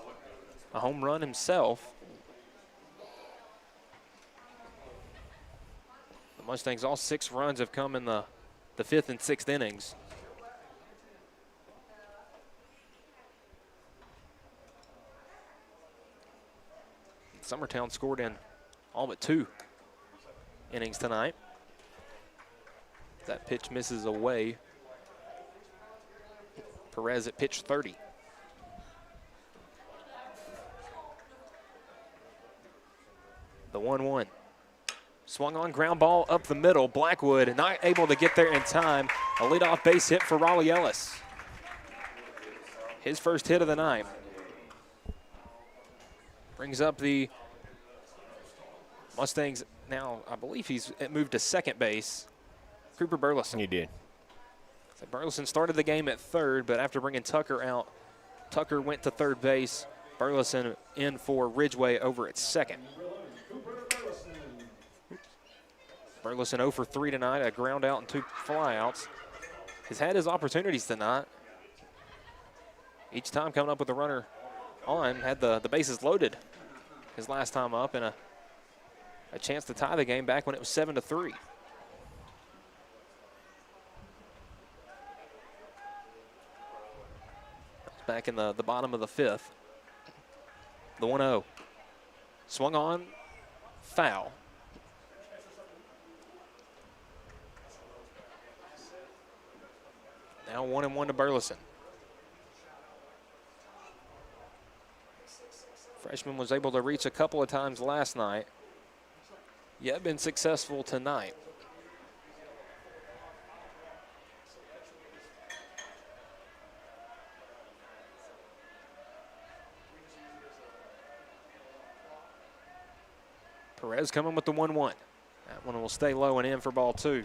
a home run himself. The Mustangs, all 6 runs have come in the 5th and 6th innings. Summertown scored in all but 2 innings tonight. That pitch misses away. Perez at pitch 30. The 1-1. Swung on, ground ball up the middle. Blackwood not able to get there in time. A leadoff base hit for Raleigh Ellis. His first hit of the night. Brings up the Mustangs now. I believe he's moved to second base. Cooper Burleson. He did. So Burleson started the game at third, but after bringing Tucker out, Tucker went to third base. Burleson in for Ridgeway over at second. Burleson 0 for 3 tonight, a ground out and 2 flyouts. He's had his opportunities tonight. Each time coming up with the runner on, had the bases loaded his last time up, and a chance to tie the game back when it was 7-3. Back in the bottom of the 5th. The 1-0. Swung on, foul. Now 1-1 to Burleson. Freshman was able to reach a couple of times last night, yet been successful tonight. Perez coming with the 1-1. That one will stay low and in for ball 2.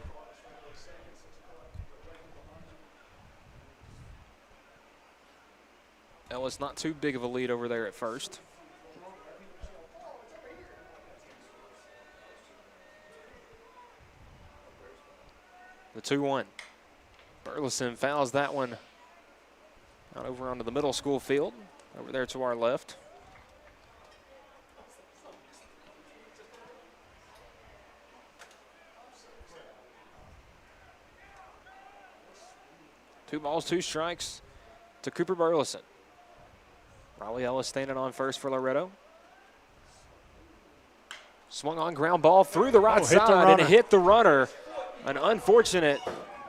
Ellis not too big of a lead over there at first. The 2-1. Burleson fouls that one out over onto the middle school field, over there to our left. Two balls, 2 strikes to Cooper Burleson. Raleigh Ellis standing on first for Loretto. Swung on, ground ball through the right side and hit the runner. An unfortunate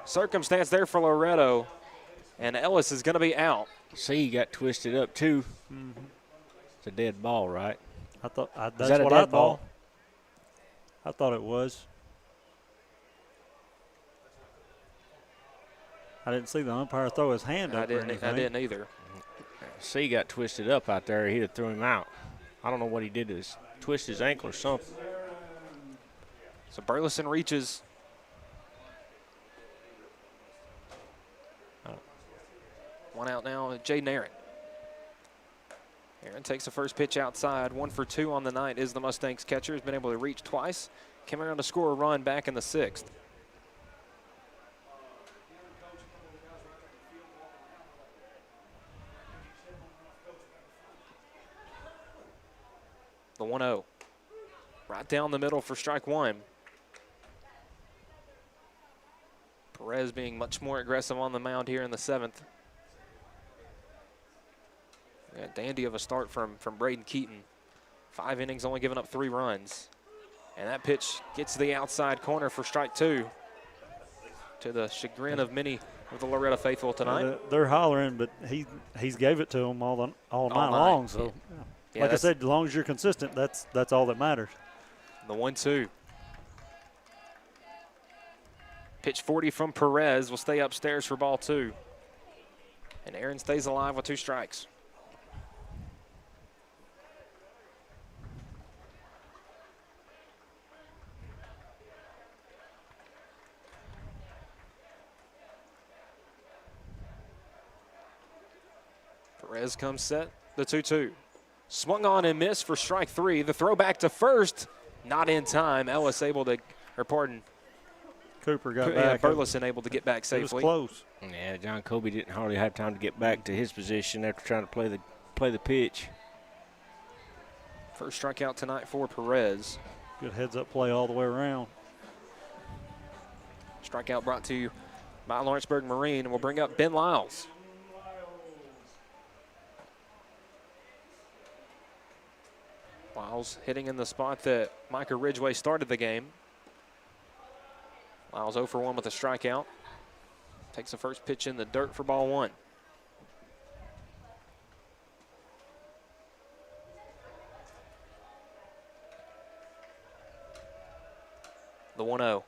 circumstance there for Loretto, and Ellis is going to be out. See, he got twisted up too. It's a dead ball, right? I thought Is that's that a what I dead ball? thought. I thought it was. I didn't see the umpire throw his hand up. I didn't either. See, he got twisted up out there. He'd have threw him out. I don't know what he did to twist his ankle or something. So Burleson reaches. One out now, Jaden Aaron. Aaron takes the first pitch outside. 1 for 2 on the night is the Mustangs catcher. Has been able to reach twice. Came around to score a run back in the 6th. The 1-0. Right down the middle for strike 1. Perez being much more aggressive on the mound here in the 7th. Yeah, dandy of a start from Braden Keaton. 5 innings, only giving up 3 runs. And that pitch gets to the outside corner for strike 2, to the chagrin of many of the Loretto faithful tonight. They're hollering, but he's gave it to them all night long. So, yeah, like I said, as long as you're consistent, that's all that matters. The 1-2. Pitch 40 from Perez will stay upstairs for ball 2. And Aaron stays alive with 2 strikes. Perez comes set, the 2-2. Swung on and missed for strike 3. The throw back to first, not in time. Ellis able to, or pardon, Cooper got back. Burleson able to get back safely. It was close. Yeah, John Colby didn't hardly have time to get back to his position after trying to play the pitch. First strikeout tonight for Perez. Good heads-up play all the way around. Strikeout brought to you by Lawrenceburg Marine, and we'll bring up Ben Lyles. Lyles hitting in the spot that Micah Ridgway started the game. Lyles 0 for 1 with a strikeout. Takes the first pitch in the dirt for ball 1. The 1-0.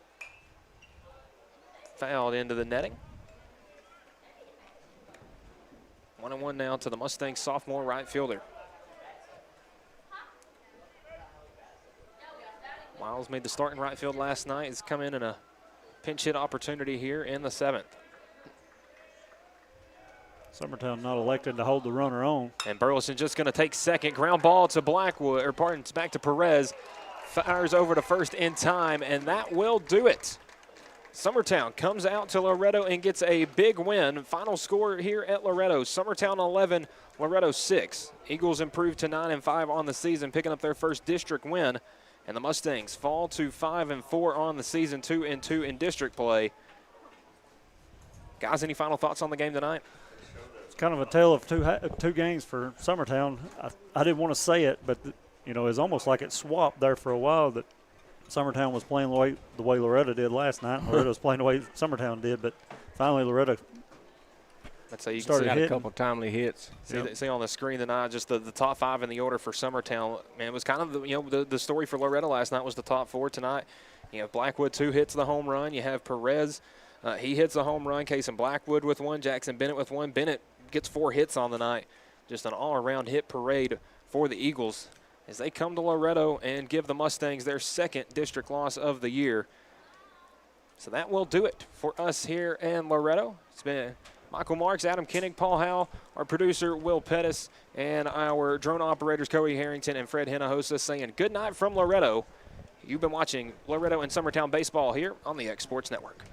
Fouled into the netting. 1-1 now to the Mustangs sophomore right fielder. Lyles made the start in right field last night. He's come in a pinch hit opportunity here in the 7th. Summertown not elected to hold the runner on. And Burleson just going to take second. Ground ball to Blackwood, or pardon, it's back to Perez. Fires over to first in time, and that will do it. Summertown comes out to Loretto and gets a big win. Final score here at Loretto: Summertown 11, Loretto 6. Eagles improved to 9-5 on the season, picking up their first district win. And the Mustangs fall to 5-4 on the season, 2-2 in district play. Guys, any final thoughts on the game tonight? It's kind of a tale of two games for Summertown. I didn't want to say it, but it was almost like it swapped there for a while. That Summertown was playing the way Loretto did last night. Loretto was playing the way Summertown did, but finally Loretto. That's how you started hitting. A couple timely hits. See on the screen tonight, just the top 5 in the order for Summertown. Man, it was kind of the story for Loretto last night was the top 4 tonight. You have Blackwood 2 hits the home run. You have Perez, he hits the home run. Casey Blackwood with 1. Jackson Bennett with 1. Bennett gets 4 hits on the night. Just an all-around hit parade for the Eagles as they come to Loretto and give the Mustangs their 2nd district loss of the year. So that will do it for us here in Loretto. It's been Michael Marks, Adam Koenig, Paul Howell, our producer Will Pettis, and our drone operators Cody Harrington and Fred Hinojosa saying good night from Loretto. You've been watching Loretto and Summertown baseball here on the X Sports Network.